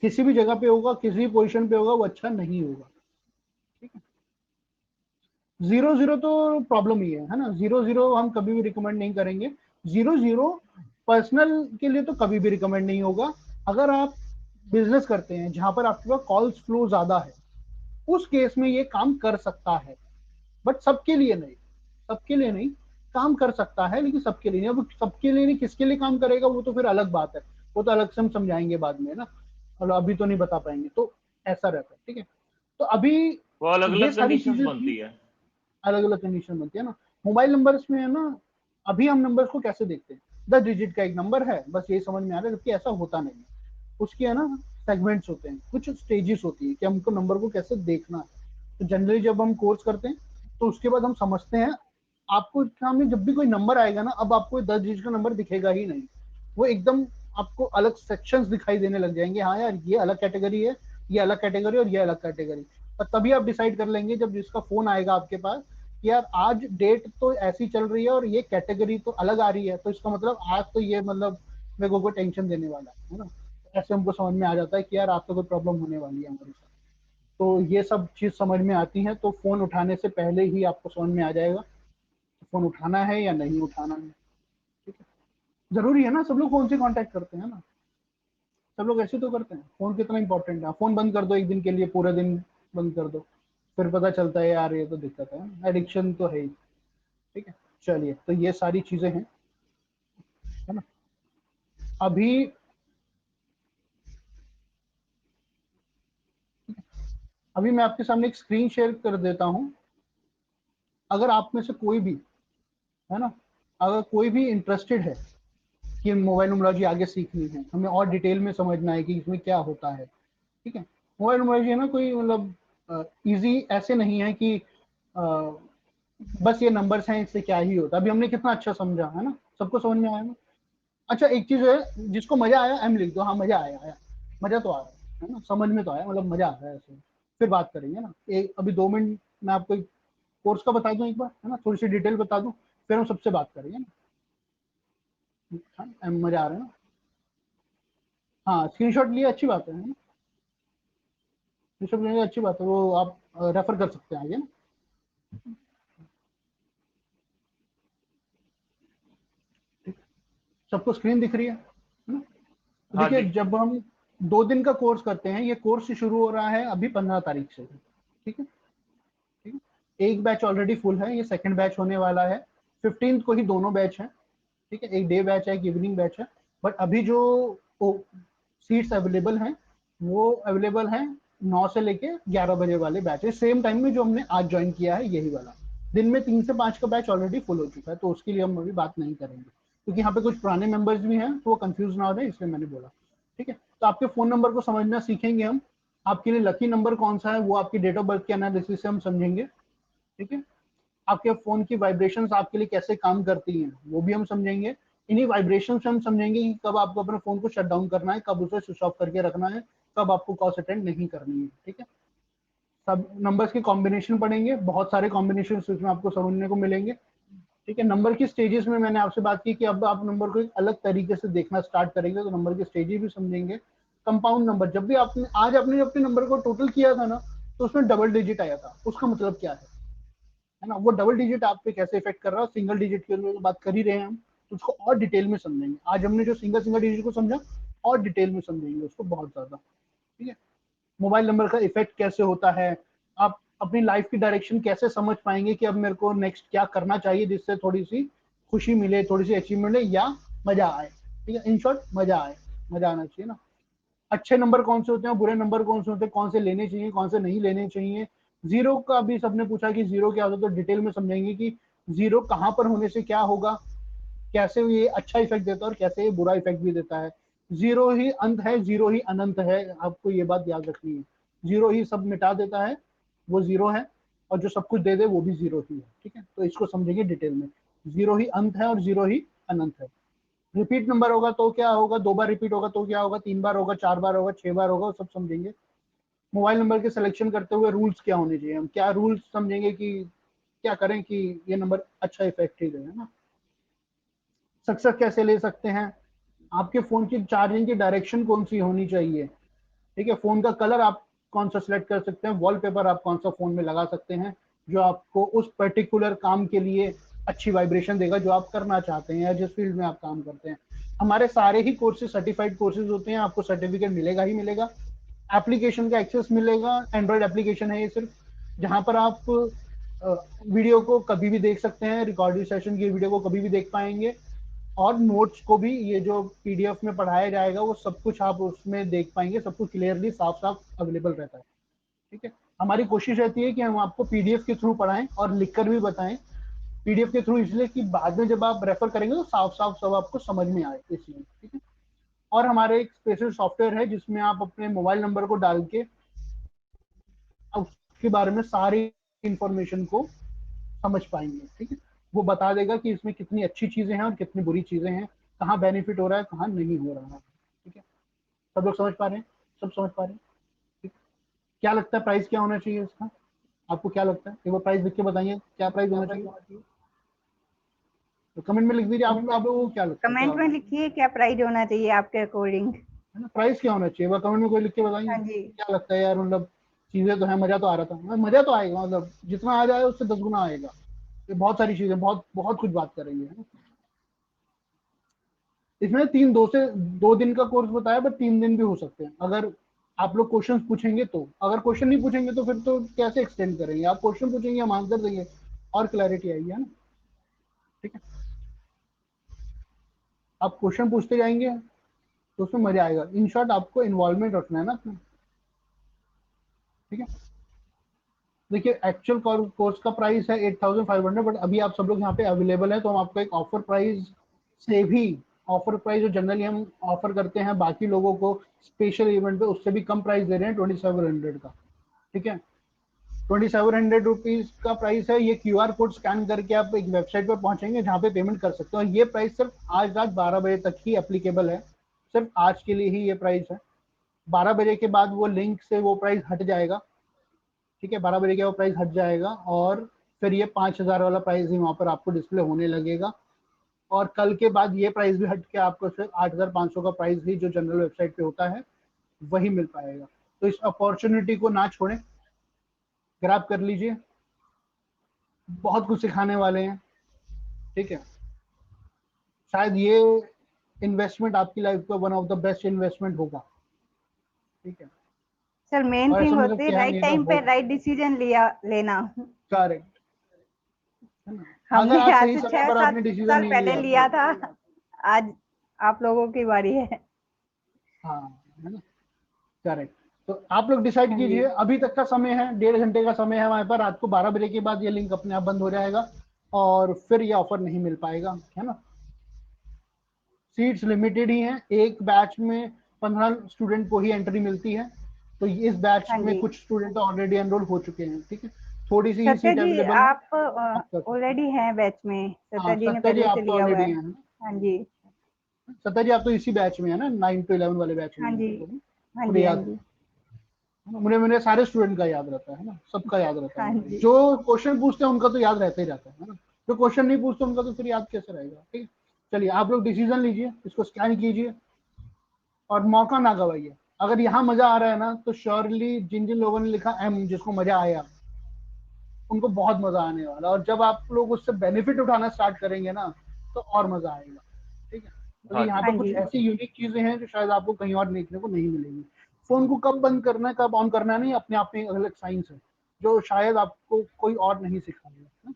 किसी भी जगह पे होगा, किसी भी पोजीशन पे होगा, वो अच्छा नहीं होगा, ठीक है। 0-0 तो प्रॉब्लम ही है ना, 0-0 हम कभी भी रिकमेंड नहीं करेंगे। 0-0 पर्सनल के लिए तो कभी भी रिकमेंड नहीं होगा। अगर आप बिजनेस करते हैं जहां पर आपके पास कॉल्स फ्लो ज्यादा है, उस केस में ये काम कर सकता है, बट सबके लिए नहीं, सबके लिए नहीं, काम कर सकता है लेकिन सबके लिए नहीं। अब सबके लिए नहीं, किसके लिए काम करेगा वो तो फिर अलग बात है, वो तो अलग से हम समझाएंगे बाद में ना, और अभी तो नहीं बता पाएंगे, तो ऐसा रहता है, ठीक है। तो अभी वो अलग ये अलग सारी कंडीशंस चीजें थी, बनती है। अलग अलग कंडीशन बनती है ना। मोबाइल नंबर्स में है ना, अभी हम नंबर्स को कैसे देखते हैं, 10 डिजिट का एक नंबर है, बस ये समझ में आ रहा है, जबकि ऐसा होता नहीं है। उसके है ना सेगमेंट्स होते हैं, कुछ स्टेजेस होती है कि हमको नंबर को कैसे देखना है। तो जनरली जब हम कोर्स करते हैं तो उसके बाद हम समझते हैं, आपको सामने जब भी कोई नंबर आएगा ना, अब आपको 10 डिजिट का नंबर दिखेगा ही नहीं, वो एकदम आपको अलग सेक्शंस दिखाई देने लग जाएंगे, हाँ यार ये अलग कैटेगरी है, ये अलग कैटेगरी और ये अलग कैटेगरी। और तभी आप डिसाइड कर लेंगे जब जिसका फोन आएगा आपके पास कि यार आज डेट तो ऐसी चल रही है और ये कैटेगरी तो अलग आ रही है, तो इसका मतलब आज तो ये मतलब मेरे को कोई टेंशन देने वाला है ना। ऐसे हमको समझ में आ जाता है कि यार आपको कोई प्रॉब्लम होने वाली है हमारे साथ, तो ये सब चीज़ समझ में आती है, तो फ़ोन उठाने से पहले ही आपको समझ में आ जाएगा फ़ोन उठाना है या नहीं उठाना है। ठीक है, ज़रूरी है ना, सब लोग फ़ोन से कांटेक्ट करते हैं ना, सब लोग ऐसे तो करते हैं। फ़ोन कितना इंपॉर्टेंट है, फ़ोन बंद कर दो एक दिन के लिए, पूरा दिन बंद कर दो, फिर पता चलता है यार ये तो दिक्कत है, एडिक्शन तो है ही। ठीक है, चलिए, तो ये सारी चीज़ें हैं, है ना। अभी अभी मैं आपके सामने एक स्क्रीन शेयर कर देता हूँ। अगर आप में से कोई भी, है ना, अगर कोई भी इंटरेस्टेड है कि मोबाइल न्यूमरोलॉजी आगे सीखनी है, हमें और डिटेल में समझना है कि इसमें क्या होता है, ठीक है। मोबाइल न्यूमरोलॉजी है ना, कोई मतलब इजी ऐसे नहीं है कि बस ये नंबर्स हैं इससे क्या ही होता है। अभी हमने कितना अच्छा समझा, है ना, सबको समझ में आया ना। अच्छा, एक चीज है, जिसको मजा आया एम लिख दो, हाँ मजा आया, मजा तो आया, है ना, समझ में तो आया, मतलब मजा आ रहा है ऐसे। फिर बात करेंगे ना, एक अभी 2 मिनट मैं आपको एक कोर्स का बता दूं एक बार, है ना, थोड़ी सी डिटेल बता दूं, फिर हम सबसे बात करेंगे ना। हाँ, मजा आ रहा है ना। हाँ, स्क्रीनशॉट लिए, अच्छी बात है ना, स्क्रीनशॉट लिए अच्छी बात है, वो आप रेफर कर सकते हैं आगे ना। सबको स्क्रीन दिख रही है ना। तो हाँ देखिए, जी। जब हम 2 दिन का कोर्स करते हैं, ये कोर्स शुरू हो रहा है अभी 15 तारीख से, ठीक है, ठीक है। एक बैच ऑलरेडी फुल है, ये सेकंड बैच होने वाला है। 15 को ही दोनों बैच हैं, ठीक है, एक डे बैच है, एक इवनिंग बैच है। बट अभी जो सीट्स अवेलेबल हैं, वो अवेलेबल हैं 9 से लेके 11 बजे वाले बैच है, सेम टाइम में जो हमने आज ज्वाइन किया है यही वाला। दिन में 3 से 5 का बैच ऑलरेडी फुल हो चुका है, तो उसके लिए हम अभी बात नहीं करेंगे, क्योंकि यहाँ पे कुछ पुराने मेंबर्स भी हैं, तो वो कंफ्यूज ना हो जाए, इसलिए मैंने बोला। ठीक है, तो आपके फोन नंबर को समझना सीखेंगे हम। आपके लिए लकी नंबर कौन सा है, वो आपकी डेट ऑफ बर्थ के एनालिसिस से हम समझेंगे। ठीक है, आपके फोन की वाइब्रेशंस आपके लिए कैसे काम करती हैं, वो भी हम समझेंगे। इन्हीं वाइब्रेशन से हम समझेंगे कि कब आपको अपने फोन को शट डाउन करना है, कब उसे स्विच ऑफ करके रखना है, कब आपको कॉल्स अटेंड नहीं करनी है। ठीक है, सब नंबर्स के कॉम्बिनेशन पढ़ेंगे, बहुत सारे कॉम्बिनेशन इसमें आपको समझने को मिलेंगे। ठीक है, नंबर की स्टेजेस में मैंने आपसे बात की कि अब आप नंबर को एक अलग तरीके से देखना स्टार्ट करेंगे, तो नंबर के स्टेजेस भी समझेंगे। कंपाउंड नंबर, जब भी आपने आज आपने अपने नंबर को टोटल किया था ना, तो उसमें डबल डिजिट आया था, उसका मतलब क्या है ना, वो डबल डिजिट आप पे कैसे इफेक्ट कर रहा है। सिंगल डिजिट की बात कर ही रहे हैं हम, तो उसको और डिटेल में समझेंगे। आज हमने जो सिंगल सिंगल डिजिट को समझा, और डिटेल में समझेंगे उसको बहुत ज्यादा। ठीक है, मोबाइल नंबर का इफेक्ट कैसे होता है, आप अपनी लाइफ की डायरेक्शन कैसे समझ पाएंगे कि अब मेरे को नेक्स्ट क्या करना चाहिए, जिससे थोड़ी सी खुशी मिले, थोड़ी सी अचीवमेंट मिले, या मजा आए। ठीक है, इन शॉर्ट मजा आए, मजा आना चाहिए ना। अच्छे नंबर कौन से होते हैं, बुरे नंबर कौन से होते हैं, कौन से लेने चाहिए, कौन से नहीं लेने चाहिए। जीरो का भी सबने पूछा कि जीरो क्या होता है, तो डिटेल में समझेंगे कि जीरो कहाँ पर होने से क्या होगा, कैसे ये अच्छा इफेक्ट देता है और कैसे ये बुरा इफेक्ट भी देता है। जीरो ही अंत है, जीरो ही अनंत है, आपको ये बात याद रखनी है। जीरो ही सब मिटा देता है, वो जीरो है, और जो सब कुछ दे दे वो भी जीरो ही है। ठीक है, तो इसको समझेंगे डिटेल में। जीरो ही अंत है और जीरो ही अनंत है। रिपीट नंबर होगा तो क्या होगा, 2 बार रिपीट होगा तो क्या होगा, 3 बार होगा, 4 बार होगा, 6 बार होगा, सब समझेंगे। मोबाइल नंबर के सिलेक्शन करते हुए रूल्स क्या होने चाहिए, हम क्या रूल्स समझेंगे कि क्या करें कि ये नंबर अच्छा इफेक्टिव है ना। सक्सेस कैसे ले सकते हैं, आपके फोन की चार्जिंग की डायरेक्शन कौन सी होनी चाहिए। ठीक है, फोन का कलर आप कौन सा सिलेक्ट कर सकते हैं, वॉलपेपर आप कौन सा फोन में लगा सकते हैं जो आपको उस पर्टिकुलर काम के लिए अच्छी वाइब्रेशन देगा, जो आप करना चाहते हैं या जिस फील्ड में आप काम करते हैं। हमारे सारे ही कोर्सेज सर्टिफाइड कोर्सेज होते हैं, आपको सर्टिफिकेट मिलेगा ही मिलेगा। एप्लीकेशन का एक्सेस मिलेगा, एंड्रॉयड एप्लीकेशन है ये सिर्फ, जहां पर आप वीडियो को कभी भी देख सकते हैं, रिकॉर्डेड सेशन की वीडियो को कभी भी देख पाएंगे, और नोट्स को भी, ये जो पीडीएफ में पढ़ाया जाएगा वो सब कुछ आप उसमें देख पाएंगे, सब कुछ क्लियरली साफ साफ अवेलेबल रहता है। ठीक है, हमारी कोशिश रहती है कि हम आपको पीडीएफ के थ्रू पढ़ाएं और लिखकर भी बताएं। पीडीएफ के थ्रू इसलिए कि बाद में जब आप रेफर करेंगे तो साफ साफ सब आपको समझ में आए, इसलिए। ठीक है, और हमारे एक स्पेशल सॉफ्टवेयर है जिसमें आप अपने मोबाइल नंबर को डाल के उसके बारे में सारी इंफॉर्मेशन को समझ पाएंगे। ठीक है, वो बता देगा कि इसमें कितनी अच्छी चीजें हैं और कितनी बुरी चीजें हैं, कहाँ बेनिफिट हो रहा है, कहाँ नहीं हो रहा है। ठीक है, सब लोग समझ पा रहे हैं, सब समझ पा रहे हैं। ठीक है? क्या लगता है प्राइस क्या होना चाहिए इसका, आपको क्या लगता है, एक बार प्राइस लिख के बताइए, क्या प्राइस होना चाहिए, तो कमेंट में लिख दीजिए। आप लोगों को क्या लगता है, क्या कमेंट में होना लिखिए क्या प्राइस होना चाहिए आपके अकॉर्डिंग। है ना, प्राइस क्या होना चाहिए, एक बार कमेंट में कोई लिख के बताइए हाँ जी। क्या लगता है यार, मतलब चीजें तो है, मजा तो आ रहा था, मजा तो आएगा, मतलब जितना आ जाए उससे 10 गुना आएगा। ये बहुत सारी चीजें, बहुत बहुत कुछ बात करेंगे, है ना। इसमें 2 दिन का कोर्स बताया, बट 3 दिन भी हो सकते हैं अगर आप लोग क्वेश्चंस पूछेंगे तो। अगर क्वेश्चन नहीं पूछेंगे तो फिर तो कैसे एक्सटेंड करेंगे, आप क्वेश्चन पूछेंगे, हम आंसर देंगे, और क्लैरिटी आएगी, है ना। ठीक है, आप क्वेश्चन पूछते जाएंगे तो उसमें मजा आएगा। इन शॉर्ट आपको इन्वॉल्वमेंट रखना है ना अपना। ठीक है, देखिए एक्चुअल कोर्स का प्राइस है 8,500, बट अभी आप सब लोग यहाँ पे अवेलेबल है, तो हम आपको एक ऑफर प्राइस से भी, ऑफर प्राइस जो जनरली हम ऑफर करते हैं बाकी लोगों को स्पेशल इवेंट पे, उससे भी कम प्राइस दे रहे हैं 2,700 का। ठीक है, 2,700 रुपीज का प्राइस है। ये QR कोड स्कैन करके आप एक वेबसाइट पर पहुंचेंगे जहाँ पे पेमेंट कर सकते हो। और ये प्राइस सिर्फ आज रात 12 बजे तक ही एप्लीकेबल है, सिर्फ आज के लिए ही ये प्राइस है। 12 बजे के बाद वो लिंक से वो प्राइस हट जाएगा। ठीक है, 12 बजे के वो प्राइस हट जाएगा, और फिर ये 5,000 वाला प्राइस ही वहाँ पर आपको डिस्प्ले होने लगेगा। और कल के बाद ये प्राइस भी हट के आपको सिर्फ 8,500 का प्राइस ही जो जनरल वेबसाइट पे होता है वही मिल पाएगा। तो इस अपॉर्चुनिटी को ना छोड़ें, ग्रैब कर लीजिए, बहुत कुछ सिखाने वाले हैं। ठीक है, शायद ये इन्वेस्टमेंट आपकी लाइफ का one of the best investment होगा। ठीक है, सर मेन और थिंग ऐसा मतलब होती है क्या नहीं राइट है, टाइम पे हो राइट डिसीजन लिया लेना। करेक्ट, है ना। अगर हमने आप आज सही से समय पर 6-7 आपने डिसीजन साल नहीं पहले लिया लिया तो, था, आज आप लोगों की बारी है। हाँ, है ना, करेक्ट। तो आप लोग डिसाइड हाँ जी, कीजिए, अभी तक का समय है, 1.5 घंटे का समय है हमारे पास। रात को 12 बजे के बाद ये लिंक अपने आप बंद हो जाएगा, और फिर ये ऑफर नहीं मिल पाएगा, है ना। सीट्स लिमिटेड ही हैं, एक बैच में 15 स्टूडेंट को ही एंट्री मिलती है। तो इस बैच हाँ में जी। कुछ स्टूडेंट ऑलरेडी एनरोल हो चुके हैं। ठीक है, थोड़ी सी ही सत्या सीट जी अवेलेबल है, आप आप कर सकते हैं। ऑलरेडी हैं बैच में, सत्या हाँ जी ने सत्या जी, पहले से आप तो लिया हुआ ऑलरेडी है। हैं। हाँ जी, सत्या जी, आप तो इसी बैच में है ना, 9 to 11 वाले बैच में हाँ हैं जी, आप तो, हाँ मुझे जी, हाँ याद जी, है ना। मुझे मेरे सारे स्टूडेंट का याद रहता है ना, सबका याद रहता है हाँ मुझे। जी। जो क्वेश्चन पूछते हैं उनका तो याद रहता ही रहता है ना। जो क्वेश्चन नहीं पूछते उनका तो फिर याद कैसे रहेगा। ठीक है, चलिए आप लोग डिसीजन लीजिए, इसको स्कैन कीजिए, और मौका ना गवाइए। अगर यहाँ मजा आ रहा है ना, तो श्योरली जिन जिन लोगों ने लिखा M, जिसको मजा आया, उनको बहुत मजा आने वाला है। और जब आप लोग उससे बेनिफिट उठाना स्टार्ट करेंगे ना, तो और मजा आएगा। ठीक है, क्योंकि हाँ यहाँ जी। पे हाँ कुछ जी, ऐसी यूनिक चीजें हैं जो शायद आपको कहीं और देखने को नहीं मिलेंगी। फोन को कब बंद करना है, कब ऑन करना है, नहीं, अपने आप में एक अलग साइंस है जो शायद आपको कोई और नहीं सिखाएगा।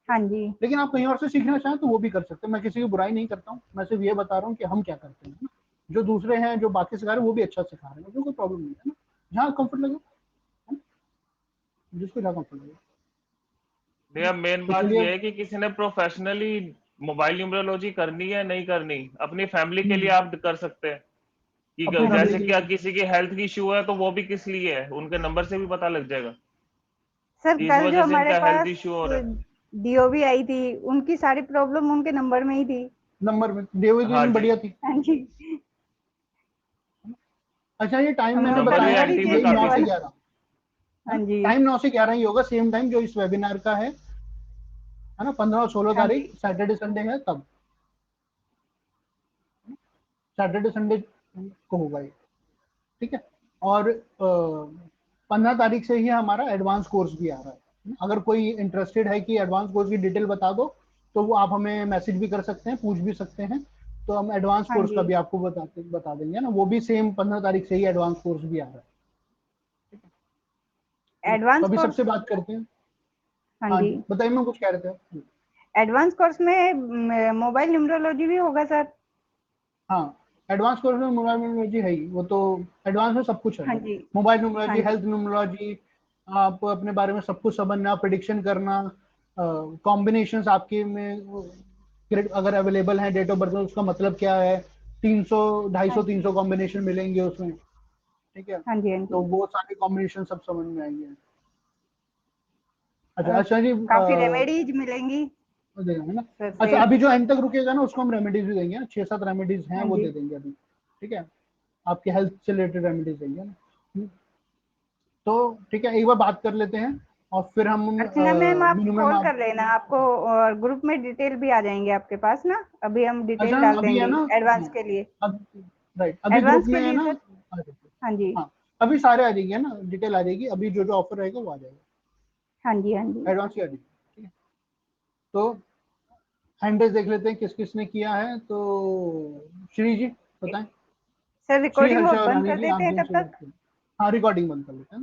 हाँ जी, लेकिन आप कहीं और से सीखना चाहें तो वो भी कर सकते हैं। मैं किसी की बुराई नहीं करता हूँ, मैं सिर्फ ये बता रहा हूँ कि हम क्या करते हैं ना। जो दूसरे हैं, जो बाकी सिखा रहे हैं, वो भी अच्छा सिखा रहे हैं, उसमें कोई प्रॉब्लम नहीं है ना। जहाँ कंफर्ट लगे, है ना? जिसको जहाँ कंफर्ट लगे। भैया मेन तो बात चलिए, ये है कि किसी ने प्रोफेशनली मोबाइल न्यूमरोलॉजी करनी है नहीं करनी, अपनी फैमिली के लिए आप कर सकते हैं अपनी कि फैमिली जैसे के कि लिए। किसी की हेल्थ की इशू है तो वो भी किस लिए है, उनके नंबर से भी पता लग जाएगा सर कि इस कल जो वजह से हमारे इनका हेल्थ पास इशू हो रहा है। डीओबी आई थी, उनकी सारी प्रॉब्लम उनके नंबर में ही थी। नंबर में देवी हाँ की जी, बढ़िया थी। हाँ जी, अच्छा, ये टाइम हमने मैंने उनका नंबर भी बताया नंबर है ही एंटी में यही चेंज काफी 9 से थे। करवाया। 11 है हाँ ना। जी, टाइम 9 से 11 ही होगा, सेम टाइम जो इस वेबिनार का है ना, 15 और 16 हाँ तारीख जी, सैटरडे संडे है, तब सैटरडे संडे को होगा ये। ठीक है, और 15 तारीख से ही हमारा एडवांस कोर्स भी आ रहा है। अगर कोई इंटरेस्टेड है कि एडवांस कोर्स की डिटेल बता दो, तो वो आप हमें मैसेज भी कर सकते हैं, पूछ भी सकते हैं। तो हम एडवांस हाँ कोर्स का जी। भी आपको बता देंगे ना। वो भी सेम 15 तारीख से ही एडवांस कोर्स भी आ रहा है। तो एडवांस अभी कोर्स, सबसे बात करते हैं। हाँ हाँ जी, जी, बताइए, मैं कुछ कह रहे थे। एडवांस कोर्स में मोबाइल न्यूमरोलॉजी भी होगा सर? हाँ, एडवांस कोर्स में मोबाइल न्यूमरोलॉजी है ही, वो तो एडवांस में सब कुछ है। हाँ जी, मोबाइल हाँ न्यूमरोलॉजी, जी, हेल्थ न्यूमरोलॉजी, आप अपने बारे में सब कुछ समझना, प्रिडिक्शन करना, कॉम्बिनेशंस आपके में अगर अवेलेबल है डेट ऑफ बर्थ में, उसका मतलब क्या है। 300, हाँ 250, जी, 300 कॉम्बिनेशन मिलेंगे उसमें। ठीक है, हाँ जी, हाँ तो जी। वो सारे कॉम्बिनेशन सब समझ में आएंगे। अच्छा, अच्छा जी, काफी रेमेडीज मिलेंगी है ना। सर से। अच्छा, अभी जो एंड तक रुकेगा ना, उसको हम रेमेडीज भी देंगे, 6-7 रेमेडीज हैं, हाँ वो जी, दे देंगे अभी। ठीक है, आपके हेल्थ से रिलेटेड रेमेडीज देंगे ना। तो ठीक है, एक बार बात कर लेते हैं, और फिर हम अर्चना मैम आप मीनू मैम, कॉल आप, कर लेना, आपको और ग्रुप में डिटेल भी आ जाएंगे आपके पास ना। अभी हम अच्छा डिटेल डाल अभी है देंगे ना। एडवांस के लिए। अब राइट, अभी ग्रुप एडवांस के में है लिए ना। सर। हाँ जी, हाँ, अभी सारे आ जाएंगे ना, डिटेल आ जाएगी, अभी जो जो ऑफर रहेगा वो आ जाएगा, हाँ जी, हाँ जी। एडवांस ही आ जाएगी। ठीक है, तो हैंडल्स देख लेते हैं किस किस ने किया है। तो श्री जी बताएं। सर श्री रिकॉर्डिंग हर्षा बंद रानी कर जी, आप देते हैं जिनसे तब बात तक? करें। हाँ, रिकॉर्डिंग बंद कर लेते हैं।